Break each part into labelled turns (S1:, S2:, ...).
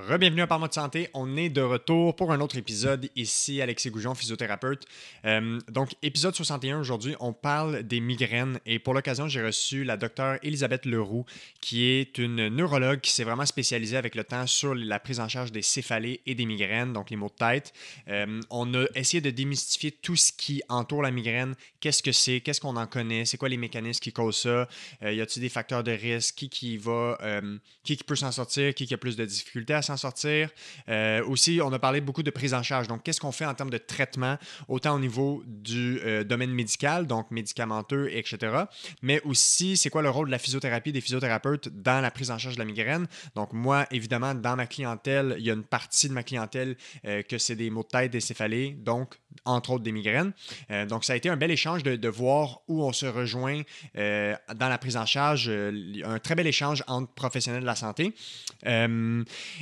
S1: Rebienvenue à Parle-moi de santé. On est de retour pour un autre épisode. Ici, Alexis Goujon, physiothérapeute. Donc, épisode 61 aujourd'hui, on parle des migraines. Et pour l'occasion, j'ai reçu la docteure Elisabeth Leroux, qui est une neurologue qui s'est vraiment spécialisée avec le temps sur la prise en charge des céphalées et des migraines, donc les maux de tête. On a essayé de démystifier tout ce qui entoure la migraine. Qu'est-ce que c'est? Qu'est-ce qu'on en connaît? C'est quoi les mécanismes qui causent ça? Y a-t-il des facteurs de risque? Qui peut s'en sortir? Qui a plus de difficultés à s'en sortir? Aussi, on a parlé beaucoup de prise en charge. Donc, qu'est-ce qu'on fait en termes de traitement, autant au niveau du domaine médical, donc médicamenteux, etc., mais aussi, c'est quoi le rôle de la physiothérapie, des physiothérapeutes dans la prise en charge de la migraine? Donc, moi, évidemment, dans ma clientèle, il y a une partie de ma clientèle que c'est des maux de tête, des céphalées, donc, entre autres, des migraines. Donc, ça a été un bel échange de voir où on se rejoint dans la prise en charge. Un très bel échange entre professionnels de la santé.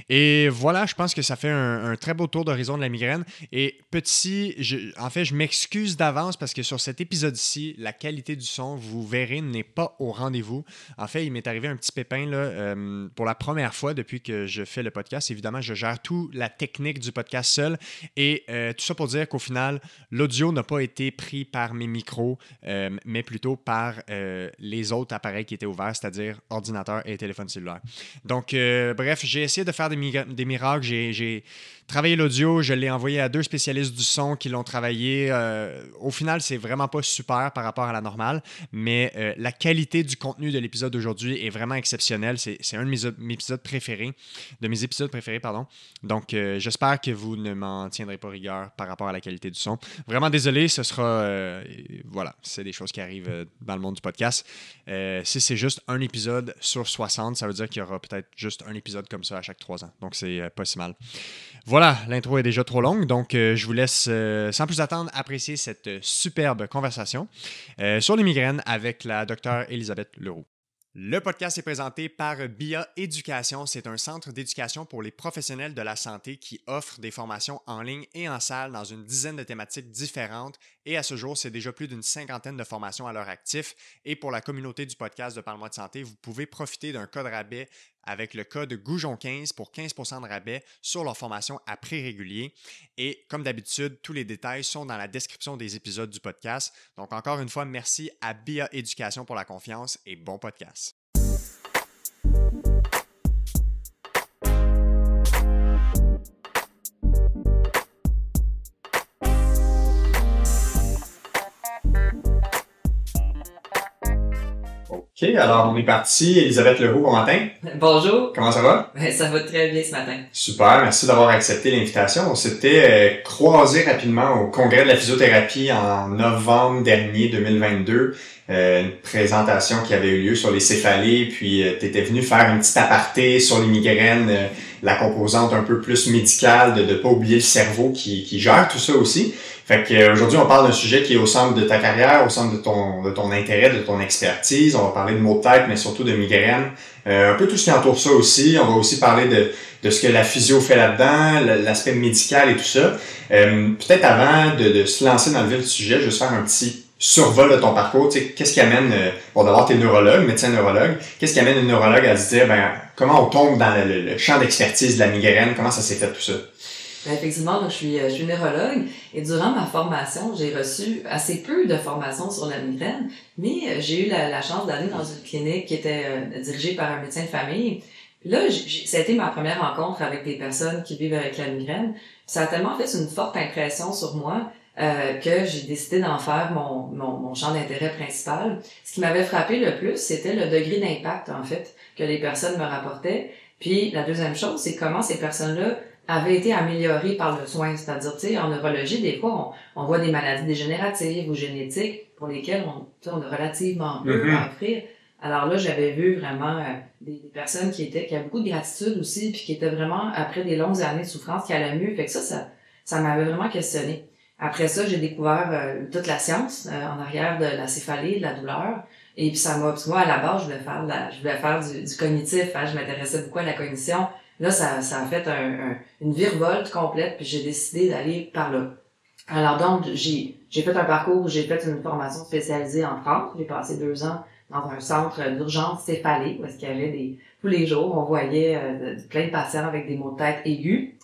S1: Et voilà, je pense que ça fait un très beau tour d'horizon de la migraine. Et je m'excuse d'avance parce que sur cet épisode-ci, la qualité du son, vous verrez, n'est pas au rendez-vous. En fait, il m'est arrivé un petit pépin là, pour la première fois depuis que je fais le podcast. Évidemment, je gère toute la technique du podcast seul. Et tout ça pour dire qu'au final, l'audio n'a pas été pris par mes micros, mais plutôt par les autres appareils qui étaient ouverts, c'est-à-dire ordinateur et téléphone cellulaire. Donc, bref, j'ai essayé de faire des miracles. J'ai travaillé l'audio, je l'ai envoyé à 2 spécialistes du son qui l'ont travaillé. Au final, c'est vraiment pas super par rapport à la normale, mais la qualité du contenu de l'épisode d'aujourd'hui est vraiment exceptionnelle. C'est un de mes épisodes préférés, pardon. Donc, j'espère que vous ne m'en tiendrez pas rigueur par rapport à la qualité du son. Vraiment désolé, ce sera... voilà, c'est des choses qui arrivent dans le monde du podcast. Si c'est juste un épisode sur 60, ça veut dire qu'il y aura peut-être juste un épisode comme ça à chaque 3 ans. Donc, c'est pas si mal. Voilà, l'intro est déjà trop longue, donc je vous laisse, sans plus attendre, apprécier cette superbe conversation sur les migraines avec la docteure Elisabeth Leroux. Le podcast est présenté par BIA Éducation. C'est un centre d'éducation pour les professionnels de la santé qui offre des formations en ligne et en salle dans une dizaine de thématiques différentes. Et à ce jour, c'est déjà plus d'une 50aine de formations à leur actif. Et pour la communauté du podcast de Parle-moi de santé, vous pouvez profiter d'un code rabais avec le code Goujon15 pour 15% de rabais sur leur formation à prix régulier. Et comme d'habitude, tous les détails sont dans la description des épisodes du podcast. Donc encore une fois, merci à BIA Éducation pour la confiance et bon podcast. OK, alors on est parti. Elisabeth Leroux, bon matin.
S2: Bonjour.
S1: Comment ça va?
S2: Ça va très bien ce matin.
S1: Super, merci d'avoir accepté l'invitation. On s'était croisés rapidement au congrès de la physiothérapie en novembre dernier 2022. Une présentation qui avait eu lieu sur les céphalées, puis tu étais venu faire un petit aparté sur les migraines, la composante un peu plus médicale, de ne pas oublier le cerveau qui gère tout ça aussi. Fait que aujourd'hui, on parle d'un sujet qui est au centre de ta carrière, au centre de ton intérêt, de ton expertise. On va parler de maux de tête, mais surtout de migraines. Un peu tout ce qui entoure ça aussi. On va aussi parler de ce que la physio fait là-dedans, l'aspect médical et tout ça. Peut-être avant de se lancer dans le vif du sujet, juste faire un petit survol de ton parcours. Tu sais, qu'est-ce qui amène, bon d'abord t'es neurologue, médecin neurologue, qu'est-ce qui amène une neurologue à se dire, comment on tombe dans le champ d'expertise de la migraine, comment ça s'est fait tout ça?
S2: Effectivement, donc je suis neurologue et durant ma formation, j'ai reçu assez peu de formations sur la migraine, mais j'ai eu la chance d'aller dans une clinique qui était dirigée par un médecin de famille. Puis là, ça a été ma première rencontre avec des personnes qui vivent avec la migraine. Ça a tellement fait une forte impression sur moi que j'ai décidé d'en faire mon champ d'intérêt principal. Ce qui m'avait frappé le plus, c'était le degré d'impact, en fait, que les personnes me rapportaient. Puis la deuxième chose, c'est comment ces personnes-là avaient été améliorées par le soin. C'est-à-dire, tu sais, en neurologie, des fois, on voit des maladies dégénératives ou génétiques pour lesquelles on a relativement peu à offrir. Alors là, j'avais vu vraiment des personnes qui avaient beaucoup de gratitude aussi, puis qui étaient vraiment, après des longues années de souffrance, qui allaient mieux. Fait que ça m'avait vraiment questionné. Après ça, j'ai découvert toute la science en arrière de la céphalée, de la douleur. Et puis parce que moi, à la base, je voulais faire du cognitif. Hein, je m'intéressais beaucoup à la cognition. Là, ça a fait une virevolte complète, puis j'ai décidé d'aller par là. Alors donc, j'ai fait un parcours, j'ai fait une formation spécialisée en France. J'ai passé 2 ans dans un centre d'urgence céphalée, où est-ce qu'il y avait tous les jours, on voyait plein de patients avec des maux de tête aigus.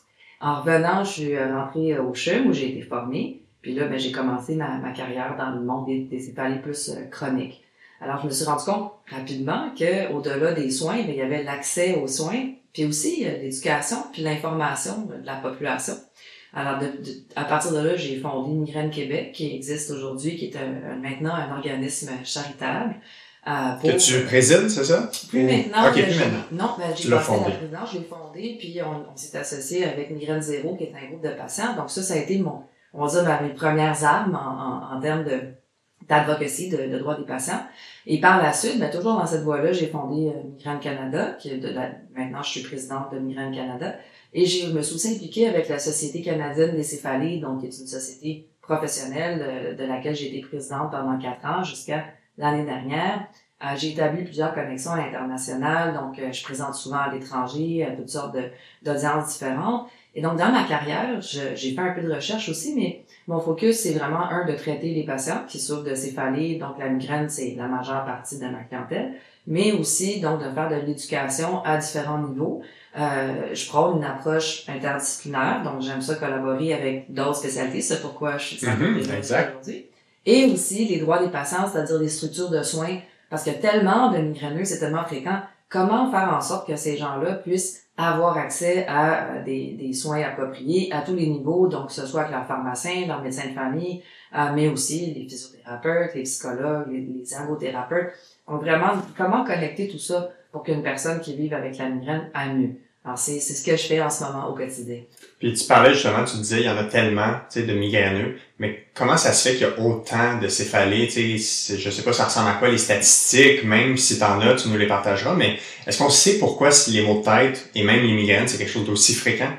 S2: En revenant, je suis rentrée au CHUM où j'ai été formée. Puis là, j'ai commencé ma carrière dans le monde des céphalées plus chroniques. Alors, je me suis rendu compte rapidement que au-delà des soins, il y avait l'accès aux soins, puis aussi l'éducation, puis l'information de la population. Alors, à partir de là, j'ai fondé Migraine Québec, qui existe aujourd'hui, qui est maintenant un organisme charitable.
S1: Que tu présides, c'est ça?
S2: Plus maintenant.
S1: OK, plus maintenant.
S2: Non, j'ai passé la présidence, je l'ai fondé, puis on s'est associé avec Migraine Zéro, qui est un groupe de patients. Donc ça a été on va dire, mes premières armes en termes d'advocacy, de droits des patients. Et par la suite, toujours dans cette voie-là, j'ai fondé Migraine Canada, maintenant je suis présidente de Migraine Canada, et je me suis aussi impliquée avec la Société canadienne des céphalées, donc qui est une société professionnelle de laquelle j'ai été présidente pendant 4 ans jusqu'à l'année dernière. J'ai établi plusieurs connexions à l'international, donc je présente souvent à l'étranger, toutes sortes d'audiences différentes. Et donc, dans ma carrière, j'ai fait un peu de recherche aussi, mais mon focus, c'est vraiment, de traiter les patients qui souffrent de céphalée. Donc, la migraine, c'est la majeure partie de ma clientèle, mais aussi, donc, de faire de l'éducation à différents niveaux. Je prône une approche interdisciplinaire, donc j'aime ça collaborer avec d'autres spécialités, c'est pourquoi je suis aujourd'hui. Et aussi, les droits des patients, c'est-à-dire les structures de soins, parce que tellement de migraineux, c'est tellement fréquent. Comment faire en sorte que ces gens-là puissent avoir accès à des soins appropriés à tous les niveaux, donc que ce soit avec leur pharmacien, leur médecin de famille, mais aussi les physiothérapeutes, les psychologues, les ergothérapeutes. Donc vraiment, comment connecter tout ça pour qu'une personne qui vive avec la migraine aille mieux. Alors c'est ce que je fais en ce moment au quotidien.
S1: Puis tu parlais justement, tu disais il y en a tellement, de migraineux, mais comment ça se fait qu'il y a autant de céphalées, je sais pas ça ressemble à quoi les statistiques, même si t'en as, tu nous les partageras, mais est-ce qu'on sait pourquoi les maux de tête et même les migraines, c'est quelque chose d'aussi fréquent?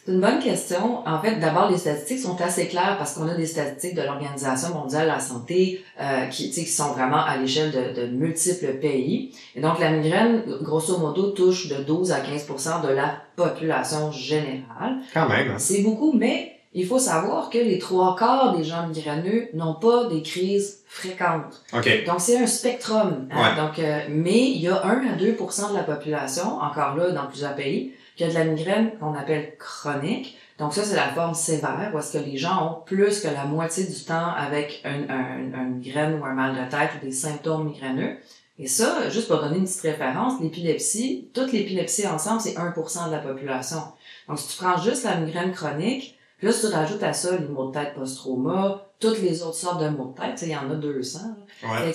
S2: C'est une bonne question. En fait, d'abord, les statistiques sont assez claires parce qu'on a des statistiques de l'Organisation mondiale de la santé qui sont vraiment à l'échelle de multiples pays. Et donc, la migraine, grosso modo, touche de 12 à 15% de la population générale.
S1: Quand même. Hein?
S2: C'est beaucoup, mais il faut savoir que les 3/4 des gens migraineux n'ont pas des crises fréquentes.
S1: Okay.
S2: Donc, c'est un spectrum. Hein? Ouais. Donc, mais il y a 1 à 2% de la population, encore là, dans plusieurs pays, qui a de la migraine qu'on appelle chronique. Donc ça, c'est la forme sévère, où est-ce que les gens ont plus que la moitié du temps avec une migraine ou un mal de tête ou des symptômes migraineux. Et ça, juste pour donner une petite référence, l'épilepsie, toute l'épilepsie ensemble, c'est 1% de la population. Donc si tu prends juste la migraine chronique, puis là, si tu rajoutes à ça les maux de tête post-trauma, toutes les autres sortes de maux de tête, il y en a 200. Ouais. Et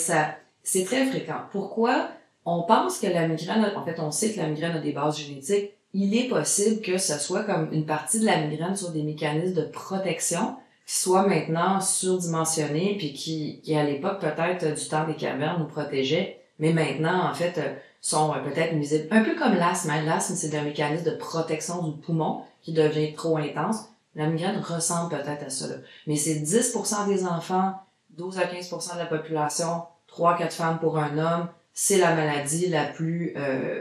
S2: c'est très fréquent. Pourquoi? On pense que la migraine, en fait, on sait que la migraine a des bases génétiques. Il est possible que ce soit comme une partie de la migraine sur des mécanismes de protection qui soient maintenant surdimensionnés puis qui à l'époque peut-être du temps des cavernes nous protégeaient, mais maintenant en fait sont peut-être nuisibles. Un peu comme l'asthme. Hein? L'asthme, c'est un mécanisme de protection du poumon qui devient trop intense. La migraine ressemble peut-être à cela. Mais c'est 10% des enfants, 12 à 15% de la population, 3-4 femmes pour un homme. C'est la maladie la plus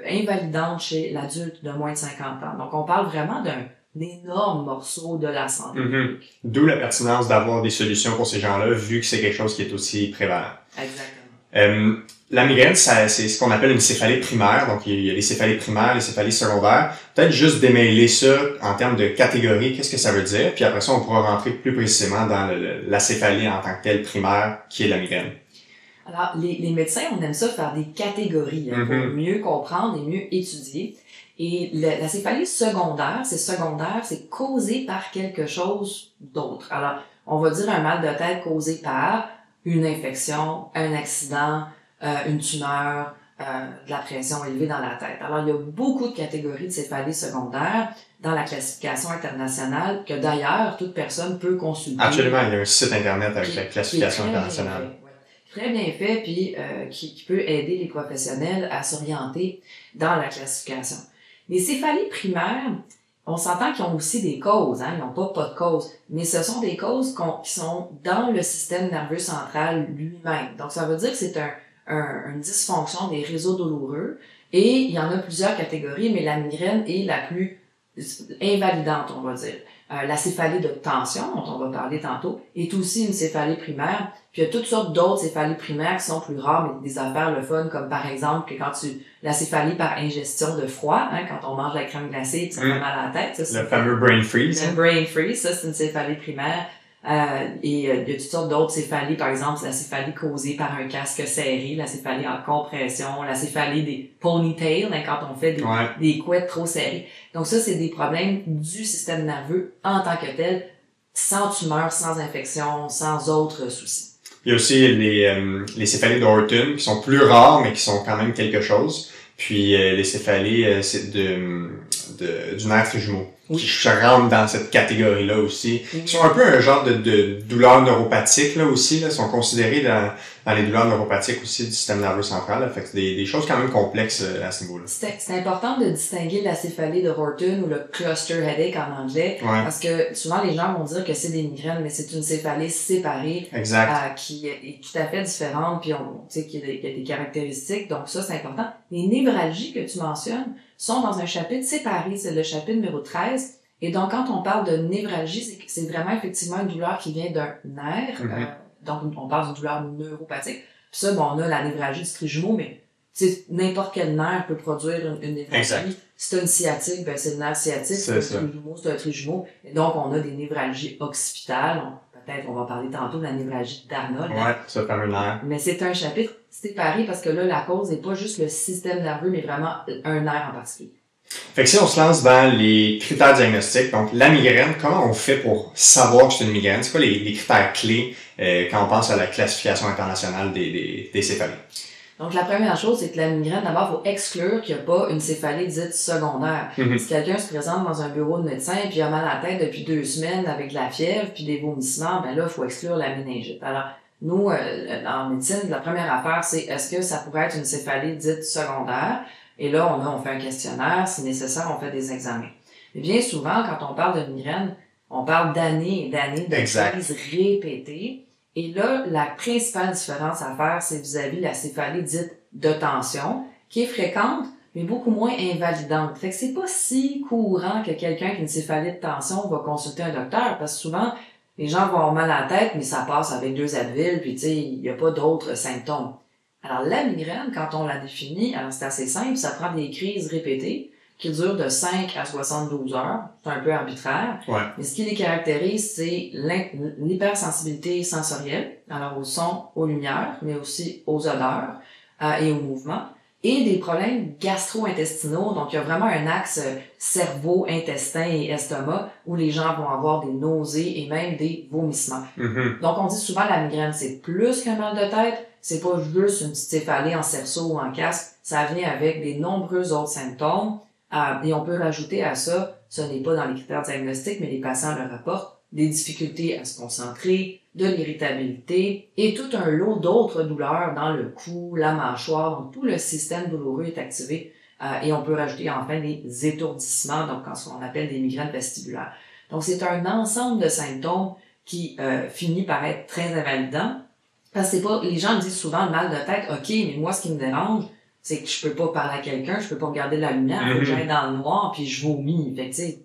S2: invalidante chez l'adulte de moins de 50 ans. Donc, on parle vraiment d'un énorme morceau de la santé.
S1: Mm-hmm. D'où la pertinence d'avoir des solutions pour ces gens-là, vu que c'est quelque chose qui est aussi prévalent.
S2: Exactement.
S1: La migraine, c'est ce qu'on appelle une céphalée primaire. Donc, il y a les céphalées primaires, les céphalées secondaires. Peut-être juste démêler ça en termes de catégorie, qu'est-ce que ça veut dire. Puis après ça, on pourra rentrer plus précisément dans la céphalée en tant que telle primaire, qui est la migraine.
S2: Alors, les médecins, on aime ça faire des catégories pour mieux comprendre et mieux étudier. Et la céphalée secondaire, c'est causé par quelque chose d'autre. Alors, on va dire un mal de tête causé par une infection, un accident, une tumeur, de la pression élevée dans la tête. Alors, il y a beaucoup de catégories de céphalée secondaire dans la classification internationale que d'ailleurs, toute personne peut consulter.
S1: Absolument, il y a un site internet avec la classification internationale.
S2: Très bien fait, puis qui peut aider les professionnels à s'orienter dans la classification. Les céphalées primaires, on s'entend qu'ils ont aussi des causes, hein, ils n'ont pas de cause, mais ce sont des causes qui sont dans le système nerveux central lui-même. Donc, ça veut dire que c'est une dysfonction des réseaux douloureux, et il y en a plusieurs catégories, mais la migraine est la plus invalidante, on va dire. La céphalie de tension, dont on va parler tantôt, est aussi une céphalie primaire. Puis il y a toutes sortes d'autres céphalies primaires qui sont plus rares, mais des affaires le fun, comme par exemple que la céphalie par ingestion de froid, quand on mange la crème glacée et ça fait mal à la tête. Ça,
S1: le fameux brain freeze.
S2: Le brain freeze, ça c'est une céphalie primaire. Il y a toutes sortes d'autres céphalies, par exemple la céphalie causée par un casque serré, la céphalie en compression, la céphalie des ponytails, quand on fait des couettes trop serrées. Donc ça, c'est des problèmes du système nerveux en tant que tel, sans tumeur, sans infection, sans autres soucis.
S1: Il y a aussi les céphalies d'Orton qui sont plus rares, mais qui sont quand même quelque chose. Puis les céphalies du nerf trijumeau, qui rentrent dans cette catégorie-là aussi. Qui sont un peu un genre de douleurs neuropathiques là aussi, là, sont considérées dans les douleurs neuropathiques aussi du système nerveux central. Là. Fait que c'est des choses quand même complexes à ce niveau-là.
S2: C'est important de distinguer la céphalie de Horton ou le cluster headache en anglais, parce que souvent les gens vont dire que c'est des migraines, mais c'est une céphalie séparée qui est tout à fait différente, puis on sait qu'il y a des caractéristiques, donc ça c'est important. Les névralgies que tu mentionnes sont dans un chapitre séparé, c'est le chapitre numéro 13, et donc quand on parle de névralgie, c'est vraiment effectivement une douleur qui vient d'un nerf, donc on parle d'une douleur neuropathique. Puis ça, on a la névralgie du trijumeau, mais n'importe quel nerf peut produire une névralgie. Exact. Si c'est une sciatique, c'est le nerf sciatique, c'est un trijumeau. Et donc, on a des névralgies occipitales. Peut-être on va parler tantôt de la névralgie d'Arnold.
S1: Ouais, ça fait un nerf.
S2: Mais c'est un chapitre séparé parce que là, la cause n'est pas juste le système nerveux, mais vraiment un nerf en particulier.
S1: Fait que si on se lance dans les critères diagnostiques, donc la migraine, comment on fait pour savoir que c'est une migraine? C'est quoi les critères clés quand on pense à la classification internationale des céphalies?
S2: Donc, la première chose, c'est que la migraine, d'abord, il faut exclure qu'il n'y a pas une céphalie dite secondaire. Si quelqu'un se présente dans un bureau de médecin et puis il a mal à la tête depuis 2 semaines avec de la fièvre puis des vomissements, là, il faut exclure la méningite. Alors, nous, en médecine, la première affaire, c'est est-ce que ça pourrait être une céphalie dite secondaire? Et là, on fait un questionnaire. Si nécessaire, on fait des examens. Mais bien souvent, quand on parle de migraine, on parle d'années et d'années de crises répétées. Et là, la principale différence à faire, c'est vis-à-vis la céphalie dite de tension, qui est fréquente, mais beaucoup moins invalidante. Fait que c'est pas si courant que quelqu'un qui a une céphalie de tension va consulter un docteur, parce que souvent, les gens vont avoir mal à la tête, mais ça passe avec 2 Advil, puis tu sais, il n'y a pas d'autres symptômes. Alors, la migraine, quand on la définit, alors c'est assez simple, ça prend des crises répétées qui durent de 5 à 72 heures. C'est un peu arbitraire. Mais ce qui les caractérise, c'est l'hypersensibilité sensorielle, alors au son, aux lumières, mais aussi aux odeurs et aux mouvements, et des problèmes gastro-intestinaux. Donc, il y a vraiment un axe cerveau, intestin et estomac où les gens vont avoir des nausées et même des vomissements. Donc, on dit souvent la migraine, c'est plus qu'un mal de tête. C'est pas juste une petite céphalie en cerceau ou en casque. Ça vient avec des nombreux autres symptômes. Et on peut rajouter à ça, ce n'est pas dans les critères diagnostiques, mais les patients le rapportent, des difficultés à se concentrer, de l'irritabilité et tout un lot d'autres douleurs dans le cou, la mâchoire. Donc, tout le système douloureux est activé. Et on peut rajouter enfin des étourdissements, donc ce qu'on appelle des migraines vestibulaires. Donc, c'est un ensemble de symptômes qui finit par être très invalidant. Parce que c'est pas, les gens me disent souvent le mal de tête, ok, mais moi, ce qui me dérange, c'est que je peux pas parler à quelqu'un, je peux pas regarder la lumière, faut que j'aille dans le noir, puis je vomis. Fait que, tu sais,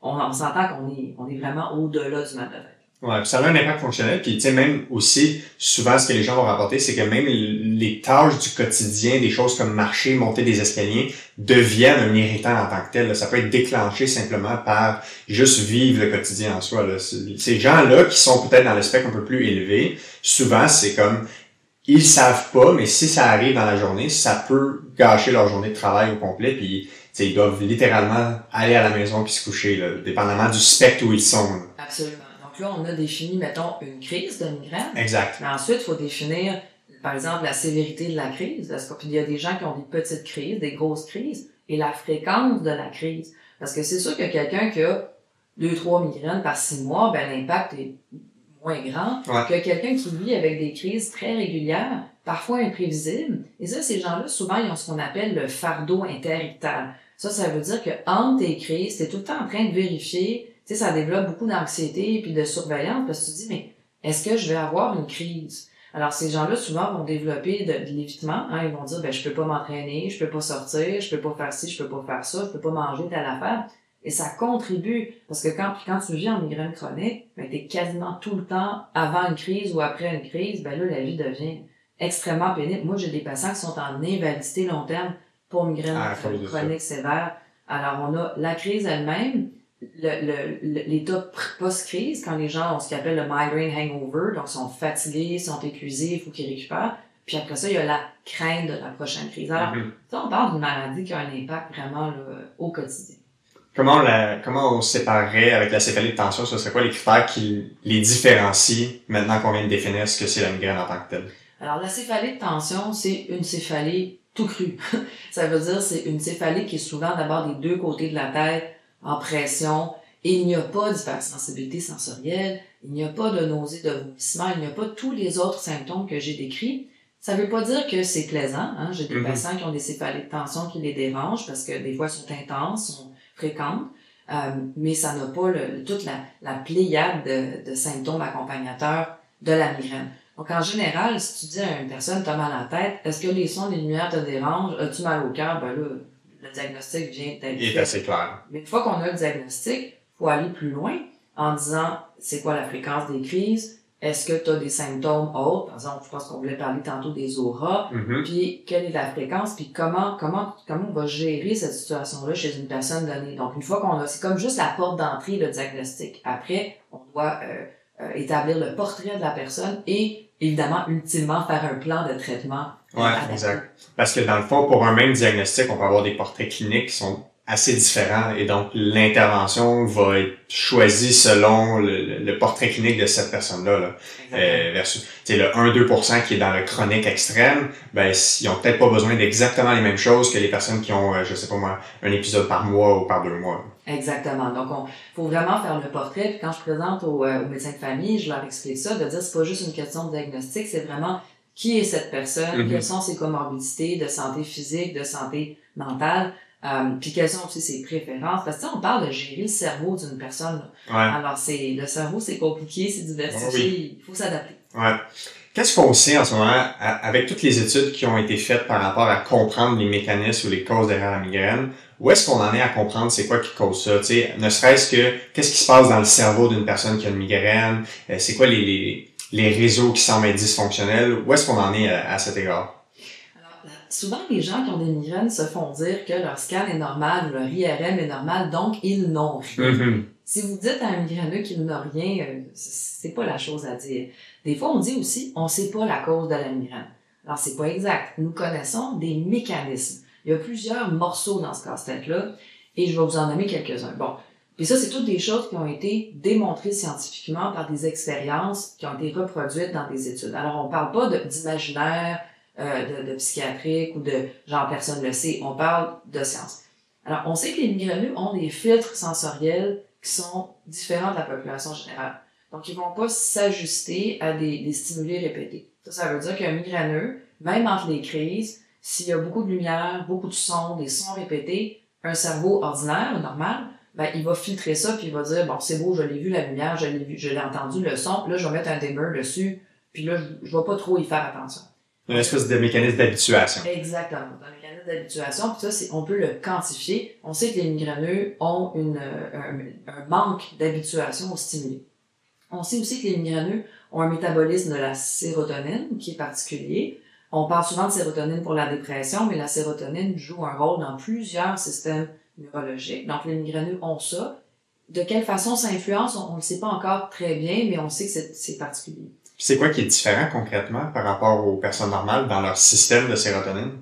S2: on s'entend qu'on est vraiment au-delà du mal de tête.
S1: Ouais, puis ça a un impact fonctionnel, puis tu sais, même aussi, souvent, ce que les gens vont rapporter, c'est que même les tâches du quotidien, des choses comme marcher, monter des escaliers, deviennent un irritant en tant que tel. Là. Ça peut être déclenché simplement par juste vivre le quotidien en soi. Là. Ces gens-là, qui sont peut-être dans le spectre un peu plus élevé, souvent, c'est comme, ils savent pas, mais si ça arrive dans la journée, ça peut gâcher leur journée de travail au complet, puis ils doivent littéralement aller à la maison puis se coucher, là, dépendamment du spectre où ils sont. Là.
S2: Absolument. Donc là, on a défini, mettons, une crise de migraine.
S1: Exact.
S2: Mais ensuite, il faut définir, par exemple, la sévérité de la crise. Parce qu'il y a des gens qui ont des petites crises, des grosses crises, et la fréquence de la crise. Parce que c'est sûr que quelqu'un qui a 2-3 migraines par 6 mois, l'impact est moins grand que quelqu'un qui vit avec des crises très régulières, parfois imprévisibles. Et ça, ces gens-là, souvent, ils ont ce qu'on appelle le fardeau interictal. Ça veut dire que entre tes crises, t'es tout le temps en train de vérifier. Tu sais, ça développe beaucoup d'anxiété et puis de surveillance parce que tu te dis, mais est-ce que je vais avoir une crise? Alors, ces gens-là, souvent, vont développer de l'évitement. Ils vont dire, je peux pas m'entraîner, je peux pas sortir, je peux pas faire ci, je peux pas faire ça, je peux pas manger telle affaire. Et ça contribue, parce que quand tu vis en migraine chronique, ben, t'es quasiment tout le temps avant une crise ou après une crise, ben là, la vie devient extrêmement pénible. Moi, j'ai des patients qui sont en invalidité long terme pour migraine chronique sévère. Alors, on a la crise elle-même, l'état post-crise, quand les gens ont ce qu'ils appellent le migraine hangover, donc sont fatigués, sont épuisés, il faut qu'ils récupèrent. Puis après ça, il y a la crainte de la prochaine crise. Alors, ça, on parle d'une maladie qui a un impact vraiment là, au quotidien.
S1: Comment on séparerait avec la céphalie de tension, ce serait quoi les critères qui les différencient maintenant qu'on vient de définir ce que c'est la migraine en tant que telle?
S2: Alors, la céphalie de tension, c'est une céphalie tout crue. Ça veut dire c'est une céphalie qui est souvent d'abord des deux côtés de la tête, en pression, et il n'y a pas d'hypersensibilité sensorielle, il n'y a pas de nausée, de vomissement, il n'y a pas tous les autres symptômes que j'ai décrits. Ça veut pas dire que c'est plaisant, hein. J'ai des patients qui ont des céphalies de tension qui les dérangent parce que des fois elles sont intenses, sont fréquentes, mais ça n'a pas toute la pléiade de symptômes accompagnateurs de la migraine. Donc, en général, si tu dis à une personne, t'as mal à la tête, est-ce que les sons, les lumières te dérangent? As-tu mal au cœur? Ben là, le diagnostic vient d'être fait.
S1: Il est assez clair.
S2: Mais une fois qu'on a le diagnostic, faut aller plus loin en disant, c'est quoi la fréquence des crises? Est-ce que tu as des symptômes autres? Par exemple, je pense qu'on voulait parler tantôt des auras. Puis, quelle est la fréquence? Puis, comment on va gérer cette situation-là chez une personne donnée? Donc, une fois qu'on a, c'est comme juste la porte d'entrée, le diagnostic. Après, on doit établir le portrait de la personne et, évidemment, ultimement, faire un plan de traitement.
S1: Ouais, exact. Parce que dans le fond, pour un même diagnostic, on peut avoir des portraits cliniques qui sont assez différents et donc l'intervention va être choisie selon le portrait clinique de cette personne-là. Là. Versus le 1-2% qui est dans le chronique extrême, ben ils ont peut-être pas besoin d'exactement les mêmes choses que les personnes qui ont, je sais pas moi, un épisode par mois ou par 2 mois.
S2: Exactement. Donc, faut vraiment faire le portrait. Puis quand je présente aux médecins de famille, je leur explique ça, de dire c'est pas juste une question de diagnostic, c'est vraiment qui est cette personne, quelles sont ses comorbidités de santé physique, de santé mentale, puis quelles sont aussi ses préférences. Parce que on parle de gérer le cerveau d'une personne.
S1: Ouais.
S2: Alors, le cerveau, c'est compliqué, c'est diversifié, il faut s'adapter.
S1: Ouais. Qu'est-ce qu'on sait en ce moment, avec toutes les études qui ont été faites par rapport à comprendre les mécanismes ou les causes derrière la migraine? Où est-ce qu'on en est à comprendre c'est quoi qui cause ça? T'sais, ne serait-ce que, qu'est-ce qui se passe dans le cerveau d'une personne qui a une migraine? C'est quoi les réseaux qui semblent être dysfonctionnels? Où est-ce qu'on en est à cet égard?
S2: Alors, souvent, les gens qui ont des migraines se font dire que leur scan est normal ou leur IRM est normal, donc ils n'ont rien. Si vous dites à un migraineux qu'il n'a rien, c'est pas la chose à dire. Des fois, on dit aussi, on sait pas la cause de la migraine. Alors, c'est pas exact. Nous connaissons des mécanismes. Il y a plusieurs morceaux dans ce casse-tête-là, et je vais vous en nommer quelques-uns. Bon. Puis ça, c'est toutes des choses qui ont été démontrées scientifiquement par des expériences qui ont été reproduites dans des études. Alors, on parle pas d'imaginaire, de psychiatrique ou de genre personne le sait. On parle de science. Alors, on sait que les migraineux ont des filtres sensoriels qui sont différents de la population générale. Donc, ils vont pas s'ajuster à des stimuli répétés. Ça veut dire qu'un migraineux, même entre les crises, s'il y a beaucoup de lumière, beaucoup de sons, des sons répétés, un cerveau ordinaire, normal, ben, il va filtrer ça puis il va dire, bon, c'est beau, je l'ai vu la lumière, je l'ai entendu le son, là, je vais mettre un dimmer dessus, puis là, je vais pas trop y faire attention.
S1: Une espèce de mécanisme d'habituation.
S2: Exactement. Un mécanisme d'habituation, puis ça, on peut le quantifier. On sait que les migraineux ont un manque d'habituation aux stimuli. On sait aussi que les migraineux ont un métabolisme de la sérotonine qui est particulier. On parle souvent de sérotonine pour la dépression, mais la sérotonine joue un rôle dans plusieurs systèmes neurologiques. Donc, les migraineux ont ça. De quelle façon ça influence, on ne le sait pas encore très bien, mais on sait que c'est particulier.
S1: C'est quoi qui est différent concrètement par rapport aux personnes normales dans leur système de sérotonine?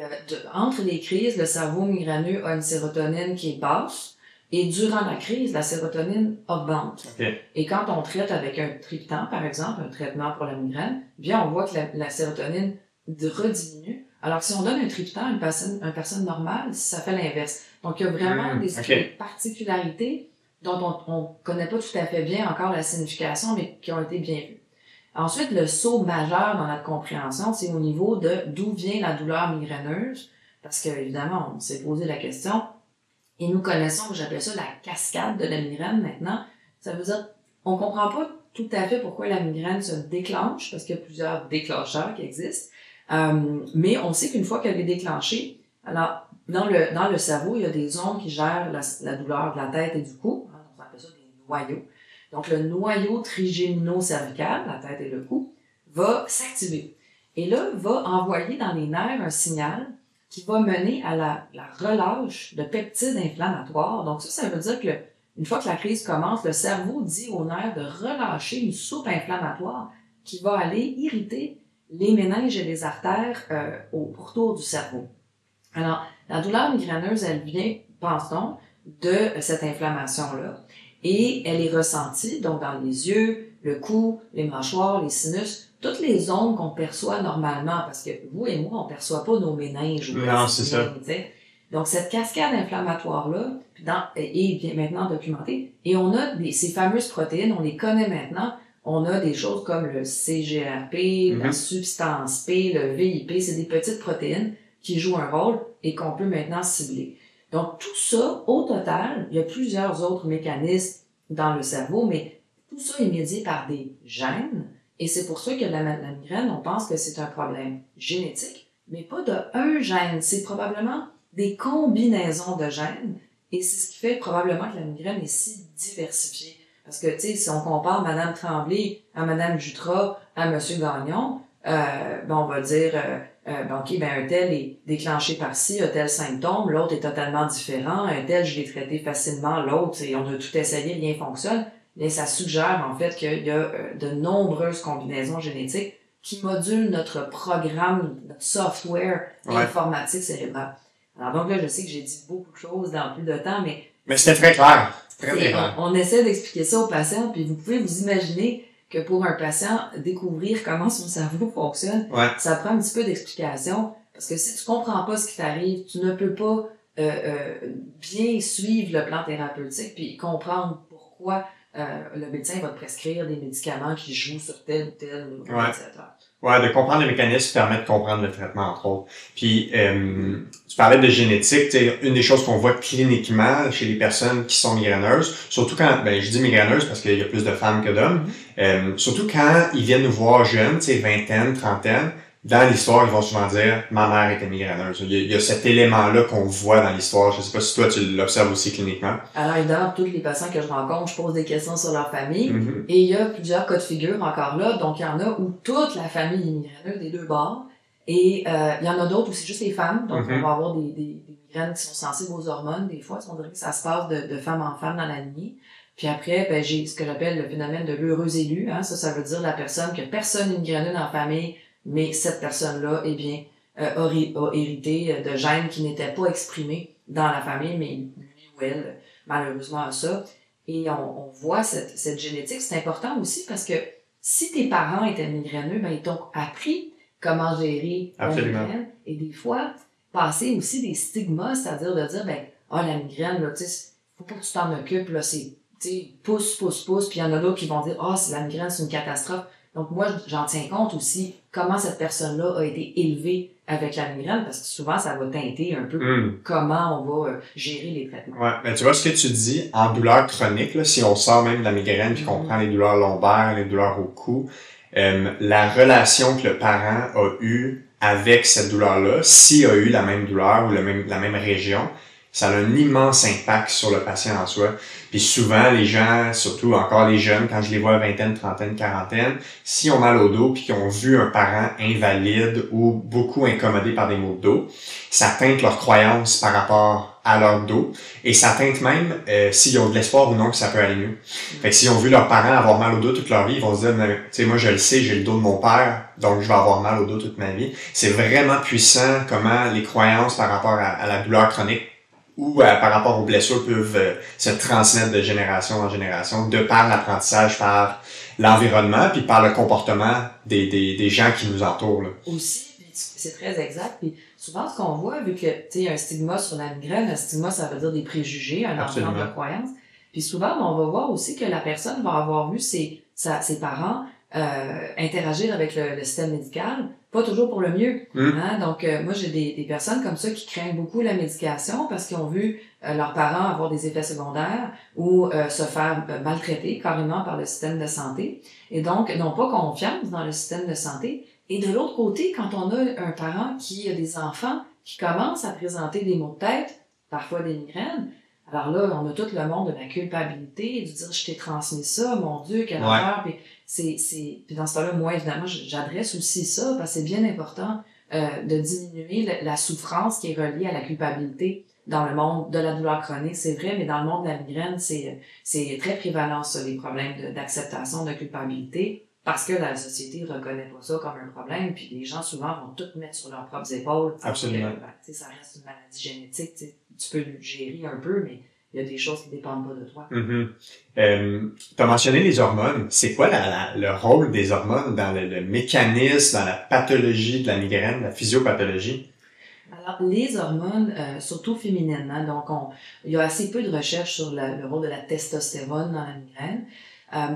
S2: Alors, entre les crises, le cerveau migraineux a une sérotonine qui est basse. Et durant la crise, la sérotonine augmente.
S1: Okay.
S2: Et quand on traite avec un triptan, par exemple, un traitement pour la migraine, bien, on voit que la sérotonine rediminue. Alors que si on donne un triptan à une personne normale, ça fait l'inverse. Donc, il y a vraiment des particularités dont on connaît pas tout à fait bien encore la signification, mais qui ont été bien vues. Ensuite, le saut majeur dans notre compréhension, c'est au niveau de d'où vient la douleur migraineuse. Parce que, évidemment, on s'est posé la question. Et nous connaissons, j'appelle ça la cascade de la migraine maintenant. Ça veut dire, on comprend pas tout à fait pourquoi la migraine se déclenche, parce qu'il y a plusieurs déclencheurs qui existent. Mais on sait qu'une fois qu'elle est déclenchée, alors, dans le cerveau, il y a des zones qui gèrent la douleur de la tête et du cou. Hein, on appelle ça des noyaux. Donc, le noyau trigémino-cervical, la tête et le cou, va s'activer. Et là, va envoyer dans les nerfs un signal qui va mener à la relâche de peptides inflammatoires. Donc, ça veut dire que une fois que la crise commence, le cerveau dit aux nerfs de relâcher une soupe inflammatoire qui va aller irriter les méninges et les artères au pourtour du cerveau. Alors, la douleur migraineuse, elle vient, pense-t-on, de cette inflammation-là. Et elle est ressentie, donc dans les yeux, le cou, les mâchoires, les sinus, toutes les zones qu'on perçoit normalement, parce que vous et moi, on perçoit pas nos méninges.
S1: Non, c'est ça.
S2: Donc, cette cascade inflammatoire-là est bien maintenant documentée. Et on a ces fameuses protéines, on les connaît maintenant. On a des choses comme le CGRP, la substance P, le VIP. C'est des petites protéines qui jouent un rôle et qu'on peut maintenant cibler. Donc, tout ça, au total, il y a plusieurs autres mécanismes dans le cerveau, mais tout ça est médié par des gènes. Et c'est pour ça que la migraine, on pense que c'est un problème génétique, mais pas d'un gène. C'est probablement des combinaisons de gènes. Et c'est ce qui fait probablement que la migraine est si diversifiée. Parce que, tu sais, si on compare Madame Tremblay à Madame Jutras à Monsieur Gagnon, on va dire, OK, un tel est déclenché par ci, a tel symptôme, l'autre est totalement différent, un tel, je l'ai traité facilement, l'autre, on a tout essayé, rien fonctionne. Mais ça suggère, en fait, qu'il y a de nombreuses combinaisons génétiques qui modulent notre programme, notre software informatique cérébral. Alors donc là, je sais que j'ai dit beaucoup de choses dans plus de temps,
S1: mais c'était très clair. Très clair.
S2: On essaie d'expliquer ça aux patients, puis vous pouvez vous imaginer que pour un patient, découvrir comment son cerveau fonctionne, ça prend un petit peu d'explication, parce que si tu comprends pas ce qui t'arrive, tu ne peux pas bien suivre le plan thérapeutique, puis comprendre pourquoi le médecin va te prescrire des médicaments qui jouent sur tel ou tel récepteur.
S1: Ouais, de comprendre les mécanismes permet de comprendre le traitement, entre autres. Puis, tu parlais de génétique, tu sais, une des choses qu'on voit cliniquement chez les personnes qui sont migraineuses, surtout quand, je dis migraineuses parce qu'il y a plus de femmes que d'hommes, surtout quand ils viennent nous voir jeunes, tu sais, vingtaine, trentaine, dans l'histoire, ils vont souvent dire « ma mère était migraineuse ». Il y a cet élément-là qu'on voit dans l'histoire. Je sais pas si toi, tu l'observes aussi cliniquement.
S2: Alors, évidemment, tous les patients que je rencontre, je pose des questions sur leur famille. Et il y a plusieurs cas de figure encore là. Donc, il y en a où toute la famille est migraineuse des deux bords. Et il y en a d'autres où c'est juste les femmes. Donc, on va avoir des migraines qui sont sensibles aux hormones. Des fois, on dirait que ça se passe de femme en femme dans la lignée. Puis après, j'ai ce que j'appelle le phénomène de l'heureux élu. Hein. Ça veut dire la personne que personne n'est migraineux dans la famille, mais cette personne-là, a hérité de gènes qui n'étaient pas exprimés dans la famille, mais lui ou elle, malheureusement, a ça. Et on voit cette génétique. C'est important aussi parce que si tes parents étaient migraineux, ils t'ont appris comment gérer la migraine. Et des fois, passer aussi des stigmas, c'est-à-dire de dire, la migraine, là, tu sais, faut pas que tu t'en occupes, là, c'est, tu sais, pousse, puis il y en a d'autres qui vont dire, c'est la migraine, c'est une catastrophe. Donc, moi, j'en tiens compte aussi comment cette personne-là a été élevée avec la migraine, parce que souvent, ça va teinter un peu comment on va gérer les traitements.
S1: Ouais, tu vois, ce que tu dis, en douleur chronique, là, si on sort même de la migraine puis qu'on prend les douleurs lombaires, les douleurs au cou, la relation que le parent a eue avec cette douleur-là, s'il a eu la même douleur ou la même région, ça a un immense impact sur le patient en soi. Puis souvent, les gens, surtout encore les jeunes, quand je les vois vingtaine, trentaine, quarantaine, s'ils ont mal au dos puis qu'ils ont vu un parent invalide ou beaucoup incommodé par des maux de dos, ça teinte leur croyance par rapport à leur dos et ça teinte même s'ils ont de l'espoir ou non que ça peut aller mieux. Fait que s'ils ont vu leurs parents avoir mal au dos toute leur vie, ils vont se dire, tu sais, moi je le sais, j'ai le dos de mon père, donc je vais avoir mal au dos toute ma vie. C'est vraiment puissant comment les croyances par rapport à la douleur chronique ou par rapport aux blessures peuvent se transmettre de génération en génération de par l'apprentissage, par l'environnement, puis par le comportement des gens qui nous entourent. Là.
S2: Aussi, c'est très exact. Puis souvent, ce qu'on voit, vu que tu sais un stigma sur la migraine, un stigma, ça veut dire des préjugés, un ensemble de croyances. Puis souvent, on va voir aussi que la personne va avoir vu ses parents interagir avec le système médical, pas toujours pour le mieux. Hein? Donc, moi, j'ai des personnes comme ça qui craignent beaucoup la médication parce qu'ils ont vu leurs parents avoir des effets secondaires ou se faire maltraiter carrément par le système de santé. Et donc, n'ont pas confiance dans le système de santé. Et de l'autre côté, quand on a un parent qui a des enfants qui commencent à présenter des maux de tête, parfois des migraines. Alors là, on a tout le monde de la culpabilité, de dire je t'ai transmis ça, mon Dieu, quelle horreur. Puis dans ce cas-là, moi, évidemment, j'adresse aussi ça parce que c'est bien important de diminuer la souffrance qui est reliée à la culpabilité dans le monde de la douleur chronique. C'est vrai, mais dans le monde de la migraine, c'est très prévalent, ça, les problèmes d'acceptation, de culpabilité, parce que la société ne reconnaît pas ça comme un problème, puis les gens, souvent, vont tout mettre sur leurs propres épaules.
S1: Absolument.
S2: Ça reste une maladie génétique, tu peux le gérer un peu, mais il y a des choses qui ne dépendent pas de toi.
S1: Tu as mentionné les hormones. C'est quoi le rôle des hormones dans le mécanisme, dans la pathologie de la migraine, la physiopathologie?
S2: Alors, les hormones, surtout féminines, hein, donc il y a assez peu de recherches sur le rôle de la testostérone dans la migraine,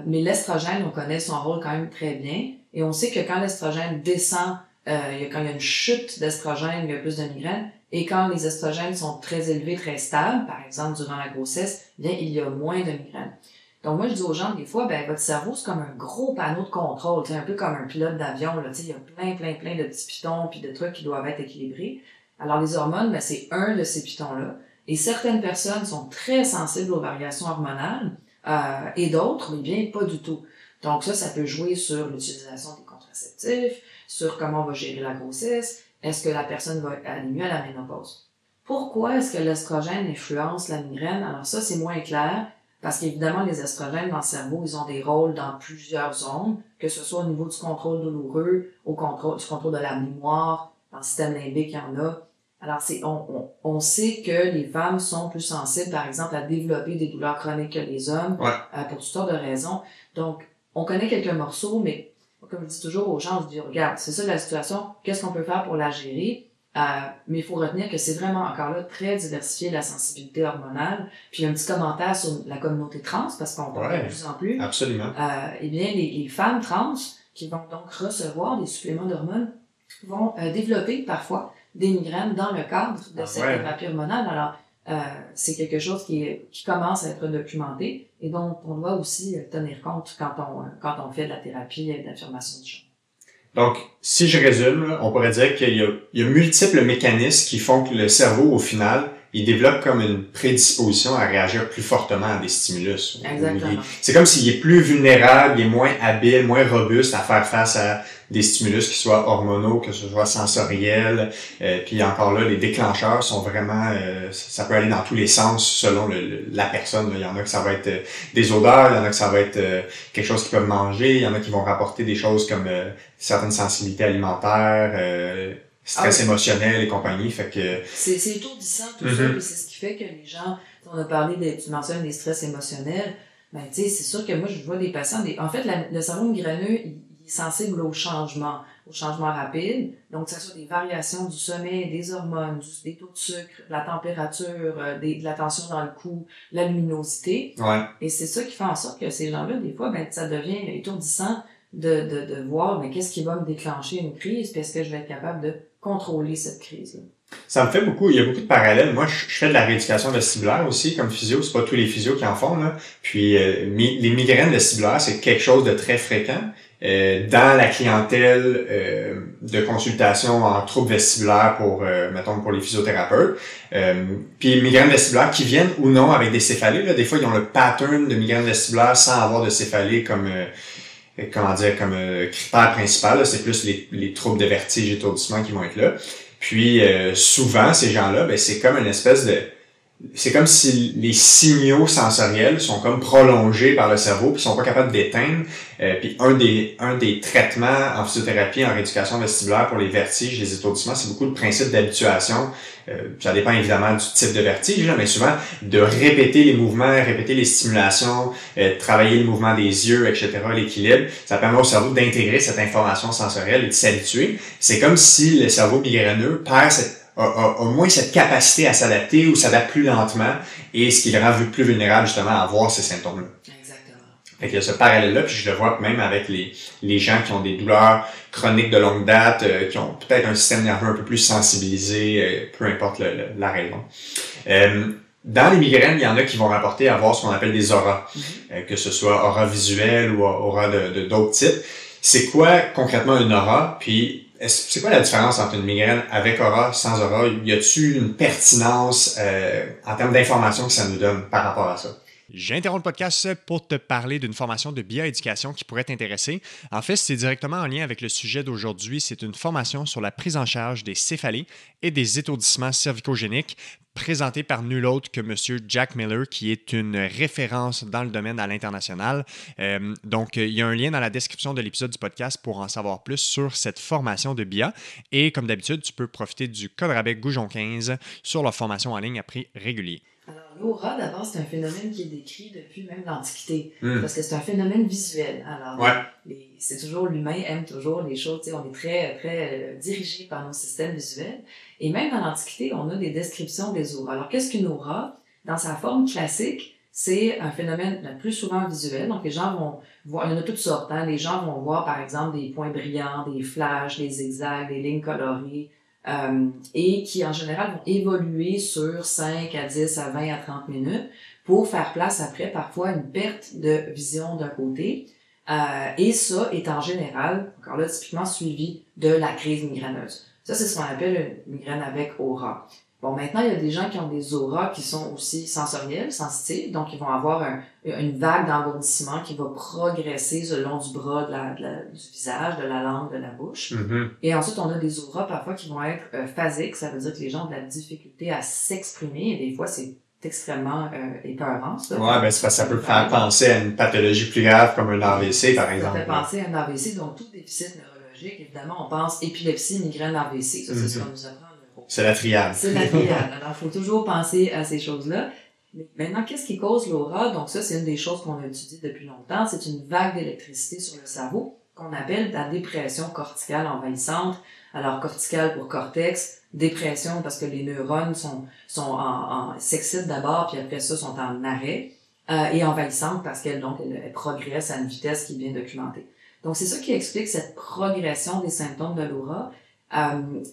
S2: mais l'estrogène, on connaît son rôle quand même très bien, et on sait que quand l'estrogène descend, quand il y a une chute d'estrogène, il y a plus de migraine, et quand les estrogènes sont très élevés, très stables, par exemple durant la grossesse, bien, il y a moins de migraine. Donc moi, je dis aux gens, des fois, votre cerveau, c'est comme un gros panneau de contrôle, un peu comme un pilote d'avion, là, il y a plein de petits pitons puis de trucs qui doivent être équilibrés. Alors les hormones, c'est un de ces pitons-là. Et certaines personnes sont très sensibles aux variations hormonales et d'autres, bien, pas du tout. Donc ça peut jouer sur l'utilisation des contraceptifs, sur comment on va gérer la grossesse. Est-ce que la personne va aller mieux à la ménopause? Pourquoi est-ce que l'estrogène influence la migraine? Alors ça, c'est moins clair, parce qu'évidemment, les estrogènes dans le cerveau, ils ont des rôles dans plusieurs zones, que ce soit au niveau du contrôle douloureux, du contrôle de la mémoire, dans le système limbique, il y en a. Alors, on sait que les femmes sont plus sensibles, par exemple, à développer des douleurs chroniques que les hommes, pour toutes sortes de raisons. Donc, on connaît quelques morceaux, mais comme je dis toujours aux gens, je dis, regarde, c'est ça la situation, qu'est-ce qu'on peut faire pour la gérer? Mais il faut retenir que c'est vraiment encore là très diversifié la sensibilité hormonale. Puis un petit commentaire sur la communauté trans, parce qu'on parle de plus en plus.
S1: Absolument.
S2: Eh bien, les femmes trans qui vont donc recevoir des suppléments d'hormones vont développer parfois des migraines dans le cadre de cette thérapie hormonale. Alors, c'est quelque chose qui commence à être documenté et dont on doit aussi tenir compte quand on fait de la thérapie d'affirmation du genre.
S1: Donc, si je résume, on pourrait dire qu'il y a multiples mécanismes qui font que le cerveau, au final, il développe comme une prédisposition à réagir plus fortement à des stimulus.
S2: Exactement.
S1: C'est comme s'il est plus vulnérable, il est moins habile, moins robuste à faire face à des stimulus qui soient hormonaux, que ce soit sensoriels. Puis encore là, les déclencheurs sont vraiment... ça peut aller dans tous les sens selon la personne. Il y en a que ça va être des odeurs, il y en a que ça va être quelque chose qu'ils peuvent manger, il y en a qui vont rapporter des choses comme certaines sensibilités alimentaires, stress émotionnel et compagnie, fait que...
S2: C'est étourdissant tout ça, puis c'est ce qui fait que les gens, on a parlé tu mentionnes des stress émotionnels, ben tu sais, c'est sûr que moi je vois des patients, en fait le cerveau migraineux, il est sensible au changement rapide, donc que ce soit des variations du sommeil, des hormones, des taux de sucre, la température, de la tension dans le cou, la luminosité, et c'est ça qui fait en sorte que ces gens-là, des fois, ça devient étourdissant de voir, mais qu'est-ce qui va me déclencher une crise, puis est-ce que je vais être capable de contrôler cette crise-là.
S1: Ça me fait beaucoup, il y a beaucoup de parallèles. Moi, je fais de la rééducation vestibulaire aussi, comme physio. C'est pas tous les physios qui en font, là. Puis, les migraines vestibulaires, c'est quelque chose de très fréquent. Dans la clientèle de consultation en troubles vestibulaires mettons, pour les physiothérapeutes. Puis migraines vestibulaires qui viennent ou non avec des céphalées. Là. Des fois, ils ont le pattern de migraine vestibulaire sans avoir de céphalée comme critère principal. Là. C'est plus les troubles de vertige et étourdissement qui vont être là. Puis souvent, ces gens-là, c'est comme une espèce de... C'est comme si les signaux sensoriels sont comme prolongés par le cerveau puis ils sont pas capables d'éteindre. Puis un des traitements en physiothérapie, en rééducation vestibulaire pour les vertiges, les étourdissements, c'est beaucoup le principe d'habituation. Ça dépend évidemment du type de vertige, là, mais souvent de répéter les mouvements, répéter les stimulations, travailler le mouvement des yeux, etc., l'équilibre. Ça permet au cerveau d'intégrer cette information sensorielle et de s'habituer. C'est comme si le cerveau migraineux perd a moins cette capacité à s'adapter ou s'adapte plus lentement et ce qui le rend plus vulnérable justement à avoir ces symptômes-là.
S2: Exactement.
S1: Fait qu'il y a ce parallèle-là, puis je le vois même avec les gens qui ont des douleurs chroniques de longue date, qui ont peut-être un système nerveux un peu plus sensibilisé, peu importe la raison. Dans les migraines, il y en a qui vont rapporter avoir ce qu'on appelle des auras, que ce soit aura visuelle ou aura de d'autres types. C'est quoi concrètement une aura? Puis C'est quoi la différence entre une migraine avec aura, sans aura? Y a-t-il une pertinence en termes d'informations que ça nous donne par rapport à ça? J'interromps le podcast pour te parler d'une formation de bioéducation qui pourrait t'intéresser. En fait, c'est directement en lien avec le sujet d'aujourd'hui. C'est une formation sur la prise en charge des céphalées et des étourdissements cervicogéniques présentée par nul autre que M. Jack Miller, qui est une référence dans le domaine à l'international. Donc, il y a un lien dans la description de l'épisode du podcast pour en savoir plus sur cette formation de BIA. Et comme d'habitude, tu peux profiter du code rabais Goujon15 sur leur formation en ligne à prix régulier.
S2: Alors, l'aura, d'abord, c'est un phénomène qui est décrit depuis même l'Antiquité, parce que c'est un phénomène visuel. Alors, c'est toujours, l'humain aime toujours les choses, on est très, très dirigé par nos systèmes visuels. Et même dans l'Antiquité, on a des descriptions des auras. Alors, qu'est-ce qu'une aura? Dans sa forme classique, c'est un phénomène le plus souvent visuel. Donc, les gens vont voir, il y en a toutes sortes, hein. Les gens vont voir, par exemple, des points brillants, des flashs, des zigzags, des lignes colorées, et qui, en général, vont évoluer sur 5 à 10 à 20 à 30 minutes pour faire place après, parfois, à une perte de vision d'un côté. Et ça est en général, encore là, typiquement suivi de la crise migraineuse. Ça, c'est ce qu'on appelle une migraine avec aura. Bon, maintenant, il y a des gens qui ont des auras qui sont aussi sensorielles, sensitives, donc ils vont avoir une vague d'engourdissement qui va progresser le long du bras, du visage, de la langue, de la bouche.
S1: Mm-hmm.
S2: Et ensuite, on a des auras parfois qui vont être phasiques, ça veut dire que les gens ont de la difficulté à s'exprimer, et des fois, c'est extrêmement épeurant, ça.
S1: Ouais, ben c'est parce que ça peut faire penser à une pathologie plus grave comme un AVC, par exemple.
S2: Ça fait penser à un AVC, donc tout déficit neurologique, évidemment, on pense épilepsie, migraine, AVC, ça c'est ce qu'on nous apprend.
S1: C'est la triade.
S2: C'est la triade. Alors, il faut toujours penser à ces choses-là. Mais maintenant, qu'est-ce qui cause l'aura? Donc ça, c'est une des choses qu'on a étudiées depuis longtemps. C'est une vague d'électricité sur le cerveau qu'on appelle la dépression corticale envahissante. Alors, corticale pour cortex, dépression parce que les neurones s'excitent d'abord, puis après ça, sont en arrêt. Et envahissante parce qu'elle progresse à une vitesse qui est bien documentée. Donc, c'est ça qui explique cette progression des symptômes de l'aura.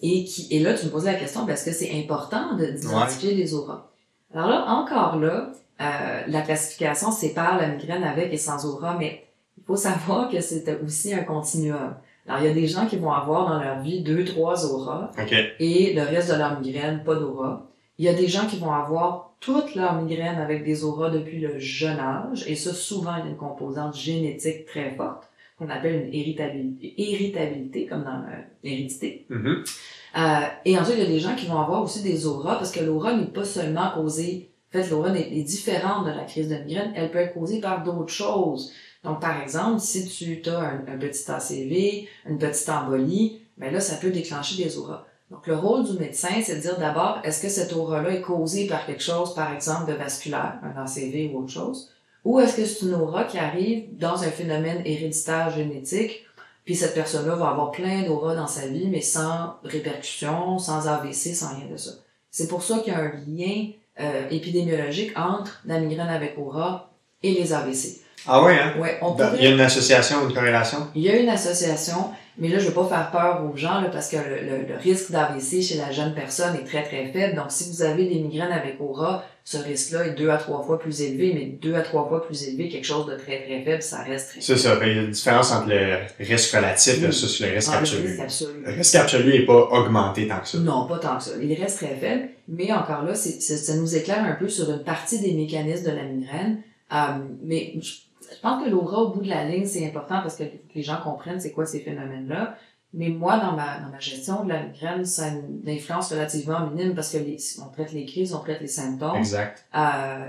S2: Et là, tu me posais la question, est-ce que c'est important d'identifier les auras? Alors là, encore là, la classification sépare la migraine avec et sans aura, mais il faut savoir que c'est aussi un continuum. Alors, il y a des gens qui vont avoir dans leur vie 2-3 auras, et le reste de leur migraine, pas d'aura. Il y a des gens qui vont avoir toute leur migraine avec des auras depuis le jeune âge, et ça, souvent, il y a une composante génétique très forte, qu'on appelle une irritabilité, comme dans l'hérédité.
S1: Mm-hmm.
S2: Et ensuite, il y a des gens qui vont avoir aussi des auras, parce que l'aura n'est pas seulement causée, en fait, l'aura est différente de la crise de migraine, elle peut être causée par d'autres choses. Donc, par exemple, si tu as un petit ACV, une petite embolie, ben là, ça peut déclencher des auras. Donc, le rôle du médecin, c'est de dire d'abord, est-ce que cette aura-là est causée par quelque chose, par exemple, de vasculaire, un ACV ou autre chose? Ou est-ce que c'est une aura qui arrive dans un phénomène héréditaire génétique, puis cette personne-là va avoir plein d'auras dans sa vie, mais sans répercussion, sans AVC, sans rien de ça. C'est pour ça qu'il y a un lien épidémiologique entre la migraine avec aura et les AVC.
S1: Ah oui, hein?
S2: Ouais,
S1: il y a une association, une corrélation?
S2: Il y a une association, mais là, je veux pas faire peur aux gens, là, parce que le risque d'AVC chez la jeune personne est très, très faible. Donc, si vous avez des migraines avec aura, ce risque-là est 2 à 3 fois plus élevé, mais 2 à 3 fois plus élevé, quelque chose de très, très faible, ça reste très
S1: C'est ça. Il y a une différence entre le risque relatif versus le risque absolu.
S2: Le risque absolu.
S1: Le risque absolu n'est pas augmenté tant que ça.
S2: Non, pas tant que ça. Il reste très faible, mais encore là, ça nous éclaire un peu sur une partie des mécanismes de la migraine. Mais je pense que l'aura, au bout de la ligne, c'est important parce que les gens comprennent c'est quoi ces phénomènes-là. Mais moi, dans ma gestion de la migraine, ça a une influence relativement minime parce que on traite les crises, on traite les symptômes.
S1: Exact.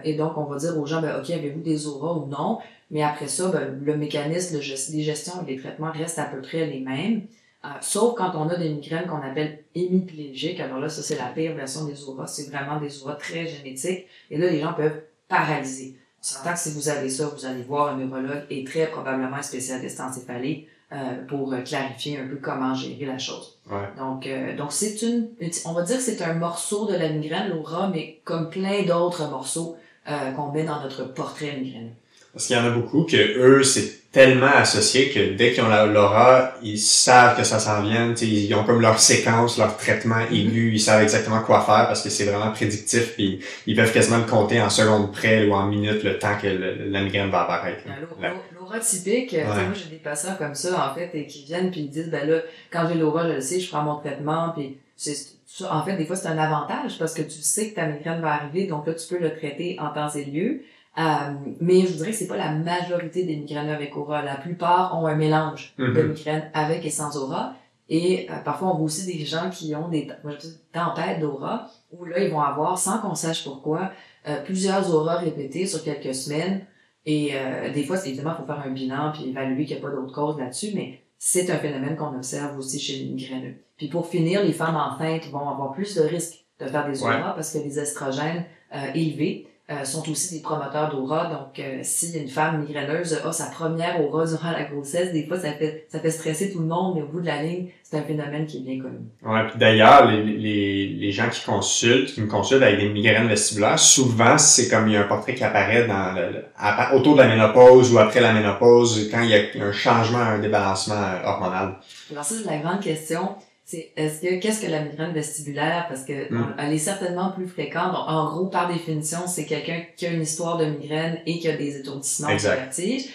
S2: Et donc, on va dire aux gens, OK, avez-vous des auras ou non? Mais après ça, le mécanisme des gestions et des traitements restent à peu près les mêmes. Sauf quand on a des migraines qu'on appelle hémiplégiques. Alors là, ça, c'est la pire version des auras. C'est vraiment des auras très génétiques. Et là, les gens peuvent paralyser. On s'entend que si vous avez ça, vous allez voir un neurologue et très probablement un spécialiste en céphalée pour clarifier un peu comment gérer la chose.
S1: Ouais.
S2: Donc on va dire que c'est un morceau de la migraine, l'aura, mais comme plein d'autres morceaux qu'on met dans notre portrait migraineux.
S1: Parce qu'il y en a beaucoup que eux, c'est tellement associé que dès qu'ils ont l'aura, ils savent que ça s'en vient. Ils ont comme leur séquence, leur traitement aigu, ils savent exactement quoi faire parce que c'est vraiment prédictif. Puis ils peuvent quasiment le compter en secondes près ou en minutes le temps que la migraine va apparaître.
S2: L'aura typique, moi j'ai des patients comme ça en fait et qui viennent puis ils disent ben là quand j'ai l'aura je le sais, je prends mon traitement puis en fait des fois c'est un avantage parce que tu sais que ta migraine va arriver donc là tu peux le traiter en temps et lieu. Mais je dirais que c'est pas la majorité des migraines avec aura. La plupart ont un mélange de migraines avec et sans aura. Et parfois, on voit aussi des gens qui ont des tempêtes d'aura, où là, ils vont avoir, sans qu'on sache pourquoi, plusieurs auras répétées sur quelques semaines. Et des fois, évidemment, il faut faire un bilan puis évaluer qu'il n'y a pas d'autres causes là-dessus, mais c'est un phénomène qu'on observe aussi chez les migraineux. Puis pour finir, les femmes enceintes vont avoir plus de risques de faire des auras parce que les estrogènes élevés sont aussi des promoteurs d'aura. Donc, si une femme migraineuse a sa première aura durant la grossesse, des fois, ça fait stresser tout le monde, mais au bout de la ligne, c'est un phénomène qui est bien connu.
S1: Ouais, puis d'ailleurs, les gens qui me consultent avec des migraines vestibulaires, souvent, c'est comme il y a un portrait qui apparaît autour de la ménopause ou après la ménopause, quand il y a un changement, un débalancement hormonal.
S2: Alors ça, c'est la grande question. Qu'est-ce que la migraine vestibulaire? Parce que elle est certainement plus fréquente. Donc, en gros, par définition, c'est quelqu'un qui a une histoire de migraine et qui a des étourdissements de vertige.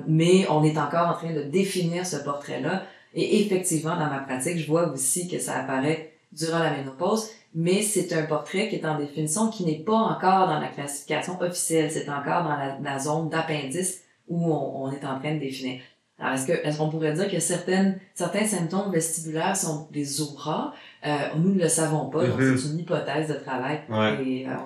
S2: Mais on est encore en train de définir ce portrait-là. Et effectivement, dans ma pratique, je vois aussi que ça apparaît durant la ménopause, mais c'est un portrait qui est en définition qui n'est pas encore dans la classification officielle. C'est encore dans la zone d'appendice où on est en train de définir. Alors, est-ce qu'on pourrait dire que certains symptômes vestibulaires sont des auras? Nous ne le savons pas, donc c'est une hypothèse de travail.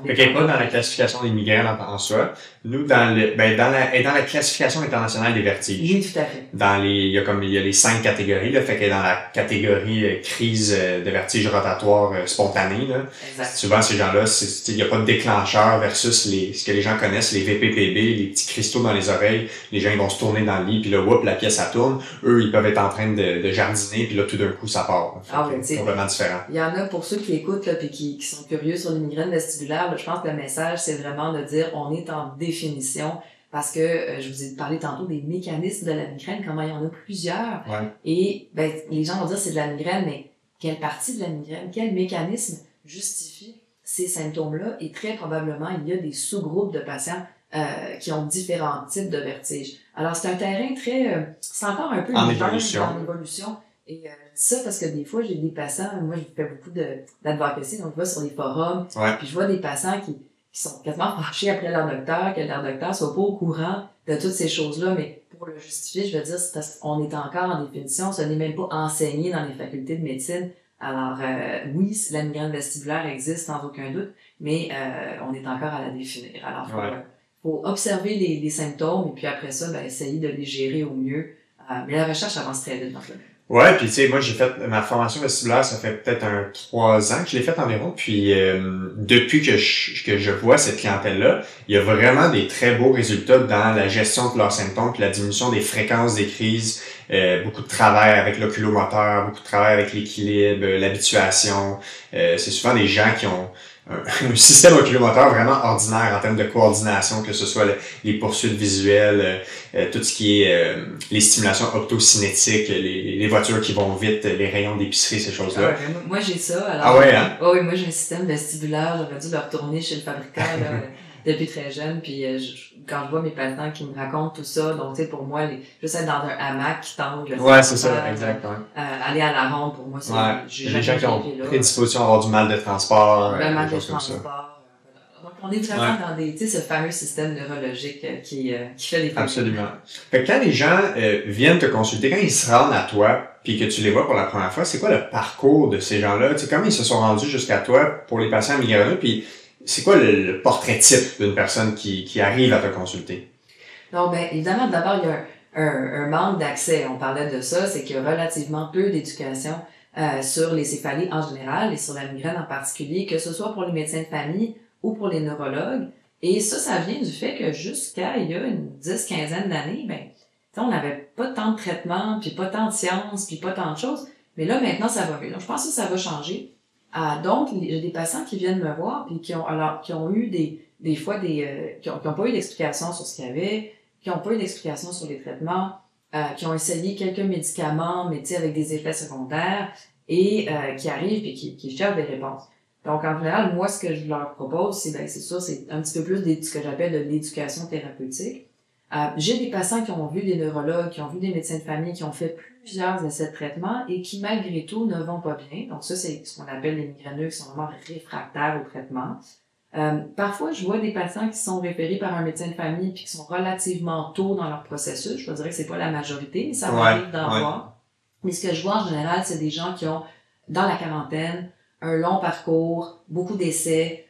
S1: Fait qu'elle n'est pas dans la classification des migraines en soi. Nous, dans la classification internationale des vertiges.
S2: Oui, tout à fait.
S1: Il y a les 5 catégories, là. Fait qu'elle est dans la catégorie crise de vertige rotatoire spontanée, là.
S2: Exact.
S1: Souvent, ces gens-là, il n'y a pas de déclencheur versus ce que les gens connaissent, les VPPB, les petits cristaux dans les oreilles. Les gens, ils vont se tourner dans le lit, puis là, la pièce, ça tourne. Eux, ils peuvent être en train de jardiner, puis là, tout d'un coup, ça part. C'est complètement différent.
S2: Il y en a pour ceux qui écoutent là, puis qui sont curieux sur les migraines vestibulaires. Là, je pense que le message, c'est vraiment de dire on est en définition parce que je vous ai parlé tantôt des mécanismes de la migraine, comment il y en a plusieurs. Et les gens vont dire c'est de la migraine, mais quelle partie de la migraine, quel mécanisme justifie ces symptômes-là? Et très probablement, il y a des sous-groupes de patients qui ont différents types de vertiges. Alors, c'est un terrain c'est encore un peu
S1: en évolution.
S2: Et ça, parce que des fois, j'ai des patients, moi, je fais beaucoup d'advocacy, donc je vais sur les forums, puis je vois des patients qui sont quasiment fâchés après leur docteur, que leur docteur soit pas au courant de toutes ces choses-là, mais pour le justifier, je veux dire, c'est parce qu'on est encore en définition, ce n'est même pas enseigné dans les facultés de médecine. Alors, oui, la migraine vestibulaire existe sans aucun doute, mais on est encore à la définir. Alors, faut observer les symptômes et puis après ça, essayer de les gérer au mieux. Mais la recherche avance très vite dans ce domaine.
S1: Ouais, puis tu sais, moi j'ai fait ma formation vestibulaire, ça fait peut-être 3 ans que je l'ai faite environ, puis depuis que je vois cette clientèle-là, il y a vraiment des très beaux résultats dans la gestion de leurs symptômes, puis la diminution des fréquences des crises, beaucoup de travail avec l'oculomoteur, beaucoup de travail avec l'équilibre, l'habituation. C'est souvent des gens qui ont un système oculomoteur vraiment ordinaire en termes de coordination, que ce soit les poursuites visuelles, tout ce qui est les stimulations optocinétiques, les voitures qui vont vite, les rayons d'épicerie, ces choses-là.
S2: Moi j'ai ça. Alors, oui, moi j'ai un système vestibulaire, j'aurais dû le retourner chez le fabricant depuis très jeune, puis quand je vois mes patients qui me racontent tout ça, donc tu sais, pour moi, juste être dans un hamac qui tangue,
S1: c'est ça, exactement.
S2: Aller à la ronde, pour moi, c'est
S1: les gens qui ont prédisposition à avoir du mal de transport,
S2: mal de transport. Donc, on est vraiment dans ce fameux système neurologique qui fait des
S1: Absolument. Fait que quand les gens viennent te consulter, quand ils se rendent à toi, puis que tu les vois pour la première fois, c'est quoi le parcours de ces gens-là? Tu sais, comment ils se sont rendus jusqu'à toi pour les patients migraineux, puis c'est quoi le portrait type d'une personne qui arrive à te consulter?
S2: Donc, évidemment, d'abord, il y a un manque d'accès. On parlait de ça, c'est qu'il y a relativement peu d'éducation sur les céphalies en général et sur la migraine en particulier, que ce soit pour les médecins de famille ou pour les neurologues. Et ça vient du fait que jusqu'à il y a une 10-15 d'années, on n'avait pas tant de traitements, puis pas tant de sciences, puis pas tant de choses. Mais là, maintenant, ça va mieux. Donc, je pense que ça va changer. Donc, j'ai des patients qui viennent me voir, puis qui ont eu des fois qui ont pas eu d'explication sur ce qu'il y avait, qui ont pas eu d'explication sur les traitements, qui ont essayé quelques médicaments, mais tu sais, avec des effets secondaires, et qui arrivent et qui cherchent des réponses. Donc, en général, moi, ce que je leur propose, c'est sûr, c'est un petit peu plus de ce que j'appelle de l'éducation thérapeutique. J'ai des patients qui ont vu des neurologues, qui ont vu des médecins de famille, qui ont fait plusieurs essais de traitement et qui, malgré tout, ne vont pas bien. Donc, ça, c'est ce qu'on appelle les migraineux qui sont vraiment réfractaires au traitement. Parfois, je vois des patients qui sont référés par un médecin de famille puis qui sont relativement tôt dans leur processus. Je dirais que c'est pas la majorité, mais ça m'arrive d'en voir. Mais ce que je vois en général, c'est des gens qui ont, dans la quarantaine, un long parcours, beaucoup d'essais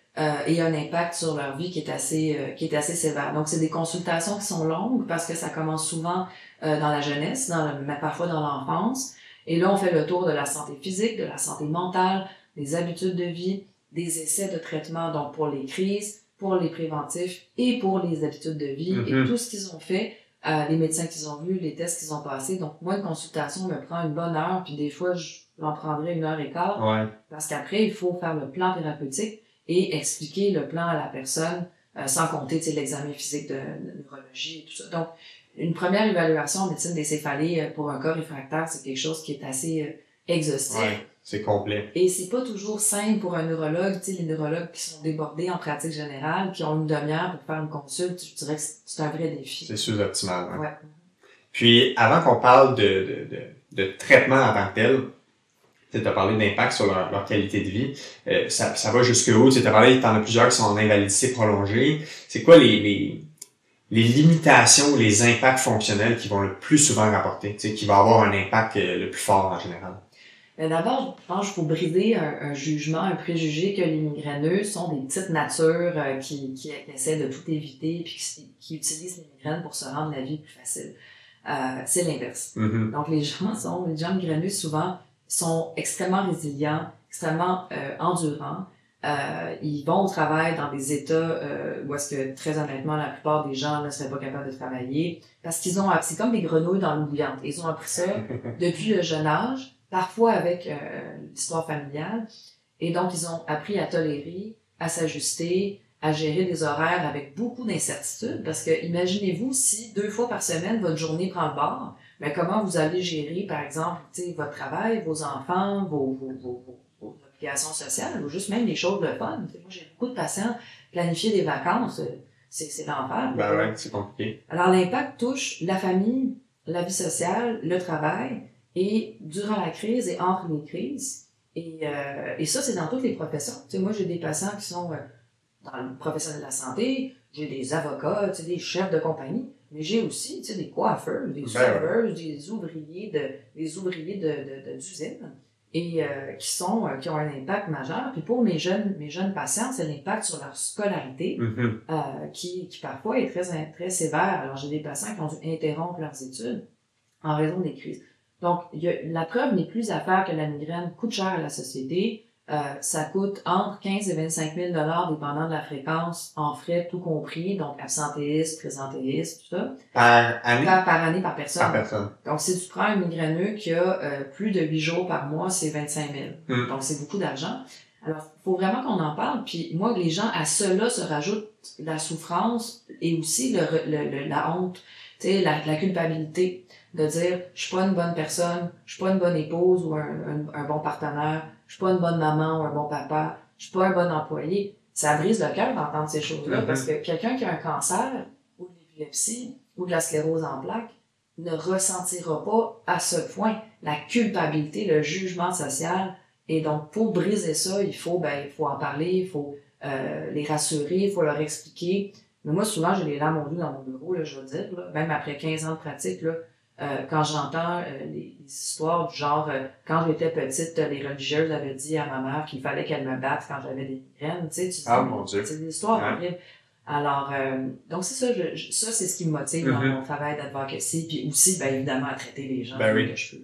S2: et un impact sur leur vie qui est assez sévère. Donc, c'est des consultations qui sont longues parce que ça commence souvent dans la jeunesse, mais parfois dans l'enfance. Et là, on fait le tour de la santé physique, de la santé mentale, des habitudes de vie, des essais de traitement, donc pour les crises, pour les préventifs et pour les habitudes de vie et tout ce qu'ils ont fait, les médecins qu'ils ont vus, les tests qu'ils ont passés. Donc, moi, une consultation me prend une bonne heure, puis des fois, j'en prendrai 1h15, parce qu'après, il faut faire le plan thérapeutique et expliquer le plan à la personne, sans compter l'examen physique de neurologie et tout ça. Donc, une première évaluation en médecine des céphalées pour un cas réfractaire, c'est quelque chose qui est assez exhaustif.
S1: Ouais, c'est complet.
S2: Et c'est pas toujours simple pour un neurologue, tu sais, les neurologues qui sont débordés en pratique générale, qui ont une demi-heure pour faire une consulte, je dirais que c'est un vrai défi.
S1: C'est sous-optimal.
S2: Ouais.
S1: Puis, avant qu'on parle de traitement en tant que tel, tu as parlé d'impact sur leur qualité de vie. Ça va jusque où? Tu as parlé, t'en as plusieurs qui sont en invalidité prolongée. C'est quoi les limitations, les impacts fonctionnels qui vont le plus souvent rapporter, tu sais, qui va avoir un impact le plus fort en général?
S2: D'abord, je pense qu'il faut briser un jugement, un préjugé que les migraineux sont des petites natures qui essaient de tout éviter puis qui utilisent les migraines pour se rendre la vie plus facile. C'est l'inverse. Donc, les gens migraineux, souvent, sont extrêmement résilients, extrêmement endurants. Ils vont au travail dans des états où est-ce que, très honnêtement, la plupart des gens ne seraient pas capables de travailler parce qu'ils ont, c'est comme des grenouilles dans l'eau bouillante. Ils ont appris ça depuis le jeune âge, parfois avec l'histoire familiale. Et donc, ils ont appris à tolérer, à s'ajuster, à gérer des horaires avec beaucoup d'incertitudes. Parce que, imaginez-vous, si 2 fois par semaine, votre journée prend le bord, mais comment vous allez gérer, par exemple, votre travail, vos enfants, vos obligations sociales, ou juste même des choses de fun. Moi, j'ai beaucoup de patients, planifier des vacances, c'est l'enfer.
S1: Ben ouais, c'est compliqué.
S2: Alors, l'impact touche la famille, la vie sociale, le travail, et durant la crise et entre les crises. Et ça, c'est dans toutes les professions. Tu sais, moi, j'ai des patients qui sont dans le professionnel de la santé, j'ai des avocats, tu sais, des chefs de compagnie, mais j'ai aussi, tu sais, des coiffeurs, des serveurs, des ouvriers d'usine, et qui ont un impact majeur. Puis pour mes jeunes patients, c'est l'impact sur leur scolarité, qui parfois est très, très sévère. Alors, j'ai des patients qui ont dû interrompre leurs études en raison des crises. Donc, la preuve n'est plus à faire que la migraine coûte cher à la société. Ça coûte entre 15 et 25 000 $ dépendant de la fréquence, en frais tout compris, donc absentéisme, présentéisme, tout ça.
S1: Par année?
S2: Par année, par personne.
S1: Par personne.
S2: Donc, si tu prends un migraineux qui a plus de 8 jours par mois, c'est 25 000. Donc, c'est beaucoup d'argent. Alors, faut vraiment qu'on en parle. Puis, moi, les gens, à cela se rajoutent la souffrance et aussi la honte, tu sais, la culpabilité de dire je suis pas une bonne personne, je suis pas une bonne épouse ou un bon partenaire, je suis pas une bonne maman ou un bon papa, je suis pas un bon employé. Ça brise le cœur d'entendre ces choses-là parce que quelqu'un qui a un cancer ou de l'épilepsie ou de la sclérose en plaques ne ressentira pas à ce point la culpabilité, le jugement social. Et donc, pour briser ça, il faut en parler, il faut les rassurer, il faut leur expliquer. Mais moi, souvent, j'ai les larmes aux yeux dans mon bureau, là, je veux dire, là, même après 15 ans de pratique, là, quand j'entends les histoires du genre, quand j'étais petite, les religieuses avaient dit à ma mère qu'il fallait qu'elle me batte quand j'avais des migraines, tu sais,
S1: mon Dieu.
S2: C'est des histoires horribles. Alors, donc c'est ça, ça c'est ce qui me motive dans mon travail d'advocacy, puis aussi, ben évidemment, à traiter les gens que je peux.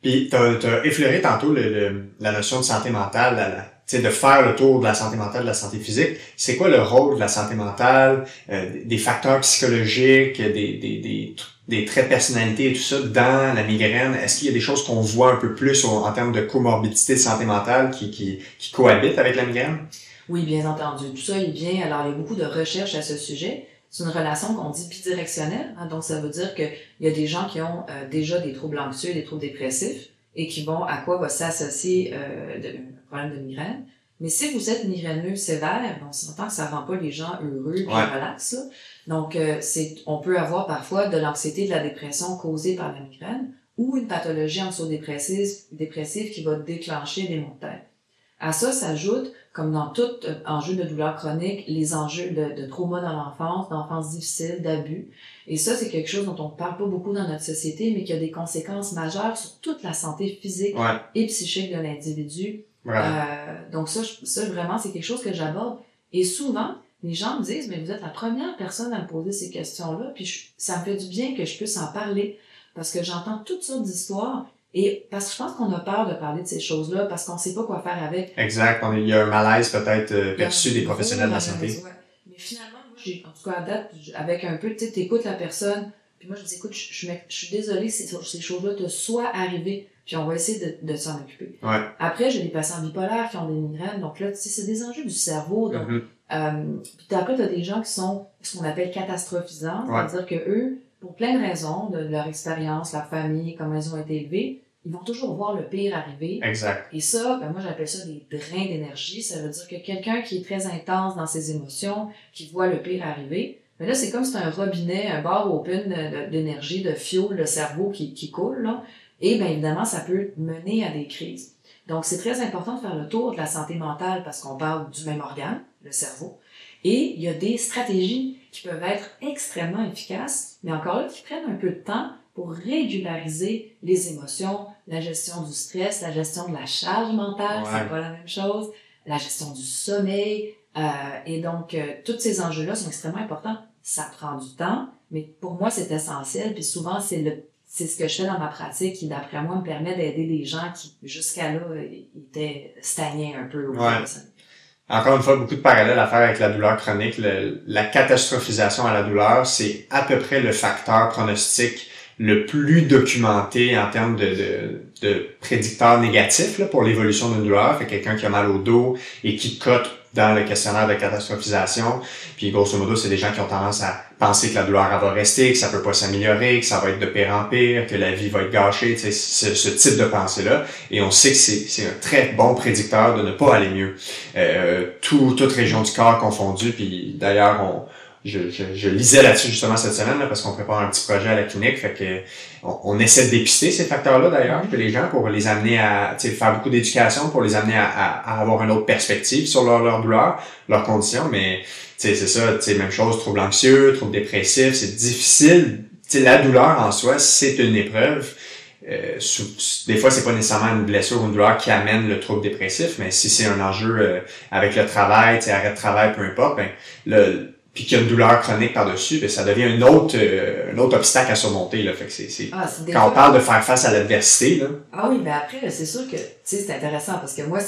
S1: Puis t'as effleuré tantôt la notion de santé mentale, tu sais, de faire le tour de la santé mentale, de la santé physique. C'est quoi le rôle de la santé mentale, des facteurs psychologiques, des traits de personnalité et tout ça dans la migraine? Est-ce qu'il y a des choses qu'on voit un peu plus en termes de comorbidité de santé mentale qui cohabitent avec la migraine?
S2: Oui, bien entendu. Tout ça, il vient, alors il y a beaucoup de recherches à ce sujet. C'est une relation qu'on dit bidirectionnelle, hein, donc ça veut dire qu'il y a des gens qui ont déjà des troubles anxieux, des troubles dépressifs, et qui vont, à quoi va s'associer un problème de migraine. Mais si vous êtes migraineux sévère, on s'entend que ça rend pas les gens heureux et relax, là. Donc, on peut avoir parfois de l'anxiété, de la dépression causée par la migraine, ou une pathologie anxio-dépressive qui va déclencher des maux de tête. À ça s'ajoute, comme dans tout enjeu de douleur chronique, les enjeux de trauma dans l'enfance, d'enfance difficile, d'abus. Et ça, c'est quelque chose dont on ne parle pas beaucoup dans notre société, mais qui a des conséquences majeures sur toute la santé physique et psychique de l'individu. Donc ça, vraiment, c'est quelque chose que j'aborde. Et souvent, les gens me disent, mais vous êtes la première personne à me poser ces questions-là, puis ça me fait du bien que je puisse en parler, parce que j'entends toutes sortes d'histoires. Et parce que je pense qu'on a peur de parler de ces choses-là parce qu'on sait pas quoi faire avec.
S1: Exact. Il y a un malaise peut-être perçu des professionnels de la santé.
S2: Mais finalement, moi, en tout cas à date, avec un peu, tu sais, t'écoutes la personne, puis moi je dis, écoute, je suis désolée si ces choses-là te soient arrivées, puis on va essayer de s'en occuper. Après, j'ai des patients bipolaires qui ont des migraines, donc là, tu sais, c'est des enjeux du cerveau. Donc, puis après, t'as des gens qui sont ce qu'on appelle catastrophisants, c'est-à-dire que eux, pour plein de raisons, de leur expérience, leur famille, comment ils ont été élevés, ils vont toujours voir le pire arriver.
S1: Exact.
S2: Et ça, moi j'appelle ça des drains d'énergie. Ça veut dire que quelqu'un qui est très intense dans ses émotions, qui voit le pire arriver, mais là c'est comme si c'est un robinet, un bar open d'énergie, de fuel, le cerveau qui coule, là. Et bien évidemment, ça peut mener à des crises. Donc c'est très important de faire le tour de la santé mentale parce qu'on parle du même organe, le cerveau. Et il y a des stratégies qui peuvent être extrêmement efficaces, mais encore là, qui prennent un peu de temps pour régulariser les émotions, la gestion du stress, la gestion de la charge mentale, c'est pas la même chose, la gestion du sommeil, et donc tous ces enjeux-là sont extrêmement importants. Ça prend du temps, mais pour moi, c'est essentiel, puis souvent, c'est ce que je fais dans ma pratique qui, d'après moi, me permet d'aider des gens qui, jusqu'à là, étaient stagnés un peu.
S1: Encore une fois, beaucoup de parallèles à faire avec la douleur chronique. La catastrophisation à la douleur, c'est à peu près le facteur pronostic le plus documenté en termes de prédicteurs négatifs là, pour l'évolution d'une douleur. Fait quelqu'un qui a mal au dos et qui cote dans le questionnaire de catastrophisation. Puis grosso modo, c'est des gens qui ont tendance à penser que la douleur elle va rester, que ça peut pas s'améliorer, que ça va être de pire en pire, que la vie va être gâchée, tu sais, ce type de pensée-là. Et on sait que c'est un très bon prédicteur de ne pas aller mieux. Toute région du corps confondue. Puis d'ailleurs, je lisais là-dessus justement cette semaine là, parce qu'on prépare un petit projet à la clinique, fait que on essaie de dépister ces facteurs-là d'ailleurs que les gens pour les amener à faire beaucoup d'éducation pour les amener à avoir une autre perspective sur leur douleur, leurs conditions, mais c'est ça, même chose, trouble anxieux, trouble dépressif, c'est difficile. La douleur en soi, c'est une épreuve. Des fois, c'est pas nécessairement une blessure ou une douleur qui amène le trouble dépressif, mais si c'est un enjeu avec le travail, arrêt de travail, peu importe, puis qu'il y a une douleur chronique par-dessus, ben ça devient un autre obstacle à surmonter, là. Fait que quand on parle de faire face à l'adversité, là.
S2: Ah oui, ben après, c'est sûr que, c'est intéressant parce que moi,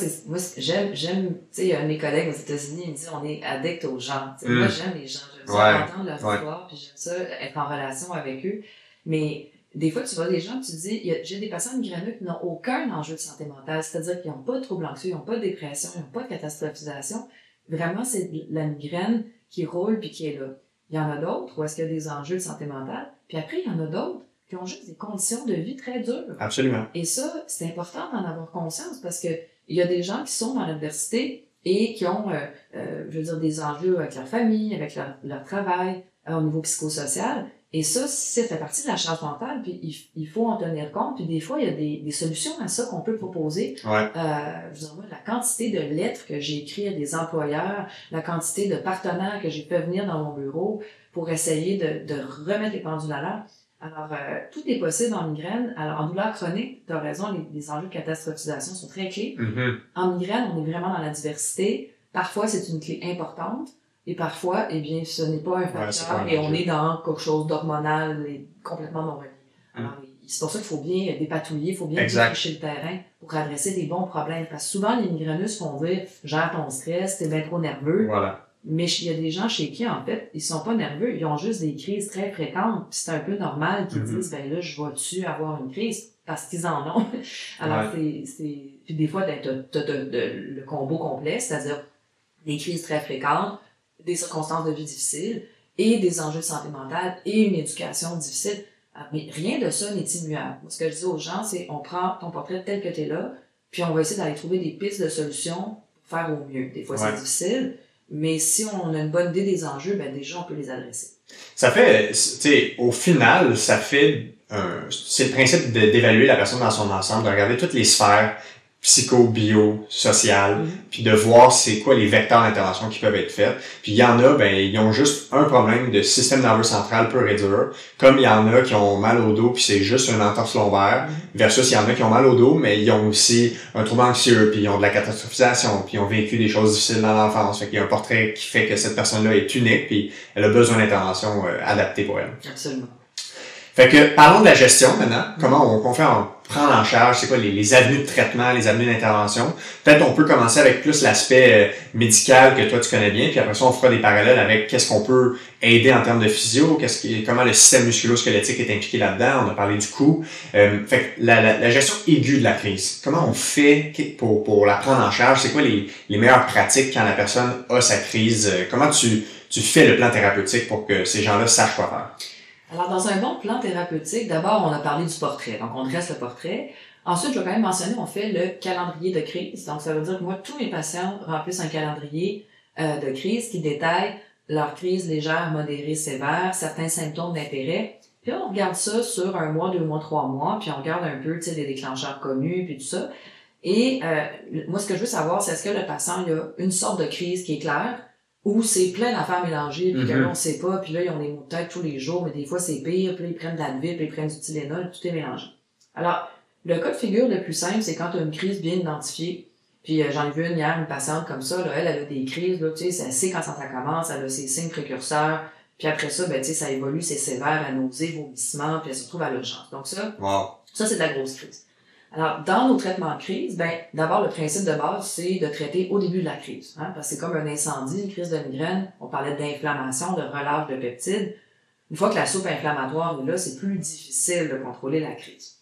S2: j'aime, tu sais, un de mes collègues aux États-Unis, il me dit, on est addict aux gens. Moi, j'aime les gens. J'aime ça entendre leur histoire, puis j'aime ça être en relation avec eux. Mais, des fois, tu vois des gens, tu dis, j'ai des patients migraineux qui n'ont aucun enjeu de santé mentale. C'est-à-dire qu'ils n'ont pas de trouble anxieux, ils n'ont pas de dépression, ils n'ont pas de catastrophisation. Vraiment, c'est la migraine qui roule puis qui est là. Il y en a d'autres où est-ce qu'il y a des enjeux de santé mentale. Puis après, il y en a d'autres qui ont juste des conditions de vie très dures.
S1: Absolument.
S2: Et ça, c'est important d'en avoir conscience parce que il y a des gens qui sont dans l'adversité et qui ont, je veux dire, des enjeux avec leur famille, avec leur travail, au niveau psychosocial. Et ça fait partie de la charge mentale, puis il faut en tenir compte. Puis des fois, il y a des solutions à ça qu'on peut proposer. Je vous envoie la quantité de lettres que j'ai écrites à des employeurs, la quantité de partenaires que j'ai fait venir dans mon bureau pour essayer de remettre les pendules à l'heure. Alors, tout est possible en migraine. Alors, en douleur chronique, tu as raison, les enjeux de catastrophisation sont très clés. En migraine, on est vraiment dans la diversité. Parfois, c'est une clé importante. Et parfois, eh bien, ce n'est pas un facteur et on est dans quelque chose d'hormonal et complètement non relié. Alors, c'est pour ça qu'il faut bien dépatouiller, il faut bien défricher le terrain pour adresser des bons problèmes. Parce que souvent, les migraineux se font dire « gère ton stress, t'es bien trop nerveux ». Mais il y a des gens chez qui, en fait, ils sont pas nerveux, ils ont juste des crises très fréquentes. Puis c'est un peu normal qu'ils disent « ben là, je vais-tu avoir une crise ?» parce qu'ils en ont. Alors, puis des fois, t'as le combo complet, c'est-à-dire des crises très fréquentes, des circonstances de vie difficiles et des enjeux de santé mentale et une éducation difficile. Mais rien de ça n'est immuable. Moi, ce que je dis aux gens, c'est on prend ton portrait tel que tu es là, puis on va essayer d'aller trouver des pistes de solutions pour faire au mieux. Des fois, c'est difficile, mais si on a une bonne idée des enjeux, ben déjà, on peut les adresser.
S1: Ça fait, tu sais, au final, ça fait c'est le principe d'évaluer la personne dans son ensemble, de regarder toutes les sphères psycho, bio, sociales, puis de voir c'est quoi les vecteurs d'intervention qui peuvent être faits. Puis il y en a, ben ils ont juste un problème de système nerveux central pur et dur, comme il y en a qui ont mal au dos puis c'est juste une entorse lombaire, versus il y en a qui ont mal au dos mais ils ont aussi un trouble anxieux, puis ils ont de la catastrophisation, puis ils ont vécu des choses difficiles dans l'enfance. Fait qu'il y a un portrait qui fait que cette personne-là est unique puis elle a besoin d'intervention adaptée pour elle.
S2: Absolument.
S1: Fait que, parlons de la gestion maintenant. Comment on fait prendre en charge, c'est quoi les avenues de traitement, les avenues d'intervention. Peut-être on peut commencer avec plus l'aspect médical que toi tu connais bien, puis après ça on fera des parallèles avec qu'est-ce qu'on peut aider en termes de physio, comment le système musculo-squelettique est impliqué là-dedans. On a parlé du cou. Fait que la gestion aiguë de la crise. Comment on fait pour la prendre en charge? C'est quoi les meilleures pratiques quand la personne a sa crise? Comment tu fais le plan thérapeutique pour que ces gens-là sachent quoi faire?
S2: Alors, dans un bon plan thérapeutique, d'abord, on a parlé du portrait. Donc, on dresse le portrait. Ensuite, je vais quand même mentionner, on fait le calendrier de crise. Donc, ça veut dire que moi, tous mes patients remplissent un calendrier de crise qui détaille leur crise légère, modérée, sévère, certains symptômes d'intérêt. Puis on regarde ça sur 1 mois, 2 mois, 3 mois, puis on regarde un peu, tu sais, les déclencheurs connus, puis tout ça. Et moi, ce que je veux savoir, c'est est-ce que le patient, il a une sorte de crise qui est claire, ou c'est plein d'affaires mélangées, puis que là, on sait pas, puis là, ils ont des maux de tête tous les jours, mais des fois, c'est pire, puis là, ils prennent de l'Advil, puis ils prennent du Tylenol, tout est mélangé. Alors, le cas de figure le plus simple, c'est quand tu as une crise bien identifiée, puis j'en ai vu une hier, une patiente comme ça, là, elle a des crises, là, tu sais, elle sait quand ça commence, elle a ses signes précurseurs, puis après ça, ben, tu sais, ça évolue, c'est sévère, à nausée, vomissement, puis elle se retrouve à l'urgence. Donc ça, ça, c'est de la grosse crise. Alors, dans nos traitements de crise, ben, d'abord, le principe de base, c'est de traiter au début de la crise, hein, parce que c'est comme un incendie, une crise de migraine. On parlait d'inflammation, de relâche de peptides. Une fois que la soupe inflammatoire est là, c'est plus difficile de contrôler la crise.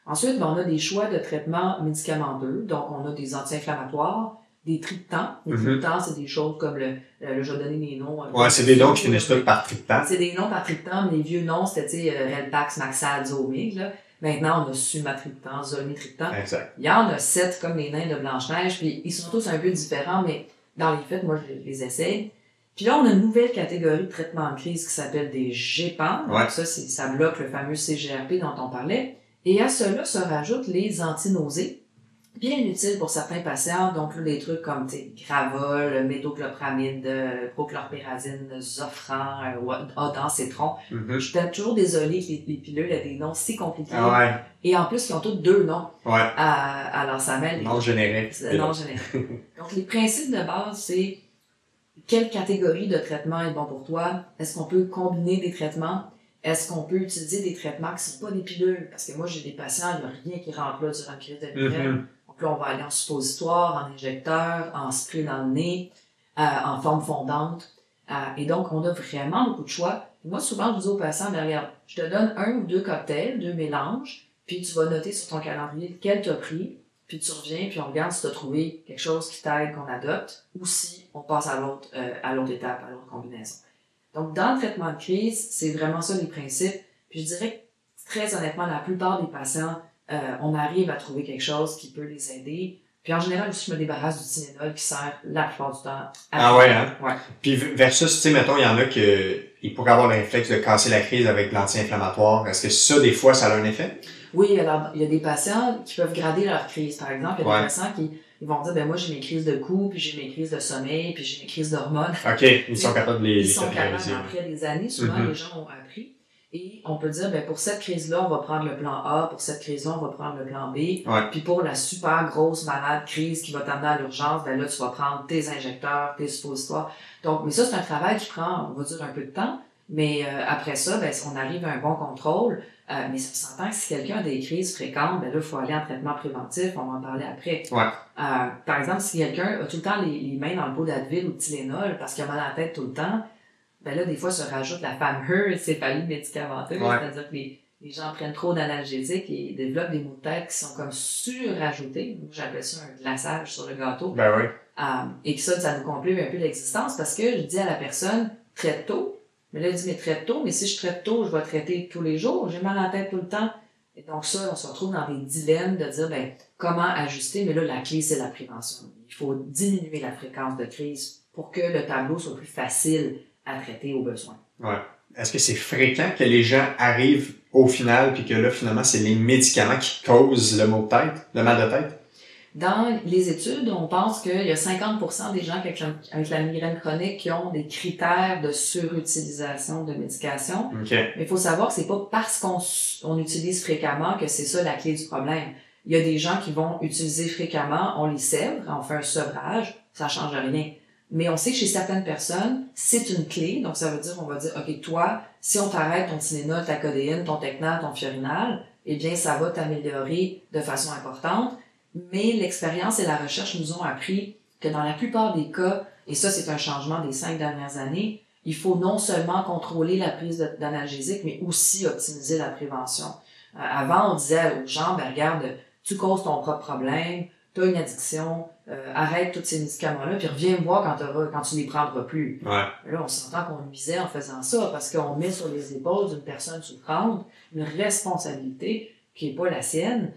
S2: Ensuite, ben, on a des choix de traitements médicamenteux. Donc, on a des anti-inflammatoires, des triptans. Les triptans, c'est des choses comme je vais donner des noms.
S1: Ouais, c'est des noms qui finissent tous par triptan.
S2: C'est des noms par triptan, mais les vieux noms, c'était, tu sais, Relpax, Maxal, Zomig, là. Maintenant, on a sumatriptan, zolmitriptan.
S1: Exact.
S2: Il y en a 7 comme les nains de Blanche-Neige, puis ils sont tous un peu différents, mais dans les faits, moi, je les essaye. Puis là, on a une nouvelle catégorie de traitement de crise qui s'appelle des GEPAN.
S1: Ouais.
S2: Donc ça bloque le fameux CGRP dont on parlait. Et à cela se rajoutent les antinausées, bien utiles pour certains patients. Donc là, des trucs comme Gravol, métoclopramide, prochlorpérazine, Zofran, Odancetron. Je suis toujours désolée que les pilules aient des noms si compliqués.
S1: Ah ouais.
S2: Et en plus, ils ont tous 2 noms.
S1: Ouais.
S2: Alors, ça mêle.
S1: Non générique.
S2: Non générique. Donc, les principes de base, c'est quelle catégorie de traitement est bon pour toi? Est-ce qu'on peut combiner des traitements? Est-ce qu'on peut utiliser des traitements qui sont pas des pilules? Parce que moi, j'ai des patients, il n'y a rien qui rentre là durant une crise de migraine. Donc là, on va aller en suppositoire, en injecteur, en spray dans le nez, en forme fondante. Et donc, on a vraiment beaucoup de choix. Et moi, souvent, je dis aux patients, ben, regarde, je te donne 1 ou 2 cocktails, 2 mélanges, puis tu vas noter sur ton calendrier lequel tu as pris, puis tu reviens, puis on regarde si tu as trouvé quelque chose qui t'aide, qu'on adopte, ou si on passe à l'autre étape, à l'autre combinaison. Donc, dans le traitement de crise, c'est vraiment ça les principes. Puis je dirais que, très honnêtement, la plupart des patients, on arrive à trouver quelque chose qui peut les aider. Puis en général, aussi, je me débarrasse du Tylenol qui sert la plupart du temps.
S1: Ah ouais, hein?
S2: Ouais.
S1: Puis versus, tu sais, mettons, il y en a ils pourraient avoir le réflexe de casser la crise avec l'anti-inflammatoire. Est-ce que ça, des fois, ça a un effet?
S2: Oui, alors, il y a des patients qui peuvent grader leur crise, par exemple. Il y a des patients qui ils vont dire, ben moi, j'ai mes crises de cou, puis j'ai mes crises de sommeil, puis j'ai mes crises d'hormones.
S1: OK, ils sont capables de les
S2: Ils sont capables, après des années, souvent, les gens ont appris. Et on peut dire, ben pour cette crise-là, on va prendre le plan A, pour cette crise-là, on va prendre le plan B. Puis pour la super grosse malade crise qui va t'amener à l'urgence, ben là, tu vas prendre tes injecteurs, tes suppositoires. Donc, mais ça, c'est un travail qui prend, on va dire, un peu de temps. Mais après ça, ben, on arrive à un bon contrôle. Mais ça s'entend que si quelqu'un a des crises fréquentes, ben là, il faut aller en traitement préventif, on va en parler après. Par exemple, si quelqu'un a tout le temps les mains dans le pot d'Advil ou de Tylenol parce qu'il a mal à la tête tout le temps, ben là, des fois, se rajoute la fameuse céphalie médicamenteuse, c'est-à-dire que les gens prennent trop d'analgésiques et développent des maux de tête qui sont comme surajoutés. J'appelle ça un glaçage sur le gâteau.
S1: Ben oui.
S2: Et que ça nous complique un peu l'existence parce que je dis à la personne, traite tôt. Mais là, elle dit, mais traite tôt, mais si je traite tôt, je vais traiter tous les jours. J'ai mal à la tête tout le temps. Et donc ça, on se retrouve dans des dilemmes de dire, ben, comment ajuster? Mais là, la clé, c'est la prévention. Il faut diminuer la fréquence de crise pour que le tableau soit plus facile à traiter aux besoins.
S1: Ouais. Est-ce que c'est fréquent que les gens arrivent au final puis que là, finalement, c'est les médicaments qui causent le maux de tête, le mal de tête?
S2: Dans les études, on pense qu'il y a 50% des gens avec la migraine chronique qui ont des critères de surutilisation de médication.
S1: Okay.
S2: Mais il faut savoir que c'est pas parce qu'on utilise fréquemment que c'est ça la clé du problème. Il y a des gens qui vont utiliser fréquemment, on les sèvre, on fait un sevrage, ça change rien. Mais on sait que chez certaines personnes, c'est une clé. Donc, ça veut dire, on va dire, OK, toi, si on t'arrête ton Tylenol, ta codéine, ton Tecnal, ton Fiorinal, eh bien, ça va t'améliorer de façon importante. Mais l'expérience et la recherche nous ont appris que dans la plupart des cas, et ça, c'est un changement des 5 dernières années, il faut non seulement contrôler la prise d'analgésiques, mais aussi optimiser la prévention. Avant, on disait aux gens, ben, regarde, tu causes ton propre problème, tu as une addiction, arrête tous ces médicaments-là, puis reviens me voir quand tu les prendras plus.
S1: Ouais.
S2: Là, on s'entend qu'on nuisait en faisant ça, parce qu'on met sur les épaules d'une personne souffrante une responsabilité qui n'est pas la sienne,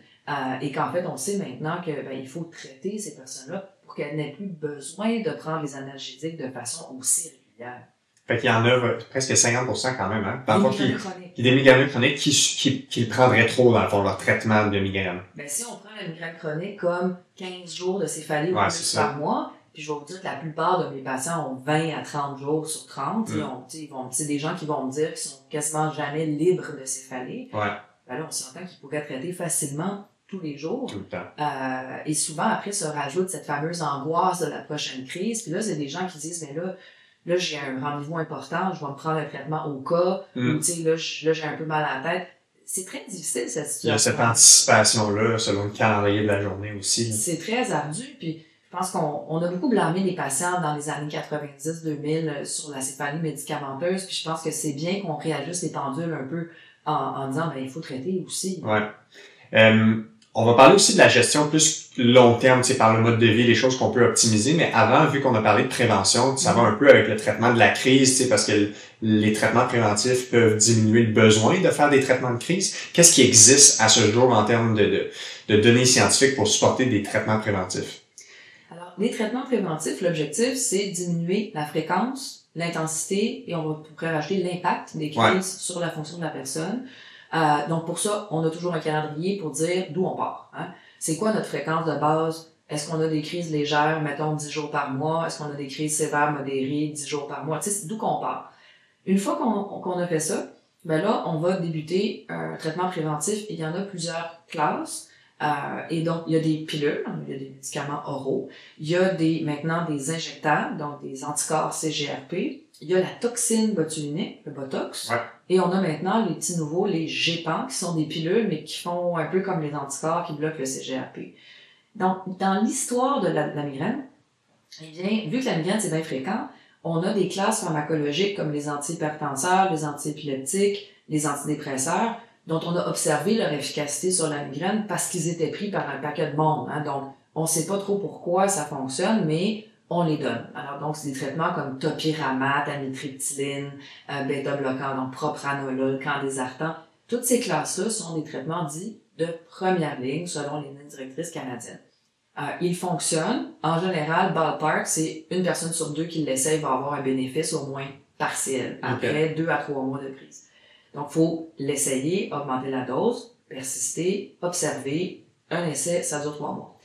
S2: et qu'en fait, on sait maintenant que il faut traiter ces personnes-là pour qu'elles n'aient plus besoin de prendre les analgésiques de façon aussi régulière.
S1: Fait qu'il y en a presque 50% quand même, hein? Dans le fond, des migraines chroniques qui le prendraient trop, dans le fond, leur traitement de migraine.
S2: Ben, si on prend la migraine chronique comme 15 jours de céphalie ou plus par mois, puis je vais vous dire que la plupart de mes patients ont 20 à 30 jours sur 30. C'est des gens qui vont me dire qu'ils sont quasiment jamais libres de céphalie.
S1: Ouais.
S2: Ben là, on s'entend qu'ils pourraient traiter facilement tous les jours.
S1: Tout le temps.
S2: Et souvent, après, se rajoute cette fameuse angoisse de la prochaine crise. Puis là, c'est des gens qui disent, mais là, j'ai un rendez-vous important, je vais me prendre un traitement au cas, ou tu sais, là, j'ai un peu mal à la tête. C'est très difficile, cette situation.
S1: Il y a cette anticipation-là, selon le calendrier de la journée aussi.
S2: C'est très ardu, puis je pense qu'on a beaucoup blâmé les patients dans les années 90-2000 sur la céphalie médicamenteuse, puis je pense que c'est bien qu'on réajuste les pendules un peu en disant, il faut traiter aussi.
S1: Ouais. On va parler aussi de la gestion plus long terme, tu sais, par le mode de vie, les choses qu'on peut optimiser. Mais avant, vu qu'on a parlé de prévention, ça va un peu avec le traitement de la crise, tu sais, parce que les traitements préventifs peuvent diminuer le besoin de faire des traitements de crise. Qu'est-ce qui existe à ce jour en termes de données scientifiques pour supporter des traitements préventifs?
S2: Alors, les traitements préventifs, l'objectif, c'est diminuer la fréquence, l'intensité et on pourrait rajouter l'impact des crises sur la fonction de la personne. Donc pour ça, on a toujours un calendrier pour dire d'où on part. Hein? C'est quoi notre fréquence de base? Est-ce qu'on a des crises légères, mettons 10 jours par mois? Est-ce qu'on a des crises sévères, modérées, 10 jours par mois? Tu sais, d'où qu'on part. Une fois qu'on a fait ça, ben là, on va débuter un traitement préventif. Il y en a plusieurs classes. Et donc, il y a des pilules, il y a des médicaments oraux. Il y a maintenant des injectables, donc des anticorps CGRP. Il y a la toxine botulinique, le Botox. Ouais. Et on a maintenant les petits nouveaux, les Gepant, qui sont des pilules, mais qui font un peu comme les anticorps qui bloquent le CGRP. Donc, dans l'histoire de la migraine, eh bien, vu que la migraine, c'est bien fréquent, on a des classes pharmacologiques comme les antihypertenseurs, les antiépileptiques, les antidépresseurs, dont on a observé leur efficacité sur la migraine parce qu'ils étaient pris par un paquet de monde. Hein. Donc, on sait pas trop pourquoi ça fonctionne, mais on les donne. Alors, donc, c'est des traitements comme topiramate, amitriptyline, bêta-bloquant, donc propranolol, candesartan. Toutes ces classes-là sont des traitements dits de première ligne selon les lignes directrices canadiennes. Ils fonctionnent. En général, ballpark, c'est une personne sur 2 qui l'essaye va avoir un bénéfice au moins partiel après 2 à 3 mois de prise. Donc, faut l'essayer, augmenter la dose, persister, observer. Un essai, ça dure 3 mois.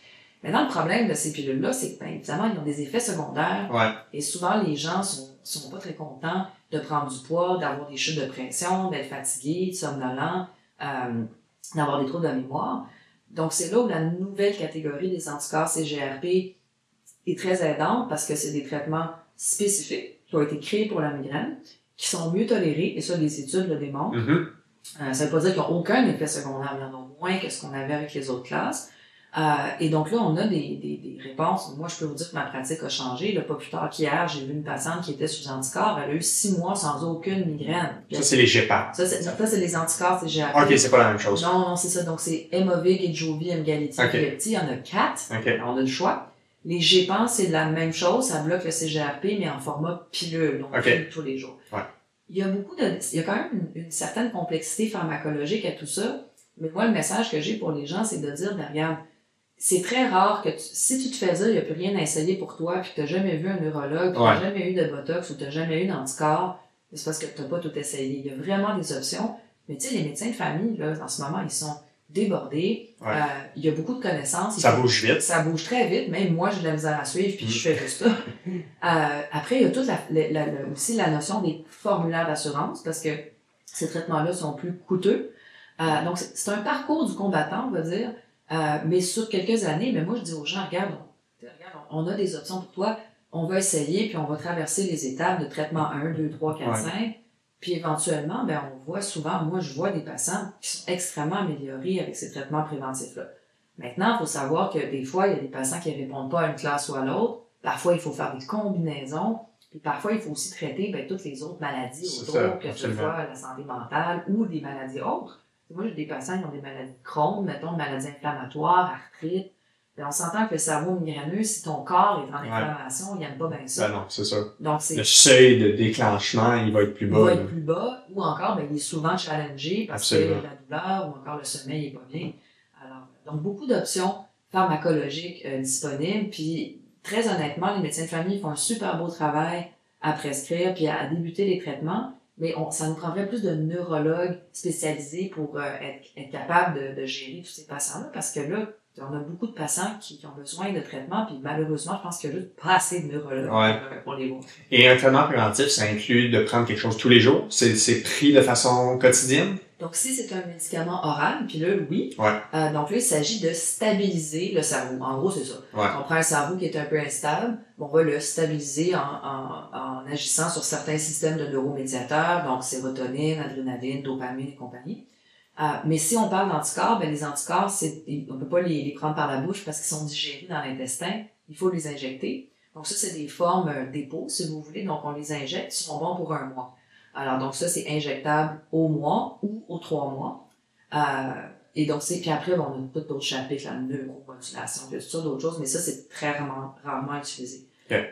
S2: Maintenant, le problème de ces pilules-là, c'est que, évidemment, ils ont des effets secondaires. Ouais. Et souvent, les gens sont pas très contents de prendre du poids, d'avoir des chutes de pression, d'être fatigués, somnolents, d'avoir des troubles de mémoire. Donc, c'est là où la nouvelle catégorie des anticorps CGRP est très aidante parce que c'est des traitements spécifiques qui ont été créés pour la migraine, qui sont mieux tolérés, et ça, les études le démontrent. Ça veut pas dire qu'ils n'ont aucun effet secondaire, il y en a moins que ce qu'on avait avec les autres classes. Et donc là, on a des réponses. Moi, je peux vous dire que ma pratique a changé. Là, pas plus tard qu'hier, j'ai vu une patiente qui était sous anticorps. Elle a eu 6 mois sans aucune migraine.
S1: Ça, c'est les GEPA.
S2: Ça, c'est les anticorps, c'est GAP.
S1: OK, c'est pas la même chose.
S2: Non, c'est ça. Donc, c'est Aimovig, Edjovi, Emgality, Vyepti. Il y en a 4. On a le choix. Les GEPAN, c'est la même chose. Ça bloque le CGRP, mais en format pilule. Donc, tous les jours.
S1: Ouais.
S2: Il y a quand même une certaine complexité pharmacologique à tout ça. Mais moi, le message que j'ai pour les gens, c'est de dire, regarde, c'est très rare que si tu te fais dire, il n'y a plus rien à essayer pour toi, puis que tu n'as jamais vu un neurologue, puis tu n'as jamais eu de Botox ou tu n'as jamais eu d'anticorps, c'est parce que tu n'as pas tout essayé. Il y a vraiment des options. Mais tu sais, les médecins de famille, là, en ce moment, ils sont débordés.
S1: Ouais.
S2: Il y a beaucoup de connaissances.
S1: Ça bouge vite.
S2: Ça bouge très vite. Même moi, j'ai de la misère à suivre, puis je fais juste ça. Après, il y a toute aussi la notion des formulaires d'assurance, parce que ces traitements-là sont plus coûteux. Donc, c'est un parcours du combattant, on va dire. Mais sur quelques années, mais moi, je dis aux gens, regarde, on a des options pour toi. On va essayer, puis on va traverser les étapes de traitement 1, 2, 3, 4, 5. Puis éventuellement, on voit souvent, moi, je vois des patients qui sont extrêmement améliorés avec ces traitements préventifs-là. Maintenant, il faut savoir que des fois, il y a des patients qui ne répondent pas à une classe ou à l'autre. Parfois, il faut faire des combinaisons. Puis parfois, il faut aussi traiter toutes les autres maladies autour, que ce soit la santé mentale ou des maladies autres. Moi, j'ai des patients qui ont des maladies de Crohn, mettons, des maladies inflammatoires, arthrite. On s'entend que le cerveau migraineux, si ton corps est en inflammation, il n'aime pas bien ça.
S1: Ben non, c'est ça.
S2: Donc,
S1: le seuil de déclenchement, il va être plus bas.
S2: Il va être plus bas, ou encore, il est souvent challengé parce que la douleur ou encore le sommeil n'est pas bien. Alors, donc, beaucoup d'options pharmacologiques disponibles. Puis, très honnêtement, les médecins de famille font un super beau travail à prescrire puis à débuter les traitements. Mais ça nous prendrait plus de neurologues spécialisés pour être capables de gérer tous ces patients-là, parce que là, on a beaucoup de patients qui ont besoin de traitement, puis malheureusement, je pense qu'il y a juste pas assez de neurologues pour les voir.
S1: Et un traitement préventif, ça inclut de prendre quelque chose tous les jours? C'est pris de façon quotidienne?
S2: Donc, si c'est un médicament oral, puis là, oui. Donc là, il s'agit de stabiliser le cerveau. En gros, c'est ça. On prend un cerveau qui est un peu instable, on va le stabiliser en agissant sur certains systèmes de neuromédiateurs, donc sérotonine, adrénaline, dopamine et compagnie. Mais si on parle d'anticorps, les anticorps, on peut pas les prendre par la bouche parce qu'ils sont digérés dans l'intestin. Il faut les injecter. Donc ça, c'est des formes dépôts, si vous voulez. Donc on les injecte, ils sont bons pour 1 mois. Alors donc ça, c'est injectable au mois ou aux 3 mois. Et donc puis après, on a tout d'autres chapitres, la neuromodulation, il y a toutes sortes d'autres choses, mais ça, c'est très rarement utilisé.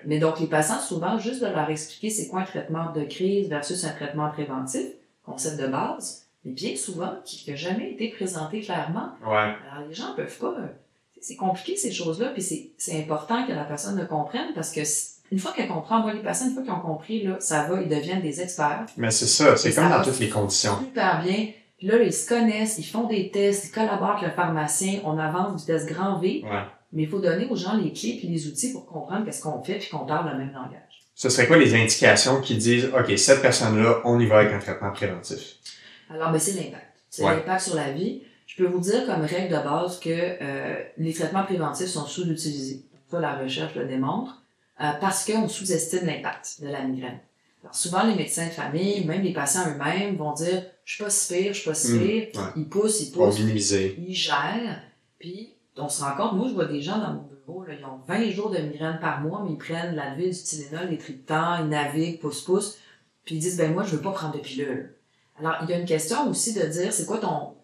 S2: Mais donc les patients, souvent, juste de leur expliquer c'est quoi un traitement de crise versus un traitement préventif, concept de base, mais bien souvent, qui n'a jamais été présenté clairement. Alors, les gens peuvent pas... C'est compliqué, ces choses-là, puis c'est important que la personne le comprenne, parce que une fois qu'elle comprend, moi, les patients, une fois qu'ils ont compris, là, ça va, ils deviennent des experts.
S1: Mais c'est ça, c'est comme dans toutes les conditions.
S2: Super bien. Puis là, ils se connaissent, ils font des tests, ils collaborent avec le pharmacien, on avance vitesse grand V, mais il faut donner aux gens les clés puis les outils pour comprendre qu'est-ce qu'on fait puis qu'on parle le même langage.
S1: Ce serait quoi les indications qui disent, OK, cette personne-là, on y va avec un traitement préventif?
S2: Alors, c'est l'impact. C'est l'impact sur la vie. Je peux vous dire comme règle de base que les traitements préventifs sont sous-utilisés. Ça, la recherche le démontre, parce qu'on sous-estime l'impact de la migraine. Alors, souvent, les médecins de famille, même les patients eux-mêmes, vont dire « je suis pas si pire, je suis pas si pire ». Ils poussent, ils gèrent. Puis, on se rend compte, moi, je vois des gens dans mon bureau, là, ils ont 20 jours de migraine par mois, mais ils prennent l'Advil, du Tylenol, des triptans, ils naviguent, pousse-pousse, puis ils disent « moi, je veux pas prendre de pilule ». Alors, il y a une question aussi de dire, c'est quoi ton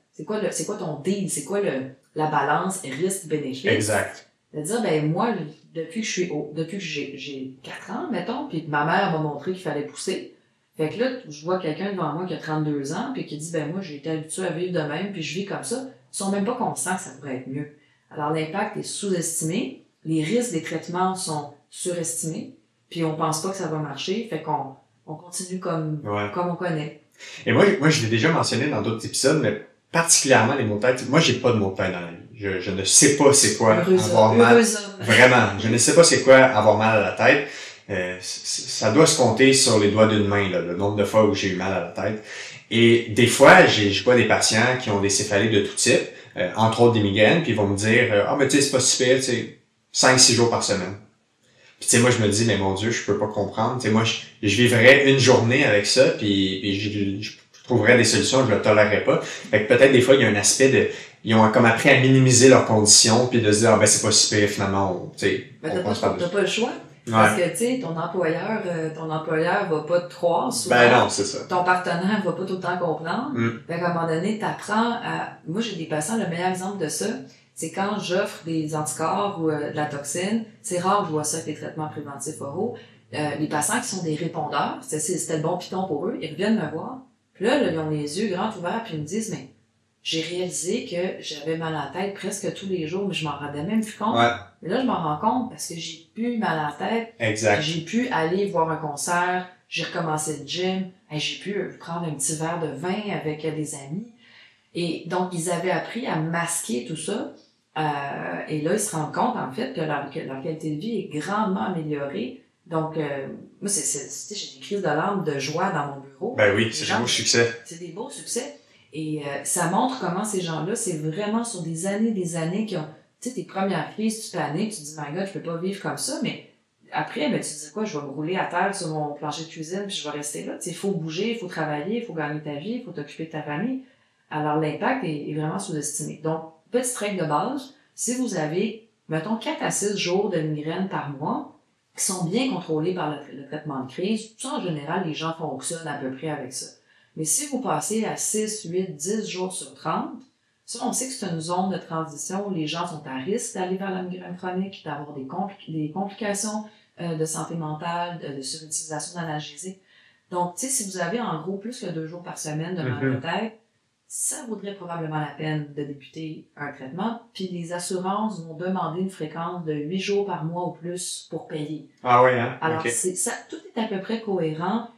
S2: deal? C'est quoi la balance risque-bénéfice?
S1: Exact.
S2: De dire, moi, depuis que j'ai 4 ans, mettons, puis ma mère m'a montré qu'il fallait pousser. Fait que là, je vois quelqu'un devant moi qui a 32 ans, puis qui dit, moi, j'ai été habitué à vivre de même, puis je vis comme ça. Ils sont même pas conscients que ça pourrait être mieux. Alors, l'impact est sous-estimé. Les risques des traitements sont surestimés. Puis on pense pas que ça va marcher. Fait qu'on continue comme on connaît.
S1: Et moi, je l'ai déjà mentionné dans d'autres épisodes, mais particulièrement les maux de tête. Moi, j'ai pas de maux de tête dans la vie. Je ne sais pas c'est quoi avoir mal. Vraiment, je ne sais pas c'est quoi avoir mal à la tête. Ça doit se compter sur les doigts d'une main, là, le nombre de fois où j'ai eu mal à la tête. Et des fois, je vois des patients qui ont des céphalées de tout type, entre autres des migraines, puis ils vont me dire « mais tu sais, c'est pas si pire, tu sais, 5-6 jours par semaine. » Puis tu sais, moi je me dis, mais mon Dieu, je peux pas comprendre. Tu sais, moi, je vivrais une journée avec ça, puis je trouverais des solutions, je le tolérerais pas. Fait que peut-être des fois, il y a un aspect ils ont comme appris à minimiser leurs conditions, puis de se dire, ah ben c'est pas si pire, finalement, tu sais,
S2: on passe par t'as pas le choix. Parce que, tu sais, ton employeur va pas te croire souvent.
S1: Ben non, c'est ça.
S2: Ton partenaire va pas tout le temps comprendre. Fait qu'à un moment donné, t'apprends à... Moi, j'ai des patients, le meilleur exemple de ça, c'est quand j'offre des anticorps ou de la toxine. C'est rare que je vois ça avec les traitements préventifs oraux. Les patients qui sont des répondeurs, c'était le bon piton pour eux, ils reviennent me voir. Puis là, ils ont les yeux grands ouverts, puis ils me disent, mais j'ai réalisé que j'avais mal à la tête presque tous les jours, mais je m'en rendais même plus compte.
S1: Ouais.
S2: Mais là, je m'en rends compte parce que j'ai plus mal à la tête.
S1: Exact.
S2: J'ai pu aller voir un concert, j'ai recommencé le gym, j'ai pu prendre un petit verre de vin avec des amis. Et donc, ils avaient appris à masquer tout ça. Et là, ils se rendent compte, en fait, que leur qualité de vie est grandement améliorée. Donc, moi, j'ai des crises de larmes de joie dans mon bureau.
S1: Ben oui, c'est des beaux succès.
S2: C'est des beaux succès. Et ça montre comment ces gens-là, c'est vraiment sur des années qui ont... Tu sais, tes premières crises, tu paniques, tu te dis, my God, je peux pas vivre comme ça, mais après, ben, tu te dis quoi, je vais me rouler à terre sur mon plancher de cuisine, puis je vais rester là. Tu sais, il faut bouger, il faut travailler, il faut gagner ta vie, il faut t'occuper de ta famille. Alors, l'impact est vraiment sous-estimé. Donc, petite règle de base, si vous avez, mettons, 4 à 6 jours de migraine par mois, qui sont bien contrôlés par le traitement de crise, ça, en général, les gens fonctionnent à peu près avec ça. Mais si vous passez à 6, 8, 10 jours sur 30, ça, on sait que c'est une zone de transition où les gens sont à risque d'aller vers la migraine chronique, d'avoir des complications de santé mentale, de surutilisation d'analgésiques. Donc, tu sais, si vous avez en gros plus que 2 jours par semaine de mal de tête, ça vaudrait probablement la peine de débuter un traitement. Puis les assurances vont demander une fréquence de 8 jours par mois ou plus pour payer.
S1: Ah oui, hein?
S2: Alors,
S1: Okay.
S2: tout est à peu près cohérent.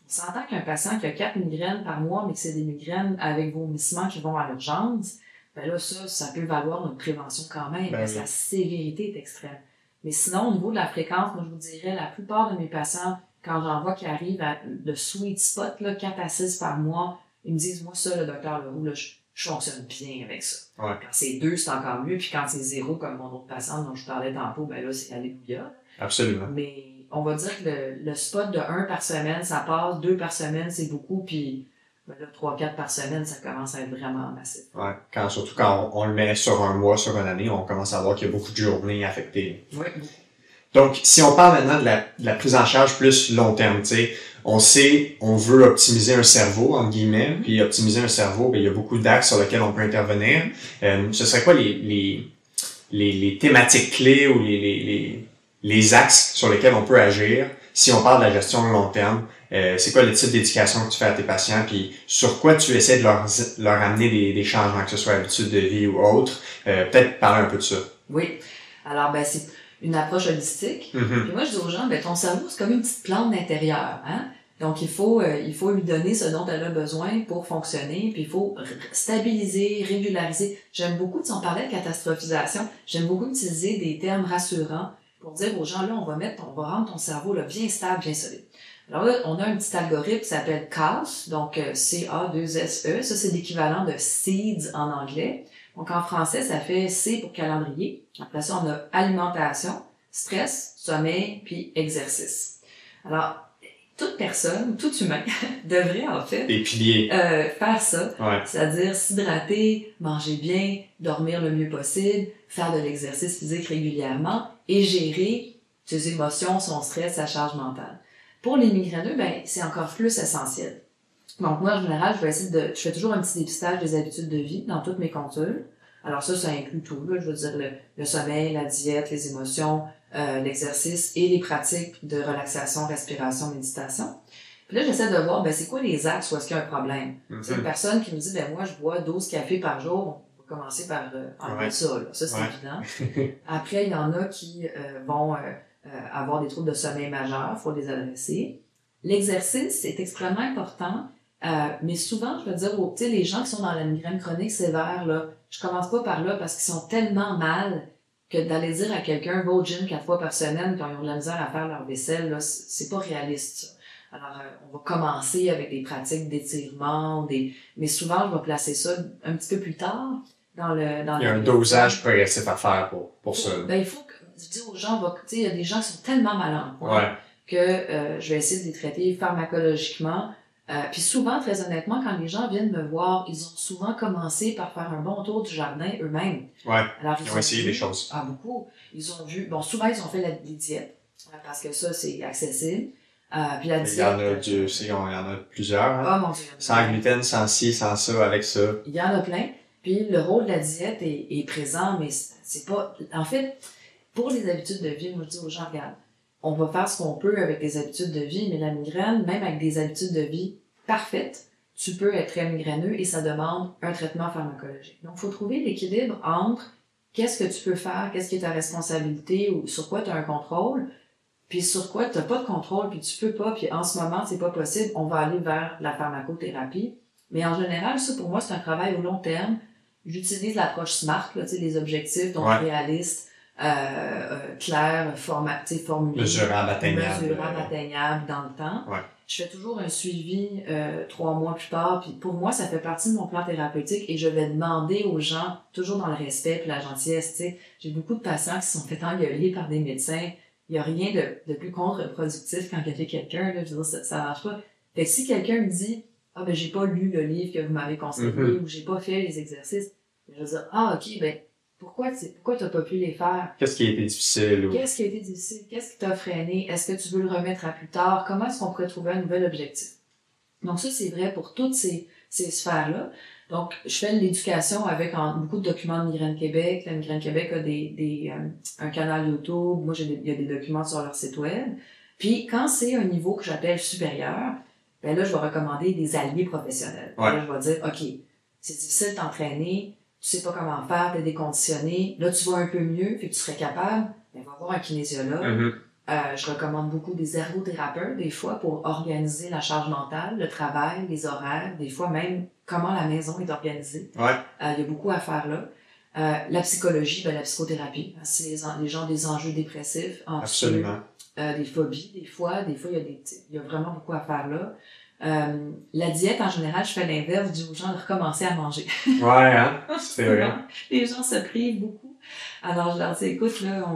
S2: On s'entend qu'un patient qui a 4 migraines par mois, mais que c'est des migraines avec vomissements qui vont à l'urgence, ben là, ça peut valoir une prévention quand même, parce que la sévérité est extrême. Mais sinon, au niveau de la fréquence, moi, je vous dirais, la plupart de mes patients, quand j'en vois qui arrivent à le sweet spot, là, 4 à 6 par mois, ils me disent, moi, ça, le docteur Leroux, là, je fonctionne bien avec ça.
S1: Ouais.
S2: Quand c'est 2, c'est encore mieux, puis quand c'est 0, comme mon autre patient dont je parlais tantôt, ben là, c'est alléluia.
S1: Absolument.
S2: Mais on va dire que le spot de 1 par semaine, ça passe, 2 par semaine, c'est beaucoup, puis ben là, 3-4 par semaine, ça commence à être vraiment massif.
S1: Ouais, surtout quand on le met sur un mois, sur une année, on commence à voir qu'il y a beaucoup de journées affectées.
S2: Oui.
S1: Donc, si on parle maintenant de la prise en charge plus long terme, tu sais, on sait, on veut optimiser un cerveau, entre guillemets, puis optimiser un cerveau, ben, il y a beaucoup d'axes sur lesquels on peut intervenir. Ce serait quoi les thématiques clés ou les axes sur lesquels on peut agir si on parle de la gestion long terme? C'est quoi le type d'éducation que tu fais à tes patients, puis sur quoi tu essaies de leur amener des changements, que ce soit habitudes de vie ou autre? Peut-être parler un peu de ça.
S2: Oui. Alors, ben, c'est une approche holistique. Puis moi, je dis aux gens, ben, ton cerveau, c'est comme une petite plante d'intérieur, hein? Donc, il faut lui donner ce dont elle a besoin pour fonctionner, puis il faut stabiliser, régulariser. J'aime beaucoup, si on parlait de catastrophisation, j'aime beaucoup utiliser des termes rassurants pour dire aux gens, là, on va rendre ton cerveau là, bien stable, bien solide. Alors là, on a un petit algorithme qui s'appelle CASE, donc C-A-2-S-E. Ça, c'est l'équivalent de SEEDS en anglais. Donc, en français, ça fait C pour calendrier. Après ça, on a alimentation, stress, sommeil, puis exercice. Alors, toute personne, tout humain, devrait en fait
S1: des piliers.
S2: Faire ça.
S1: Ouais.
S2: C'est-à-dire s'hydrater, manger bien, dormir le mieux possible, faire de l'exercice physique régulièrement et gérer ses émotions, son stress, sa charge mentale. Pour les migraineux, ben, c'est encore plus essentiel. Donc, moi, en général, je fais toujours un petit dépistage des habitudes de vie dans toutes mes consultes. Alors ça inclut tout, là. Je veux dire, le sommeil, la diète, les émotions, l'exercice et les pratiques de relaxation, respiration, méditation. Puis là, j'essaie de voir, ben, c'est quoi les axes où est-ce qu'il y a un problème? C'est une personne qui me dit, ben, moi, je bois 12 cafés par jour. On va commencer par enlever ça, là. Ça, c'est évident. Après, il y en a qui vont avoir des troubles de sommeil majeurs. Il faut les adresser. L'exercice est extrêmement important. Mais souvent, je veux dire, tu sais, les gens qui sont dans la migraine chronique sévère, là, je commence pas par là parce qu'ils sont tellement mal que d'aller dire à quelqu'un, va au gym 4 fois par semaine quand ils ont de la misère à faire leur vaisselle, là, c'est pas réaliste, ça. Alors, on va commencer avec des pratiques d'étirement, mais souvent, je vais placer ça un petit peu plus tard dans le... Il
S1: y a un dosage progressif à faire pour ça.
S2: Ben, il faut que, je dis aux gens, tu sais, il y a des gens qui sont tellement mal en point que je vais essayer de les traiter pharmacologiquement Puis souvent, très honnêtement, quand les gens viennent me voir, ils ont souvent commencé par faire un bon tour du jardin eux-mêmes.
S1: Ouais,
S2: Alors,
S1: ils ont essayé des choses.
S2: Ah, beaucoup. Ils ont vu, bon, souvent, ils ont fait les diètes, parce que ça, c'est accessible. Puis la diète...
S1: Il y en a plusieurs. Hein?
S2: Oh mon Dieu.
S1: Sans gluten, sans ci, sans ça, avec ça.
S2: Il y en a plein. Puis le rôle de la diète est présent, mais c'est pas... En fait, pour les habitudes de vie, moi, je dis aux gens, regarde, on va faire ce qu'on peut avec les habitudes de vie, mais la migraine, même avec des habitudes de vie parfaites, tu peux être très migraineux et ça demande un traitement pharmacologique. Donc, il faut trouver l'équilibre entre qu'est-ce que tu peux faire, qu'est-ce qui est ta responsabilité ou sur quoi tu as un contrôle, puis sur quoi tu n'as pas de contrôle, puis tu peux pas, puis en ce moment, c'est pas possible, on va aller vers la pharmacothérapie. Mais en général, ça, pour moi, c'est un travail au long terme. J'utilise l'approche SMART, là, les objectifs, donc réalistes, clairs, formulés.
S1: Mesurable, atteignable
S2: dans le temps.
S1: Ouais.
S2: Je fais toujours un suivi 3 mois plus tard, puis pour moi, ça fait partie de mon plan thérapeutique et je vais demander aux gens, toujours dans le respect et la gentillesse, tu sais, j'ai beaucoup de patients qui se sont fait engueuler par des médecins. Il n'y a rien de plus contre-productif quand il y a fait quelqu'un, là, je veux dire, ça marche pas. Fait que si quelqu'un me dit, ah ben j'ai pas lu le livre que vous m'avez conseillé ou j'ai pas fait les exercices, je vais dire, ah ok, ben pourquoi t'as pas pu les faire?
S1: Qu'est-ce qui a été difficile?
S2: Qu'est-ce qui a été difficile? Qu'est-ce qui t'a freiné? Est-ce que tu veux le remettre à plus tard? Comment est-ce qu'on pourrait trouver un nouvel objectif? Donc ça, c'est vrai pour toutes ces sphères-là. Donc, je fais de l'éducation avec beaucoup de documents de Migraine Québec. La Migraine Québec a un canal YouTube. Moi, il y a des documents sur leur site web. Puis, quand c'est un niveau que j'appelle supérieur, ben là, je vais recommander des alliés professionnels.
S1: Ouais.
S2: Là, je vais dire, OK, c'est difficile de t'entraîner, tu sais pas comment faire, t'es déconditionné. Là, tu vas un peu mieux, fait que tu serais capable, ben, va voir un kinésiologue. Je recommande beaucoup des ergothérapeutes, des fois, pour organiser la charge mentale, le travail, les horaires, des fois même comment la maison est organisée.
S1: Ouais.
S2: Il y a beaucoup à faire là. La psychologie, ben, la psychothérapie. C'est les gens des enjeux dépressifs, anxieux, des phobies, des fois, il y a vraiment beaucoup à faire là. La diète, en général, je fais l'inverse, je dis aux gens de recommencer à manger.
S1: Ouais, hein? C'est vrai.
S2: Les gens se privent beaucoup. Alors, je leur dis, écoute, là,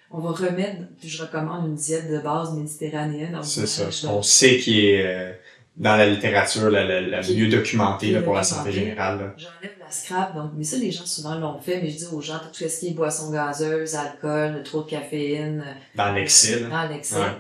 S2: on va remettre, puis je recommande une diète de base méditerranéenne.
S1: C'est ça, ce qu'on sait qui est dans la littérature la mieux documentée là, pour la santé générale. Là.
S2: J'enlève la scrap, donc, mais ça, les gens souvent l'ont fait, mais je dis aux gens, tout ce qui est boissons gazeuses, alcool, trop de caféine.
S1: Dans l'excès.
S2: Dans l'excès. Ouais.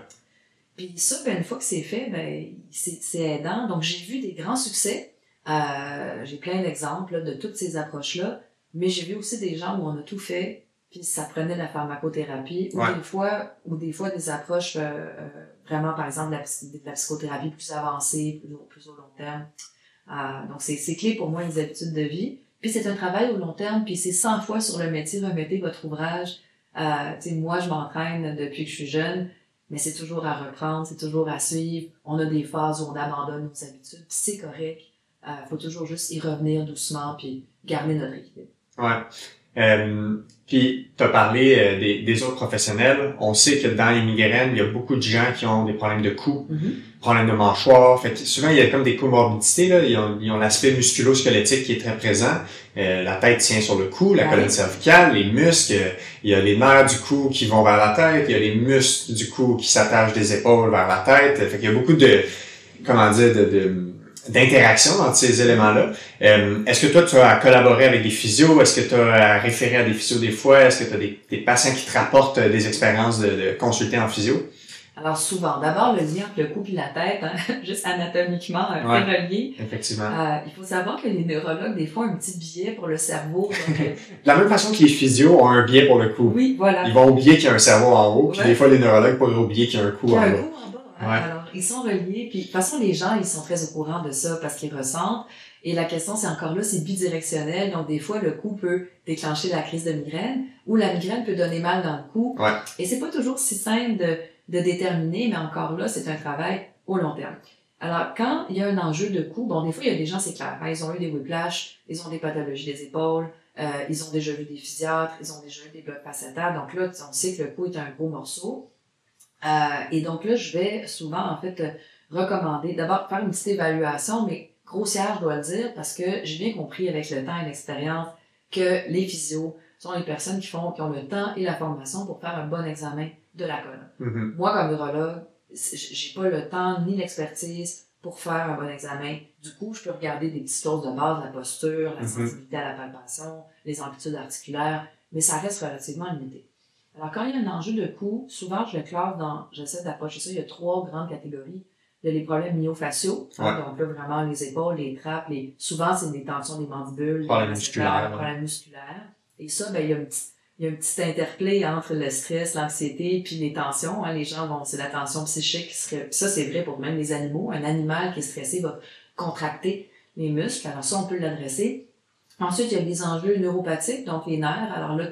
S2: Puis ça, ben, une fois que c'est fait, ben, c'est aidant. Donc, j'ai vu des grands succès. J'ai plein d'exemples là, de toutes ces approches-là, mais j'ai vu aussi des gens où on a tout fait, puis ça prenait la pharmacothérapie, ou des fois des approches vraiment, par exemple, la psychothérapie plus avancée, plus au long terme. Donc, c'est clé pour moi, les habitudes de vie. Puis c'est un travail au long terme, puis c'est 100 fois sur le métier, remettez votre ouvrage. Tu sais, moi, je m'entraîne depuis que je suis jeune, mais c'est toujours à reprendre, c'est toujours à suivre. On a des phases où on abandonne nos habitudes, puis c'est correct. Faut toujours juste y revenir doucement, puis garder notre équilibre.
S1: Ouais. Puis, tu as parlé des autres professionnels. On sait que dans les migraines, il y a beaucoup de gens qui ont des problèmes de cou, problèmes de mâchoire. Fait que souvent, il y a comme des comorbidités. Là. Ils ont l'aspect musculo-squelettique qui est très présent. La tête tient sur le cou, la colonne cervicale, les muscles. Il y a les nerfs du cou qui vont vers la tête. Il y a les muscles du cou qui s'attachent des épaules vers la tête. Fait qu'il y a beaucoup de, d'interaction entre ces éléments-là. Est-ce que toi, tu as collaboré avec des physios? Est-ce que tu as référé à des physios des fois? Est-ce que tu as des patients qui te rapportent des expériences de consulter en physio?
S2: Alors souvent, d'abord le lien entre le cou et la tête, hein, juste anatomiquement, relié.
S1: Effectivement.
S2: Il faut savoir que les neurologues, des fois, ont un petit biais pour le cerveau. Donc,
S1: de la même façon que les physios ont un biais pour le cou.
S2: Oui, voilà.
S1: Ils vont oublier qu'il y a un cerveau en haut, puis des fois les neurologues pourraient oublier qu'il y a un cou en bas.
S2: Alors, ils sont reliés, puis de toute façon, les gens, ils sont très au courant de ça parce qu'ils ressentent. Et la question, c'est encore là, c'est bidirectionnel. Donc, des fois, le cou peut déclencher la crise de migraine ou la migraine peut donner mal dans le cou.
S1: Ouais.
S2: Et c'est pas toujours si simple de déterminer, mais encore là, c'est un travail au long terme. Alors, quand il y a un enjeu de cou, bon, des fois, il y a des gens, c'est clair, hein, ils ont eu des whiplash, ils ont des pathologies des épaules, ils ont déjà vu des physiatres, ils ont déjà eu des blocs facétaires. Donc là, on sait que le cou est un gros morceau. Et donc là, je vais souvent, en fait, recommander, d'abord, faire une petite évaluation, mais grossière, je dois le dire, parce que j'ai bien compris avec le temps et l'expérience que les physios sont les personnes qui ont le temps et la formation pour faire un bon examen de la colonne. Moi, comme neurologue, j'ai pas le temps ni l'expertise pour faire un bon examen. Du coup, je peux regarder des petites choses de base, la posture, la sensibilité à la palpation, les amplitudes articulaires, mais ça reste relativement limité. Alors, quand il y a un enjeu de cou, souvent, j'essaie d'approcher ça, il y a 3 grandes catégories. Il y a les problèmes myofasciaux, donc là, vraiment, les épaules, les trappes, souvent, c'est des tensions des mandibules,
S1: problèmes musculaires.
S2: Et ça, ben, il y a un petit interplay entre le stress, l'anxiété, puis les tensions. Les gens c'est la tension psychique qui serait, puis ça, c'est vrai pour même les animaux. Un animal qui est stressé va contracter les muscles. Alors ça, on peut l'adresser. Ensuite, il y a des enjeux neuropathiques, donc les nerfs. Alors là,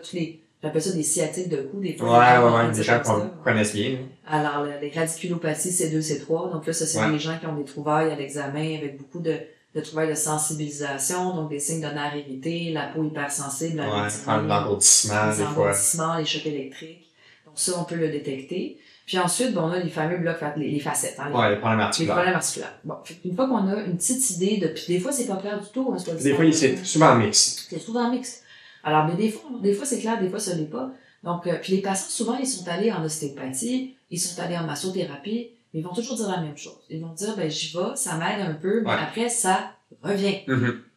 S2: j'appelle ça des sciatiques de cou, des
S1: fois. Des gens qu'on connaisse bien.
S2: Alors, les radiculopathies C2, C3. Donc là, ça, c'est des gens qui ont des trouvailles à l'examen avec beaucoup de trouvailles de sensibilisation, donc des signes de nerfs irrités, la peau hypersensible, l'engourdissement, les chocs électriques. Donc ça, on peut le détecter. Puis ensuite, on a les fameux blocs, les facettes.
S1: Les problèmes articulaires.
S2: Les problèmes articulaires. Bon, une fois qu'on a une petite idée de... Puis des fois, c'est pas clair du tout.
S1: Des fois, c'est souvent mixte.
S2: C'est souvent mixte. Alors, mais des fois, c'est clair, des fois, ça l'est pas. Donc, puis les patients, souvent, ils sont allés en ostéopathie, ils sont allés en massothérapie, mais ils vont toujours dire la même chose. Ils vont dire, ben, j'y vais, ça m'aide un peu, mais après, ça revient.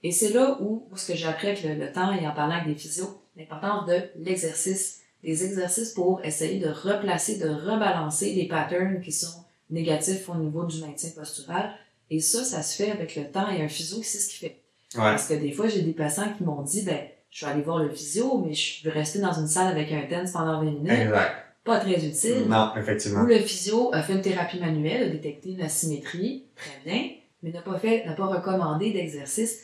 S2: Et c'est là où ce que j'ai appris avec le temps et en parlant avec des physios, l'importance de l'exercice. Des exercices pour essayer de replacer, de rebalancer les patterns qui sont négatifs au niveau du maintien postural. Et ça se fait avec le temps et un physio qui sait ce qu'il fait. Parce que des fois, j'ai des patients qui m'ont dit, ben, je vais aller voir le physio, mais je veux rester dans une salle avec un TENS pendant 20 minutes.
S1: Exact.
S2: Pas très utile.
S1: Non, effectivement.
S2: Ou le physio a fait une thérapie manuelle, a détecté une asymétrie, très bien, mais n'a pas recommandé d'exercice.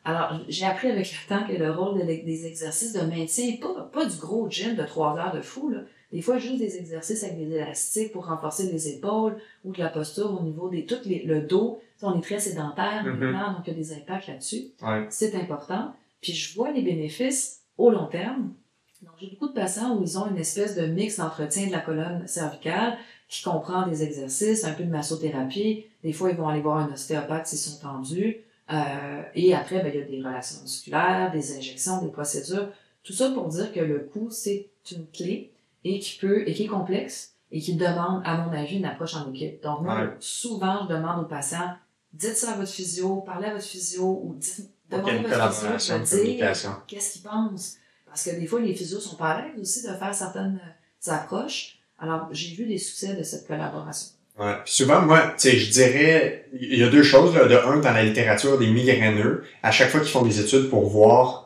S2: Alors, j'ai appris avec le temps que le rôle des exercices de maintien, pas du gros gym de 3 heures de fou, là. Des fois, juste des exercices avec des élastiques pour renforcer les épaules ou de la posture au niveau le dos. On est très sédentaire maintenant, donc il y a des impacts là-dessus. C'est important. Puis je vois les bénéfices au long terme. Donc, j'ai beaucoup de patients où ils ont une espèce de mix d'entretien de la colonne cervicale qui comprend des exercices, un peu de massothérapie. Des fois, ils vont aller voir un ostéopathe s'ils sont tendus. Et après, ben, il y a des relations musculaires, des injections, des procédures. Tout ça pour dire que le cou, c'est une clé et qui est complexe et qui demande, à mon avis, une approche en équipe. Donc, moi, souvent, je demande aux patients, dites ça à votre physio, parlez à votre physio ou demandez à votre physio de dire qu'est-ce qu'il pense. Parce que des fois, les physios sont pas à l'aise aussi de faire certaines approches. Alors, j'ai vu des succès de cette collaboration.
S1: Ouais. Puis souvent, moi, tu sais, je dirais, il y a 2 choses, là. De un, dans la littérature des migraineux, à chaque fois qu'ils font des études pour voir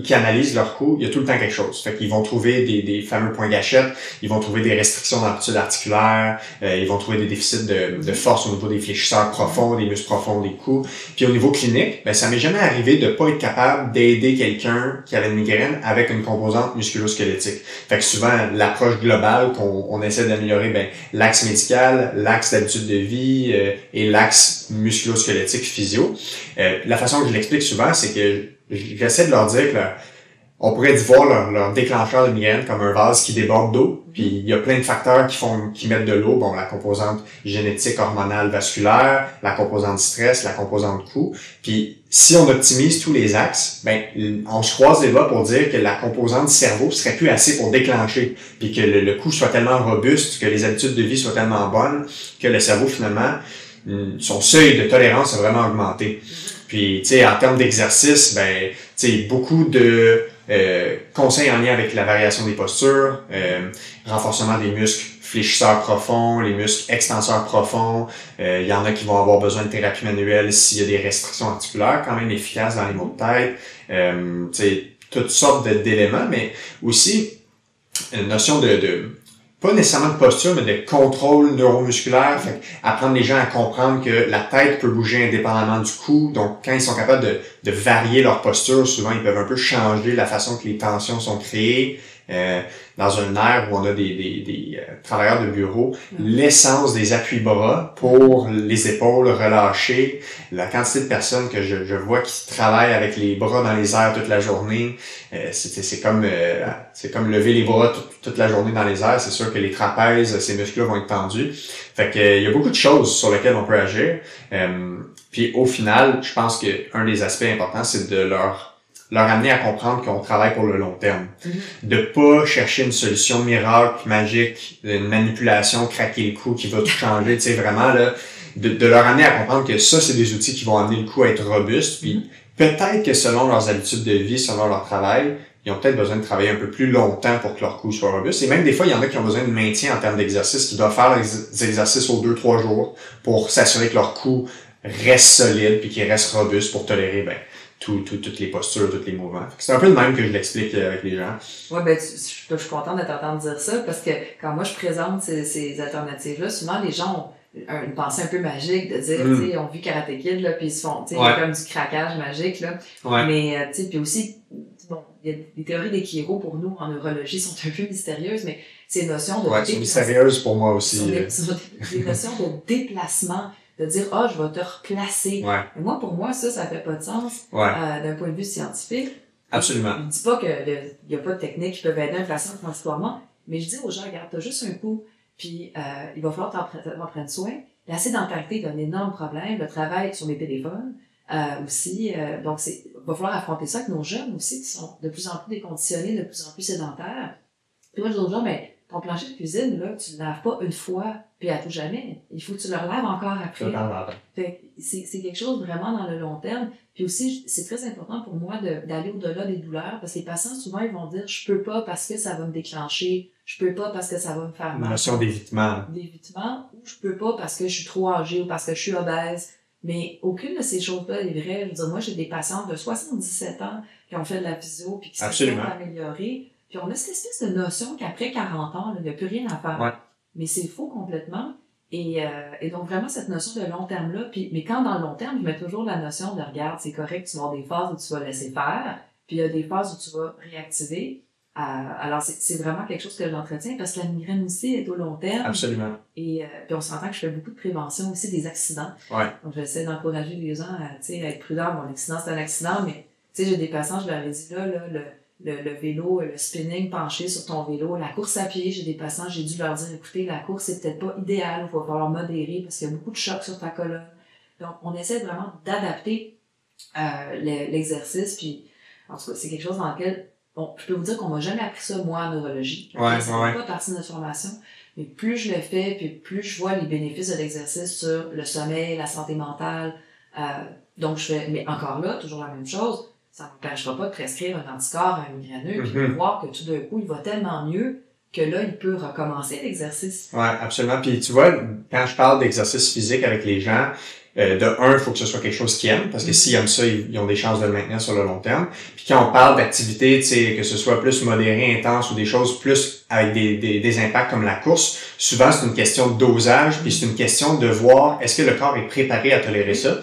S1: qui analysent leur cou, il y a tout le temps quelque chose. Fait qu'ils vont trouver des fameux points gâchettes, ils vont trouver des restrictions d'amplitude articulaire, ils vont trouver des déficits de force au niveau des fléchisseurs profonds, des muscles profonds des coups. Puis au niveau clinique, ben ça m'est jamais arrivé de pas être capable d'aider quelqu'un qui avait une migraine avec une composante musculo-squelettique. Fait que souvent, l'approche globale qu'on essaie d'améliorer, ben l'axe médical, l'axe d'habitude de vie et l'axe musculo-squelettique physio. La façon que je l'explique souvent, c'est que j'essaie de leur dire que on pourrait voir leur déclencheur de migraine comme un vase qui déborde d'eau, puis il y a plein de facteurs qui mettent de l'eau, bon, la composante génétique, hormonale, vasculaire, la composante stress, la composante cou, puis si on optimise tous les axes, ben on se croise les doigts pour dire que la composante cerveau serait plus assez pour déclencher, puis que le cou soit tellement robuste, que les habitudes de vie soient tellement bonnes, que le cerveau finalement, son seuil de tolérance a vraiment augmenté. Puis, tu sais, en termes d'exercice, ben, tu sais, beaucoup de conseils en lien avec la variation des postures, renforcement des muscles fléchisseurs profonds, les muscles extenseurs profonds. Il y en a qui vont avoir besoin de thérapie manuelle s'il y a des restrictions articulaires quand même efficaces dans les maux de tête. Tu sais, toutes sortes d'éléments, mais aussi une notion de pas nécessairement de posture, mais de contrôle neuromusculaire. Fait apprendre les gens à comprendre que la tête peut bouger indépendamment du cou. Donc, quand ils sont capables de varier leur posture, souvent, ils peuvent un peu changer la façon que les tensions sont créées. Dans un air où on a des travailleurs de bureau, l'essence des appuis-bras pour les épaules relâchées, la quantité de personnes que je vois qui travaillent avec les bras dans les airs toute la journée, c'est comme lever les bras toute la journée dans les airs. C'est sûr que les trapèzes, ces muscles-là vont être tendus. Fait que il y a beaucoup de choses sur lesquelles on peut agir. Puis au final, je pense que un des aspects importants, c'est de leur amener à comprendre qu'on travaille pour le long terme. De pas chercher une solution miracle, magique, une manipulation, craquer le cou qui va tout changer. Tu sais, vraiment, là, de leur amener à comprendre que ça, c'est des outils qui vont amener le cou à être robuste. Puis peut-être que selon leurs habitudes de vie, selon leur travail, ils ont peut-être besoin de travailler un peu plus longtemps pour que leur cou soit robuste. Et même des fois, il y en a qui ont besoin de maintien en termes d'exercice, qui doivent faire des exercices aux 2-3 jours pour s'assurer que leur cou reste solide puis qu'il reste robuste pour tolérer toutes les postures, tous les mouvements. C'est un peu le même que je l'explique avec les gens.
S2: Ouais, je suis contente de t'entendre dire ça parce que quand moi je présente ces alternatives-là, souvent les gens ont une pensée un peu magique de dire, tu sais, ils ont vu Karate Kid, là, puis ils se font, tu sais, il y a comme du craquage magique, là.
S1: Ouais.
S2: Mais, tu sais, puis aussi, bon, il y a les théories des chiro pour nous en neurologie sont un peu mystérieuses, mais ces notions de
S1: c'est mystérieuse pour moi aussi.
S2: Sont des notions de déplacement, de dire, je vais te replacer.
S1: Ouais.
S2: Et moi, pour moi, ça fait pas de sens, d'un point de vue scientifique.
S1: Absolument.
S2: Je dis pas qu'il y a pas de techniques qui peuvent aider un patient transitoire, mais je dis aux gens, regarde, t'as juste un coup, puis il va falloir t'en prendre soin. La sédentarité est un énorme problème, le travail sur les téléphones aussi, donc il va falloir affronter ça avec nos jeunes aussi, qui sont de plus en plus déconditionnés, de plus en plus sédentaires. Puis moi, je dis aux gens, mais ton plancher de cuisine, là, tu le laves pas une fois, puis à tout jamais. Il faut que tu le relaves encore après. Fait que c'est quelque chose vraiment dans le long terme. Puis aussi, c'est très important pour moi d'aller au-delà des douleurs, parce que les patients, souvent, ils vont dire, je peux pas parce que ça va me déclencher, je peux pas parce que ça va me faire mal.
S1: Une notion d'évitement.
S2: Ou je peux pas parce que je suis trop âgée ou parce que je suis obèse. Mais aucune de ces choses-là est vraie. Je veux dire, moi, j'ai des patientes de 77 ans qui ont fait de la physio puis qui se sont améliorées. Puis on a cette espèce de notion qu'après 40 ans, il n'y a plus rien à faire.
S1: Ouais.
S2: Mais c'est faux complètement. Et donc vraiment cette notion de long terme-là. Mais quand dans le long terme, je mets toujours la notion de regarde, c'est correct, tu vas avoir des phases où tu vas laisser faire, puis il y a des phases où tu vas réactiver. Alors c'est vraiment quelque chose que j'entretiens parce que la migraine aussi est au long terme.
S1: Absolument.
S2: Et puis on s'entend que je fais beaucoup de prévention aussi des accidents.
S1: Ouais.
S2: Donc j'essaie d'encourager les gens à être prudents. Bon, l'accident c'est un accident, mais tu sais, j'ai des patients, je leur ai dit là le vélo, le spinning penché sur ton vélo, la course à pied, j'ai des patients, j'ai dû leur dire, écoutez, la course, c'est peut-être pas idéal, il va falloir modérer parce qu'il y a beaucoup de chocs sur ta colonne. Donc, on essaie vraiment d'adapter l'exercice, puis en tout cas, c'est quelque chose dans lequel, bon, je peux vous dire qu'on m'a jamais appris ça, moi, en neurologie. Ça fait pas partie de notre formation, mais plus je le fais, puis plus je vois les bénéfices de l'exercice sur le sommeil, la santé mentale, donc je fais, mais encore là, toujours la même chose, ça ne m'empêchera pas de prescrire un anticorps à un migraineux, puis de voir que tout d'un coup, il va tellement mieux que là, il peut recommencer l'exercice.
S1: Ouais, absolument. Puis tu vois, quand je parle d'exercice physique avec les gens, il faut que ce soit quelque chose qu'ils aiment, parce que s'ils aiment ça, ils ont des chances de le maintenir sur le long terme. Puis quand on parle d'activités, tu sais, que ce soit plus modéré, intense ou des choses plus avec des impacts comme la course, souvent c'est une question de dosage, puis c'est une question de voir est-ce que le corps est préparé à tolérer ça.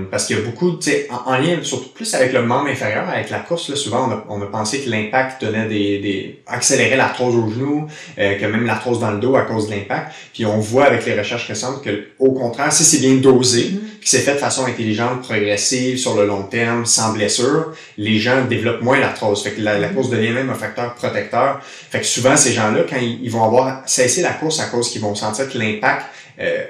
S1: Parce qu'il y a beaucoup, tu sais, en lien surtout plus avec le membre inférieur, avec la course, là, souvent on a pensé que l'impact donnait accélérait l'arthrose au genou, que même l'arthrose dans le dos à cause de l'impact. Puis on voit avec les recherches récentes que au contraire, si c'est bien dosé, que c'est fait de façon intelligente, progressive, sur le long terme, sans blessure, les gens développent moins l'arthrose. Fait que la course devient même un facteur protecteur. Fait que souvent, ces gens-là, quand ils vont avoir cessé la course à cause qu'ils vont sentir que l'impact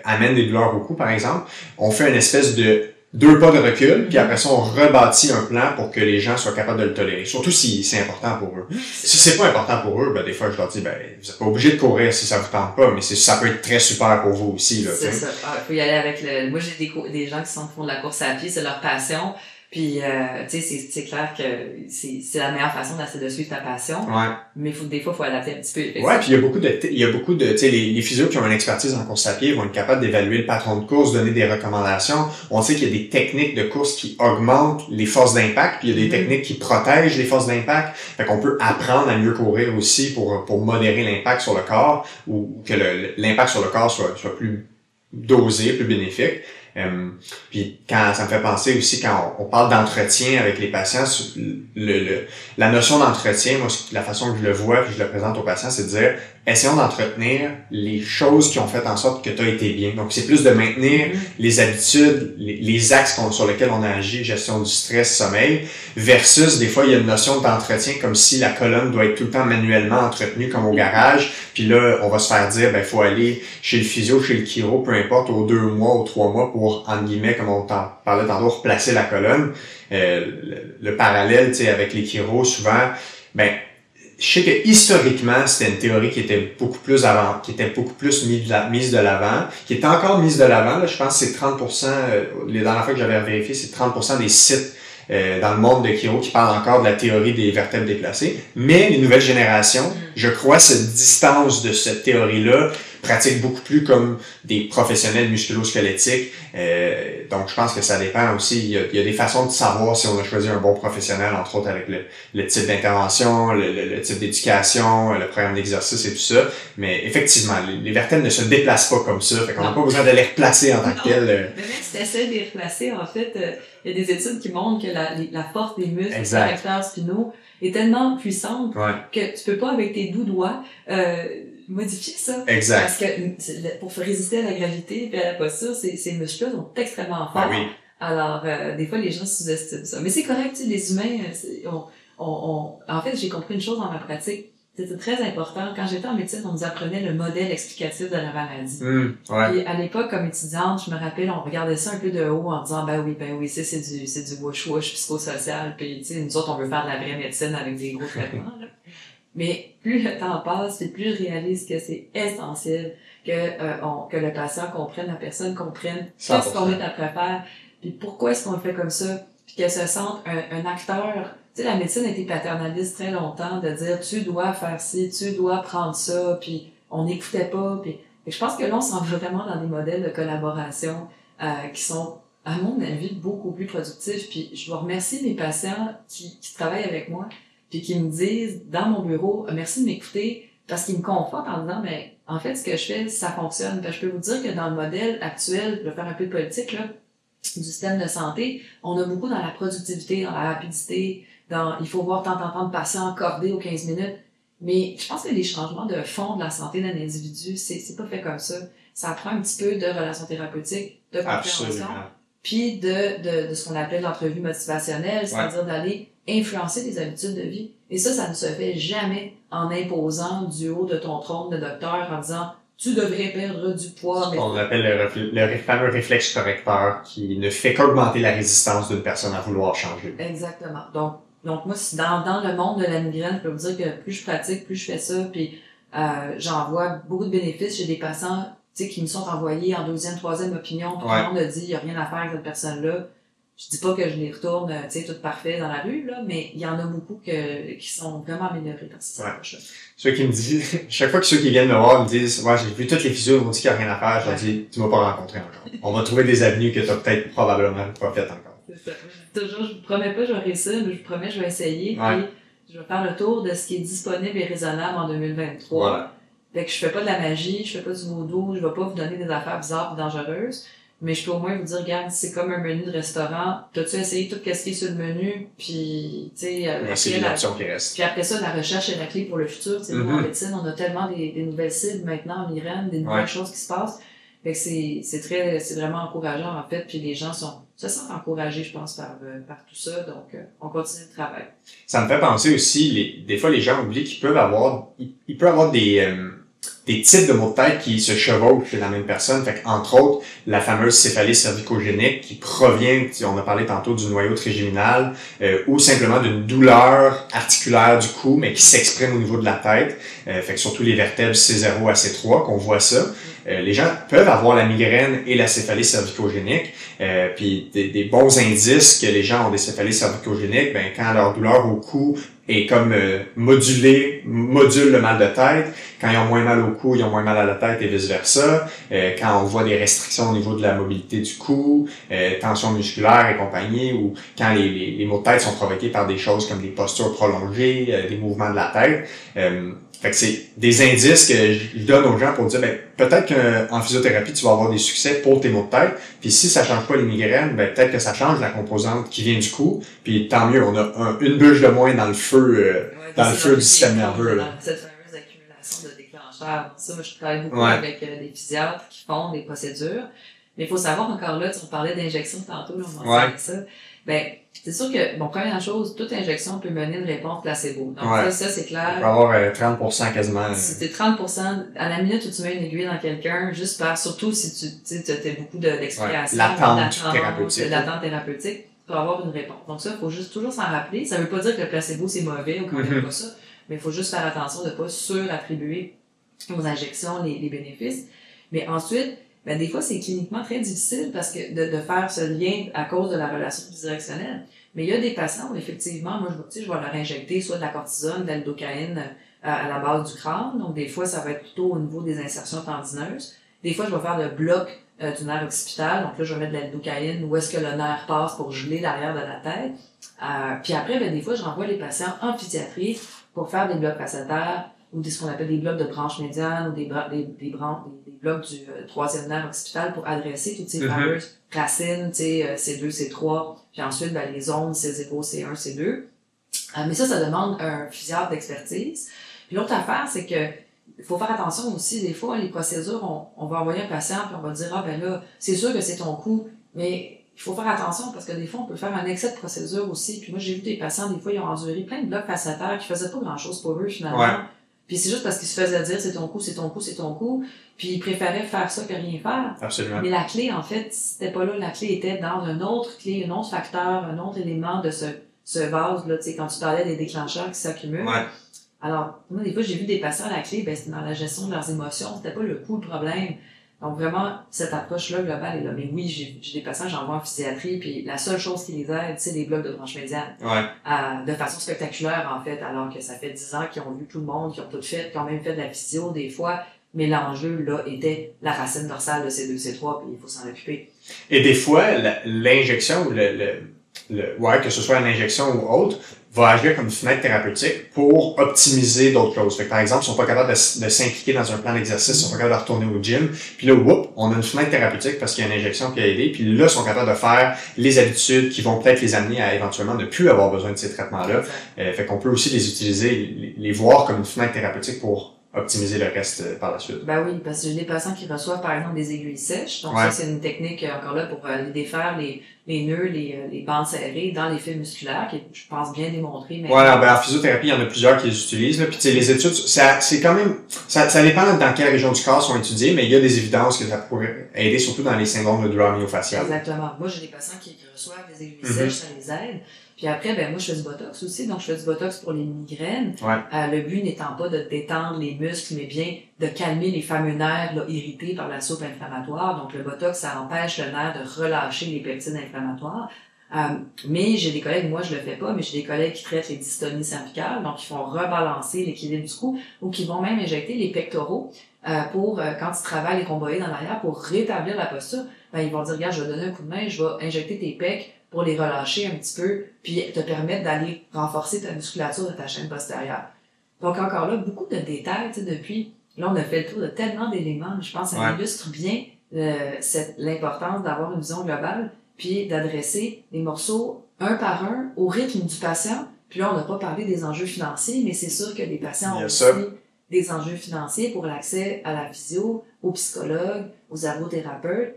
S1: amène des douleurs au cou, par exemple, on fait une espèce de 2 pas de recul, puis après ça, on rebâtit un plan pour que les gens soient capables de le tolérer. Surtout si c'est important pour eux. Si c'est pas important pour eux, des fois, je leur dis, vous êtes pas obligé de courir si ça vous tente pas, mais ça peut être très super pour vous aussi, là.
S2: C'est ça. Faut y aller avec moi, j'ai des gens qui font de la course à pied, c'est leur passion. Puis, tu sais, c'est clair que c'est la meilleure façon d'essayer de suivre ta passion.
S1: Ouais.
S2: Mais des fois, il faut adapter un petit peu.
S1: Ouais, puis il y a beaucoup de, tu sais, les physios qui ont une expertise en course à pied vont être capables d'évaluer le patron de course, donner des recommandations. On sait qu'il y a des techniques de course qui augmentent les forces d'impact, puis il y a des techniques qui protègent les forces d'impact. Fait qu'on peut apprendre à mieux courir aussi pour modérer l'impact sur le corps ou que l'impact sur le corps soit plus dosé, plus bénéfique. Puis quand ça me fait penser aussi quand on parle d'entretien avec les patients, la notion d'entretien, moi la façon que je le vois puis je le présente aux patients, c'est de dire essayons d'entretenir les choses qui ont fait en sorte que tu as été bien. Donc c'est plus de maintenir les habitudes, les axes sur lesquels on a agi, gestion du stress, sommeil, versus des fois il y a une notion d'entretien comme si la colonne doit être tout le temps manuellement entretenue comme au garage. Puis là, on va se faire dire, faut aller chez le physio, chez le chiro, peu importe, aux 2 mois, aux 3 mois pour, entre guillemets, comme on parlait tantôt, replacer la colonne. Le parallèle, tu sais, avec les chiros, souvent, je sais que historiquement, c'était une théorie qui était beaucoup plus mise de l'avant, qui était encore mise de l'avant. Là, je pense que c'est 30%, les dernières fois que j'avais vérifié, c'est 30% des sites dans le monde de chiro qui parlent encore de la théorie des vertèbres déplacées. Mais les nouvelles générations, je crois, se distancent de cette théorie-là, pratiquent beaucoup plus comme des professionnels musculo-squelettiques. Donc, je pense que ça dépend aussi. Il y a des façons de savoir si on a choisi un bon professionnel, entre autres avec le type d'intervention, le type d'éducation, le programme d'exercice et tout ça. Mais effectivement, les vertèbres ne se déplacent pas comme ça. Fait qu'on n'a pas besoin de les replacer en tant que tel.
S2: Mais même si tu essaies de les replacer, en fait, il y a des études qui montrent que la force des muscles caractères spinaux est tellement puissante que tu peux pas, avec tes doux doigts, modifier ça.
S1: Exact.
S2: Parce que pour résister à la gravité et à la posture, ces muscles-là sont extrêmement forts.
S1: Oui.
S2: Alors, des fois, les gens sous-estiment ça. Mais c'est correct, tu sais, les humains, en fait, j'ai compris une chose dans ma pratique. C'était très important. Quand j'étais en médecine, on nous apprenait le modèle explicatif de la maladie. Puis à l'époque, comme étudiante, je me rappelle, on regardait ça un peu de haut en disant, ben oui, c'est du wash-wash psychosocial. Puis, tu sais, nous autres, on veut faire de la vraie médecine avec des gros traitements, là. Mais plus le temps passe, et plus je réalise que c'est essentiel que le patient comprenne, la personne comprenne qu'est-ce qu'on est après faire, puis pourquoi est-ce qu'on le fait comme ça, puis qu'elle se sente un acteur. Tu sais, la médecine a été paternaliste très longtemps, de dire tu dois faire ci, tu dois prendre ça, puis on n'écoutait pas. Puis je pense que là, on s'en va vraiment dans des modèles de collaboration qui sont, à mon avis, beaucoup plus productifs. Puis je dois remercier mes patients qui travaillent avec moi, puis qui me disent dans mon bureau, merci de m'écouter, parce qu'ils me confortent en disant, mais en fait, ce que je fais, ça fonctionne. Puis je peux vous dire que dans le modèle actuel, je vais faire un peu de politique, là, du système de santé, on a beaucoup dans la productivité, dans la rapidité, il faut voir tant de patients cordés aux 15 minutes. Mais je pense que les changements de fond de la santé d'un individu, c'est pas fait comme ça. Ça prend un petit peu de relations thérapeutiques, de compréhension, puis de ce qu'on appelle l'entrevue motivationnelle, c'est-à-dire d'aller influencer les habitudes de vie. Et ça ne se fait jamais en imposant du haut de ton trône de docteur en disant tu devrais perdre du poids.
S1: Ce qu'on appelle le fameux réflexe correcteur qui ne fait qu'augmenter la résistance d'une personne à vouloir changer.
S2: Exactement. Donc moi, dans le monde de la migraine, je peux vous dire que plus je pratique, plus je fais ça, puis j'en vois beaucoup de bénéfices chez des patients, tu sais, qui me sont envoyés en deuxième, troisième opinion, tout le monde a dit, il n'y a rien à faire avec cette personne-là. Je dis pas que je les retourne, tu sais, toutes parfaites dans la rue, là, mais il y en a beaucoup qui sont vraiment améliorés dans cette approche-là.
S1: Ceux qui me disent, chaque fois que ceux qui viennent me voir me disent, ouais, j'ai vu toutes les physios, ils m'ont dit qu'il n'y a rien à faire, je leur dis, tu m'as pas rencontré encore. On va trouver des avenues que tu as peut-être probablement pas faites encore.
S2: C'est ça. Toujours, je vous promets pas que je vais réussir, mais je vous promets que je vais essayer, puis je vais faire le tour de ce qui est disponible et raisonnable en 2023.
S1: Voilà.
S2: Fait que je fais pas de la magie, je fais pas du vaudou, je vais pas vous donner des affaires bizarres et dangereuses, mais je peux au moins vous dire, regarde, c'est comme un menu de restaurant, t'as-tu essayé tout ce qui est sur le menu, puis tu sais,
S1: c'est l'option qui reste.
S2: Puis après ça, la recherche est la clé pour le futur. Tu sais, nous, en médecine, on a tellement des nouvelles cibles maintenant en migraine, des nouvelles choses qui se passent. Fait que c'est vraiment encourageant en fait, puis les gens se sentent encouragés, je pense, par tout ça, donc on continue le travail.
S1: Ça me fait penser aussi, des fois les gens oublient qu'ils peuvent avoir, il peut avoir des types de maux de tête qui se chevauchent chez la même personne. Fait qu'entre autres, la fameuse céphalée cervicogénique qui provient, on a parlé tantôt du noyau trigéminal, ou simplement d'une douleur articulaire du cou, mais qui s'exprime au niveau de la tête. Fait que surtout les vertèbres C0 à C3 qu'on voit ça. Les gens peuvent avoir la migraine et la céphalée cervicogénique. Puis des bons indices que les gens ont des céphalées cervicogéniques, ben quand leur douleur au cou est comme module le mal de tête. Quand ils ont moins mal au cou, ils ont moins mal à la tête et vice-versa. Quand on voit des restrictions au niveau de la mobilité du cou, tension musculaire et compagnie, ou quand les maux de tête sont provoqués par des choses comme des postures prolongées, des mouvements de la tête. Fait que c'est des indices que je donne aux gens pour dire, ben, peut-être qu'en physiothérapie, tu vas avoir des succès pour tes maux de tête. Puis si ça change pas les migraines, ben, peut-être que ça change la composante qui vient du cou. Puis tant mieux, on a une bûche de moins dans le feu, du système nerveux, là.
S2: Cette fameuse accumulation de déclencheurs. Ça, je travaille beaucoup avec des physiatres qui font des procédures. Mais il faut savoir encore là, tu parlais d'injection tantôt, là, on mentionnait ça. Ben, c'est sûr que, bon, première chose, toute injection peut mener une réponse placebo. Donc ça, c'est clair.
S1: Il peut avoir 30% quasiment.
S2: C'était 30%, à la minute où tu mets une aiguille dans quelqu'un, juste surtout si tu as beaucoup d'expiration.
S1: L'attente thérapeutique.
S2: L'attente thérapeutique. pour avoir une réponse. Donc ça, il faut juste toujours s'en rappeler. Ça veut pas dire que le placebo, c'est mauvais ou qu'on n'aime pas ça, mais il faut juste faire attention de ne pas surattribuer aux injections les bénéfices. Mais ensuite, ben, des fois, c'est cliniquement très difficile parce que de faire ce lien à cause de la relation bidirectionnelle. Mais il y a des patients où, effectivement, moi, je vais leur injecter soit de la cortisone, de la lidocaïne à la base du crâne. Donc, des fois, ça va être plutôt au niveau des insertions tendineuses. Des fois, je vais faire le bloc du nerf occipital. Donc là, je vais mettre de la lidocaïne où est-ce que le nerf passe pour geler l'arrière de la tête. Puis après, ben, des fois, je renvoie les patients en pédiatrie pour faire des blocs facétaires ou ce qu'on appelle des blocs de branche médiane ou des blocs du troisième nerf occipital pour adresser toutes ces fameuses racines, tu sais, C2, C3, puis ensuite, ben, les zones C0, C1, C2. Mais ça demande un physiatre d'expertise. Puis l'autre affaire, c'est que il faut faire attention aussi, des fois, les procédures, on va envoyer un patient, puis on va dire, ah ben là, c'est sûr que c'est ton coup, mais il faut faire attention parce que des fois, on peut faire un excès de procédure aussi. Puis moi, j'ai vu des patients, des fois, ils ont enduré plein de blocs facétaires qui faisaient pas grand-chose pour eux, finalement. Ouais. Puis c'est juste parce qu'ils se faisaient dire, c'est ton coup, c'est ton coup, c'est ton coup. Puis ils préféraient faire ça que rien faire.
S1: Absolument.
S2: Mais la clé, en fait, c'était pas là. La clé était dans un autre clé, un autre facteur, un autre élément de ce vase-là, tu sais, quand tu parlais des déclencheurs qui s'accumulent. Ouais. Alors, moi, des fois, j'ai vu des patients, la clé, ben, c'était dans la gestion de leurs émotions. C'était pas le coup, le problème. Donc, vraiment, cette approche-là, globale, est là. Mais oui, j'ai des patients, j'en vois en physiatrie, puis la seule chose qui les aide, c'est les blocs de branche médiane. Ouais. De façon spectaculaire, en fait, alors que ça fait 10 ans qu'ils ont vu tout le monde, qu'ils ont tout fait, qu'ils ont même fait de la physio, des fois. Mais l'enjeu, là, était la racine dorsale de C2, C3, puis il faut s'en occuper.
S1: Et des fois, l'injection ou ouais, que ce soit une injection ou autre, va agir comme une fenêtre thérapeutique pour optimiser d'autres choses. Fait que, par exemple, ils sont pas capables de s'impliquer dans un plan d'exercice, ils sont pas capables de retourner au gym, puis là, whoop, on a une fenêtre thérapeutique parce qu'il y a une injection qui a aidé, puis là, ils sont capables de faire les habitudes qui vont peut-être les amener à éventuellement ne plus avoir besoin de ces traitements-là. Fait qu'on peut aussi les utiliser, les voir comme une fenêtre thérapeutique pour optimiser le reste par la suite.
S2: Ben oui, parce que j'ai des patients qui reçoivent, par exemple, des aiguilles sèches. Donc ça, c'est une technique, encore là, pour les défaire les nœuds, les bandes serrées dans les fibres musculaires, qui est, je pense, bien démontré.
S1: Ouais, ben en physiothérapie, il y en a plusieurs qui les utilisent, là. Puis tu sais, les études, c'est quand même, ça dépend dans quelle région du corps sont étudiées, mais il y a des évidences que ça pourrait aider, surtout dans les syndromes de douleur myofasciale.
S2: Exactement. Moi, j'ai des patients qui reçoivent des aiguilles sèches, ça les aide. Puis après, ben moi, je fais du botox aussi. Donc, je fais du botox pour les migraines. Ouais. Le but n'étant pas de détendre les muscles, mais bien de calmer les fameux nerfs là, irrités par la soupe inflammatoire. Donc, le botox, ça empêche le nerf de relâcher les peptides inflammatoires. Mais j'ai des collègues, moi, je le fais pas, mais j'ai des collègues qui traitent les dystonies cervicales. Donc, ils font rebalancer l'équilibre du cou ou qui vont même injecter les pectoraux pour, quand ils travaillent les rhomboïdes en arrière, pour rétablir la posture. Ben, ils vont dire, regarde, je vais donner un coup de main, je vais injecter tes pecs pour les relâcher un petit peu, puis te permettre d'aller renforcer ta musculature de ta chaîne postérieure. Donc encore là, beaucoup de détails, tu sais, depuis, là on a fait le tour de tellement d'éléments, je pense que ça illustre bien l'importance d'avoir une vision globale, puis d'adresser les morceaux un par un au rythme du patient. Puis là, on n'a pas parlé des enjeux financiers, mais c'est sûr que les patients ont aussi des enjeux financiers pour l'accès à la physio, aux psychologues, aux ergothérapeutes.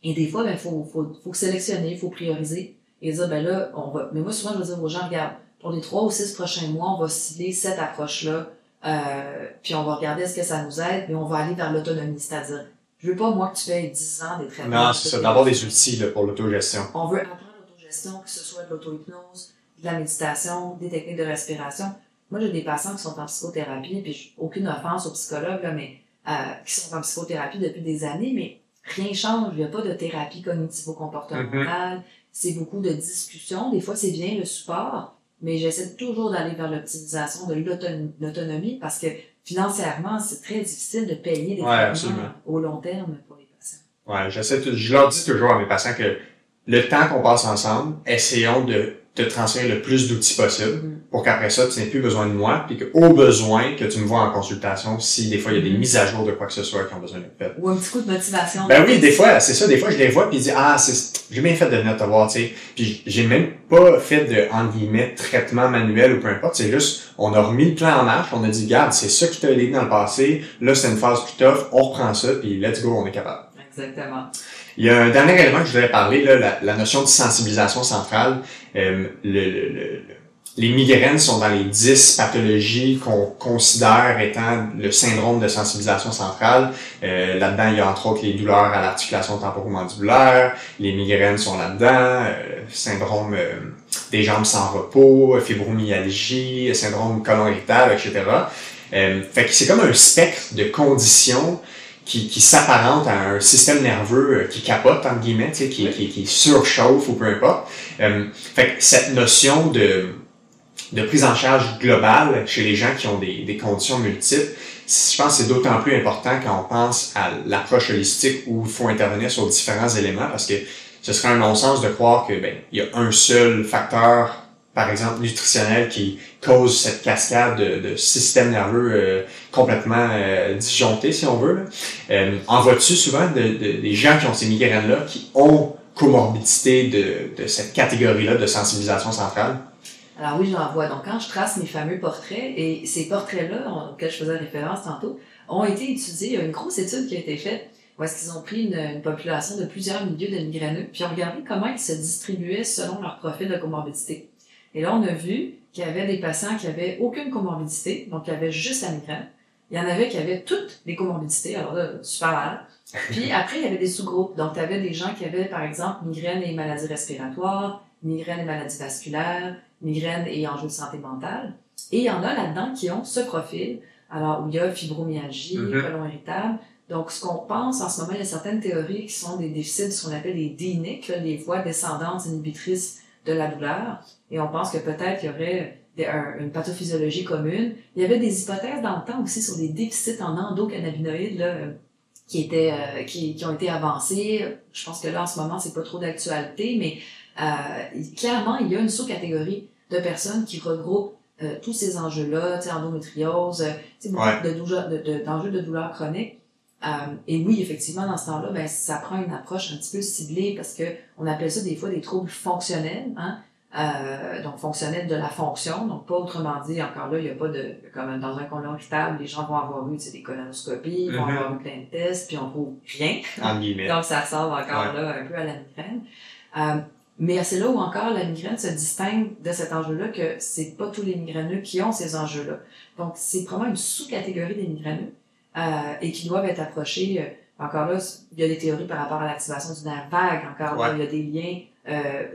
S2: Et des fois, ben, faut sélectionner, faut prioriser et dire, ben là, on va, mais moi, souvent, je vais dire aux gens, regarde, pour les 3 ou 6 prochains mois, on va cibler cette approche-là, puis on va regarder est-ce que ça nous aide, mais on va aller vers l'autonomie. C'est-à-dire, je veux pas, moi, que tu fais 10 ans des traitements.
S1: Non, c'est ça, d'avoir des outils, là, pour l'autogestion.
S2: On veut apprendre l'autogestion, que ce soit de l'auto-hypnose, de la méditation, des techniques de respiration. Moi, j'ai des patients qui sont en psychothérapie, puis aucune offense aux psychologues, là, mais, qui sont en psychothérapie depuis des années, mais rien change, il n'y a pas de thérapie cognitivo-comportementale, c'est beaucoup de discussions, des fois c'est bien le support, mais j'essaie toujours d'aller vers l'optimisation de l'autonomie parce que financièrement, c'est très difficile de payer des traitements au long terme pour les patients.
S1: Ouais, je leur dis toujours à mes patients que le temps qu'on passe ensemble, essayons de te transférer le plus d'outils possible pour qu'après ça, tu n'aies plus besoin de moi, puis qu'au besoin, que tu me vois en consultation si des fois il y a des mises à jour de quoi que ce soit qui ont besoin d'être faites.
S2: Ou un petit coup de motivation.
S1: Ben oui, des fois, c'est ça, des fois je les vois puis ils disent, j'ai bien fait de venir te voir, tu sais. Puis j'ai même pas fait de, entre guillemets, traitement manuel ou peu importe, c'est juste, on a remis le plan en marche, on a dit, regarde, c'est ça qui t'a aidé dans le passé, là c'est une phase plus tough, on reprend ça, puis let's go, on est capable.
S2: Exactement.
S1: Il y a un dernier élément que je voudrais parler, là, la notion de sensibilisation centrale. les migraines sont dans les 10 pathologies qu'on considère étant le syndrome de sensibilisation centrale. Là-dedans, il y a entre autres les douleurs à l'articulation temporomandibulaire, les migraines sont là-dedans, syndrome des jambes sans repos, fibromyalgie, syndrome colon irritable, etc. Fait que c'est comme un spectre de conditions qui s'apparente à un système nerveux qui capote, entre guillemets, qui surchauffe ou peu importe. Fait que cette notion de prise en charge globale chez les gens qui ont des conditions multiples, je pense que c'est d'autant plus important quand on pense à l'approche holistique où il faut intervenir sur différents éléments parce que ce serait un non-sens de croire que il y a un seul facteur, par exemple nutritionnel, qui cause cette cascade de système nerveux complètement disjoncté, si on veut. En vois-tu souvent des gens qui ont ces migraines-là qui ont comorbidité de cette catégorie-là de sensibilisation centrale?
S2: Alors oui, j'en vois. Donc, quand je trace mes fameux portraits, et ces portraits-là, auxquels je faisais référence tantôt, ont été étudiés. Il y a une grosse étude qui a été faite où est-ce qu'ils ont pris une population de plusieurs milliers de migraineux, puis ont regardé comment ils se distribuaient selon leur profil de comorbidité. Et là, on a vu qu'il y avait des patients qui avaient aucune comorbidité, donc qui avaient juste la migraine. Il y en avait qui avaient toutes les comorbidités, alors là, super mal. Puis après, il y avait des sous-groupes. Donc, tu avais des gens qui avaient, par exemple, migraine et maladies respiratoires, migraine et maladies vasculaires, migraine et enjeux de santé mentale. Et il y en a là-dedans qui ont ce profil, alors où il y a fibromyalgie, colon irritable. Donc, ce qu'on pense en ce moment, il y a certaines théories qui sont des déficits, ce qu'on appelle les DNIC, les voies descendantes inhibitrices de la douleur. Et on pense que peut-être il y aurait une pathophysiologie commune. Il y avait des hypothèses dans le temps aussi sur des déficits en endocannabinoïdes là, qui ont été avancés. Je pense que là, en ce moment, c'est pas trop d'actualité, mais clairement, il y a une sous-catégorie de personnes qui regroupent tous ces enjeux-là, endométriose, beaucoup d'enjeux de douleur chronique. Et oui, effectivement, dans ce temps-là, ça prend une approche un petit peu ciblée parce que on appelle ça des fois des troubles fonctionnels, hein? Donc fonctionnels de la fonction, donc pas autrement dit, encore là, il n'y a pas de, comme dans un colon irritable, les gens vont avoir eu des colonoscopies, ils vont avoir eu plein de tests, puis on trouve rien. Donc ça ressemble encore là un peu à la migraine. Mais c'est là où encore la migraine se distingue de cet enjeu-là, que c'est pas tous les migraineux qui ont ces enjeux-là. Donc c'est vraiment une sous-catégorie des migraineux et qui doivent être approchés. Encore là, il y a des théories par rapport à l'activation du nerf vague. Encore là, il y a des liens.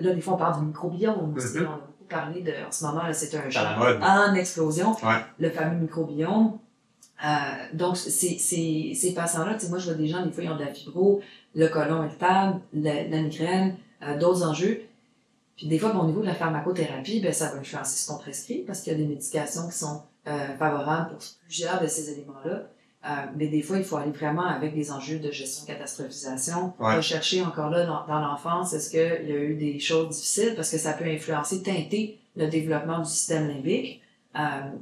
S2: Là, des fois, on parle du microbiome aussi. On a beaucoup parlé de... En ce moment, là, c'est un genre en explosion. Le fameux microbiome. Donc, ces patients-là, moi, je vois des gens, des fois, ils ont de la fibro, le côlon irritable, la migraine, d'autres enjeux. Puis des fois, au niveau de la pharmacothérapie, ça va influencer ce qu'on prescrit parce qu'il y a des médications qui sont favorables pour plusieurs de ces éléments-là. Mais des fois, il faut aller vraiment avec des enjeux de gestion de catastrophisation. Rechercher encore là dans l'enfance, est-ce qu'il y a eu des choses difficiles parce que ça peut influencer, teinter le développement du système limbique.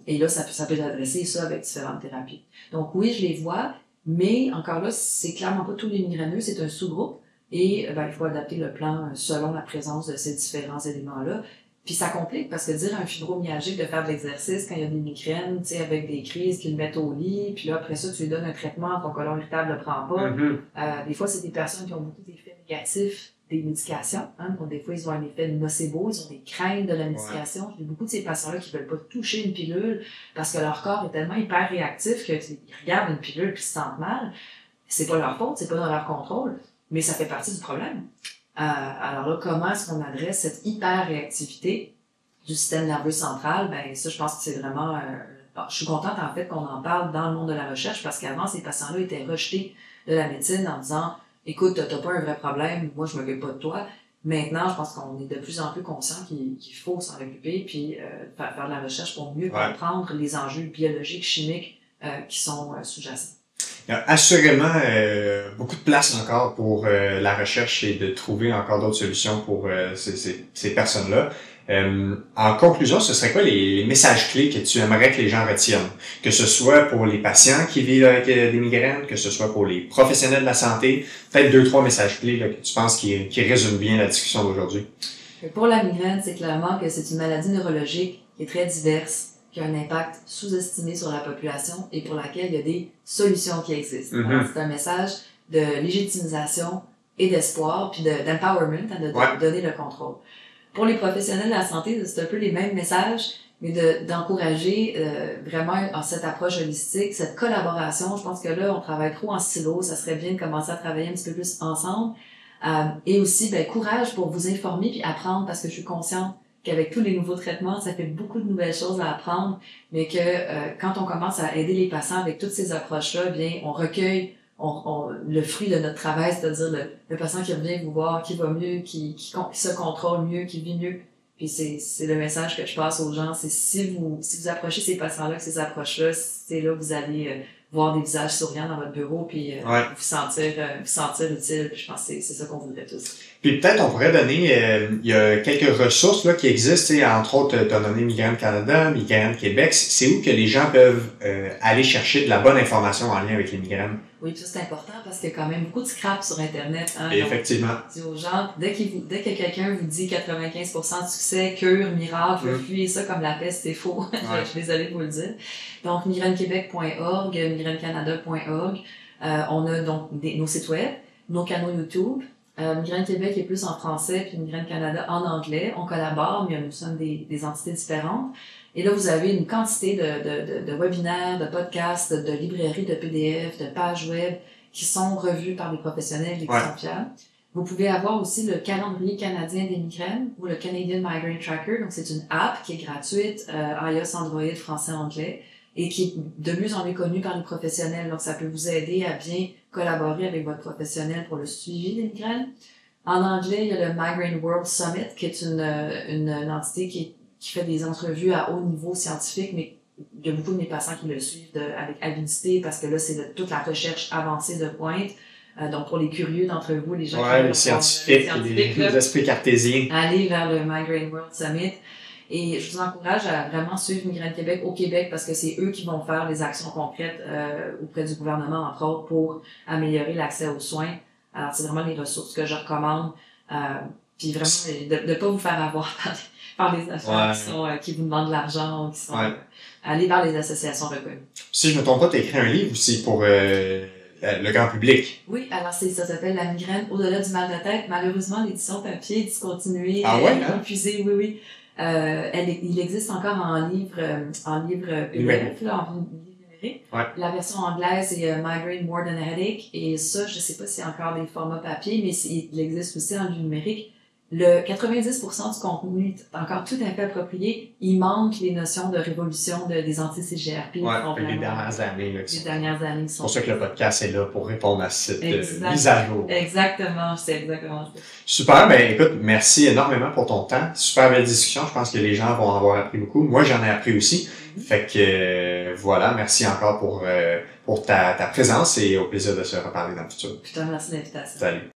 S2: Et là, ça peut adresser ça avec différentes thérapies. Donc oui, je les vois, mais encore là, c'est clairement pas tous les migraineux, c'est un sous-groupe. Et il faut adapter le plan selon la présence de ces différents éléments-là. Puis ça complique parce que dire à un fibromyalgique de faire de l'exercice quand il y a des migraines, tu sais, avec des crises qui le mettent au lit, puis là après ça tu lui donnes un traitement, ton côlon irritable le prend pas. Des fois c'est des personnes qui ont beaucoup d'effets négatifs des médications, hein, donc des fois ils ont un effet nocebo, ils ont des craintes de la médication. J'ai beaucoup de ces patients-là qui veulent pas toucher une pilule parce que leur corps est tellement hyper réactif qu'ils regardent une pilule puis se sentent mal. C'est pas leur faute, c'est pas dans leur contrôle, mais ça fait partie du problème. Alors là, comment est-ce qu'on adresse cette hyper-réactivité du système nerveux central? Ça, je pense que c'est vraiment... je suis contente, en fait, qu'on en parle dans le monde de la recherche parce qu'avant, ces patients-là étaient rejetés de la médecine en disant « Écoute, t'as pas un vrai problème, moi, je m'occupe pas de toi. » Maintenant, je pense qu'on est de plus en plus conscient qu'il faut s'en occuper puis faire de la recherche pour mieux comprendre les enjeux biologiques, chimiques qui sont sous-jacents.
S1: Il y a assurément beaucoup de place encore pour la recherche et de trouver encore d'autres solutions pour ces personnes-là. En conclusion, ce serait quoi les messages clés que tu aimerais que les gens retiennent? Que ce soit pour les patients qui vivent avec des migraines, que ce soit pour les professionnels de la santé, peut-être 2-3 messages clés là, que tu penses qui résument bien la discussion d'aujourd'hui.
S2: Pour la migraine, c'est clairement que c'est une maladie neurologique qui est très diverse, qui a un impact sous-estimé sur la population et pour laquelle il y a des solutions qui existent. Alors, c'est un message de légitimisation et d'espoir, puis d'empowerment, de donner le contrôle. Pour les professionnels de la santé, c'est un peu les mêmes messages, mais d'encourager vraiment cette approche holistique, cette collaboration. Je pense que là, on travaille trop en silo. Ça serait bien de commencer à travailler un petit peu plus ensemble. Et aussi, courage pour vous informer puis apprendre, parce que je suis consciente qu'avec tous les nouveaux traitements, ça fait beaucoup de nouvelles choses à apprendre, mais que quand on commence à aider les patients avec toutes ces approches-là, bien, on recueille le fruit de notre travail, c'est-à-dire le patient qui revient vous voir, qui va mieux, qui se contrôle mieux, qui vit mieux. Puis c'est le message que je passe aux gens, c'est si vous approchez ces patients-là avec ces approches-là, c'est là que vous allez voir des visages souriants dans votre bureau, puis vous sentir utile. Puis je pense que c'est ça qu'on voudrait tous.
S1: Puis peut-être on pourrait donner, il y a quelques ressources là qui existent, entre autres, tu as donné Migraine Canada, Migraine Québec. C'est où que les gens peuvent aller chercher de la bonne information en lien avec les migraines?
S2: Oui, ça c'est important parce qu'il y a quand même beaucoup de scraps sur Internet. Hein,
S1: effectivement.
S2: Je dis aux gens, dès que quelqu'un vous dit 95% de succès, cure, miracle, fuyez ça comme la peste, c'est faux. Je suis désolée de vous le dire. Donc, migrainequebec.org, migrainecanada.org. On a donc nos sites web, nos canaux YouTube. Migraine Québec est plus en français, puis Migraine Canada en anglais. On collabore, mais nous sommes des entités différentes. Et là, vous avez une quantité de webinaires, de podcasts, de librairies, de PDF, de pages web qui sont revues par des professionnels et qui sont fiables. Vous pouvez avoir aussi le calendrier canadien des migraines ou le Canadian Migraine Tracker. Donc, c'est une app qui est gratuite, iOS, Android, français, anglais, et qui est de mieux en mieux connue par les professionnels. Donc, ça peut vous aider à bien collaborer avec votre professionnel pour le suivi des migraines. En anglais, il y a le Migraine World Summit, qui est une entité qui fait des entrevues à haut niveau scientifique, mais il y a beaucoup de mes patients qui le suivent avec avidité, parce que là, c'est toute la recherche avancée de pointe. Donc, pour les curieux d'entre vous, les gens qui
S1: les scientifiques, les esprits cartésiens.
S2: Allez vers le Migraine World Summit. Et je vous encourage à vraiment suivre Migraine Québec au Québec, parce que c'est eux qui vont faire les actions concrètes auprès du gouvernement, entre autres, pour améliorer l'accès aux soins. Alors, c'est vraiment les ressources que je recommande. Puis vraiment, de ne pas vous faire avoir par des associations qui vous demandent de l'argent, qui sont aller vers les associations reconnues.
S1: Si je me trompe pas, tu as écrit un livre aussi pour le grand public.
S2: Oui, alors ça s'appelle La migraine au-delà du mal de tête. Malheureusement, l'édition papier est discontinuée, épuisée, oui. Il existe encore en livre PDF, là, en livre numérique. La version anglaise est Migraine More Than a Headache, et ça, je sais pas s'il y a encore des formats papier, mais il existe aussi en livre numérique. Le 90% du contenu est encore tout à fait approprié. Il manque les notions de révolution des anti-CGRP.
S1: Les dernières années.
S2: Les dernières années.
S1: C'est pour ça que le podcast est là, pour répondre à cette mise à jour.
S2: Exactement, c'est exactement ça.
S1: Super, écoute, merci énormément pour ton temps. Super belle discussion. Je pense que les gens vont avoir appris beaucoup. Moi, j'en ai appris aussi. Fait que voilà, merci encore pour ta présence, et au plaisir de se reparler dans le futur.
S2: Je te remercie de l'invitation.
S1: Salut.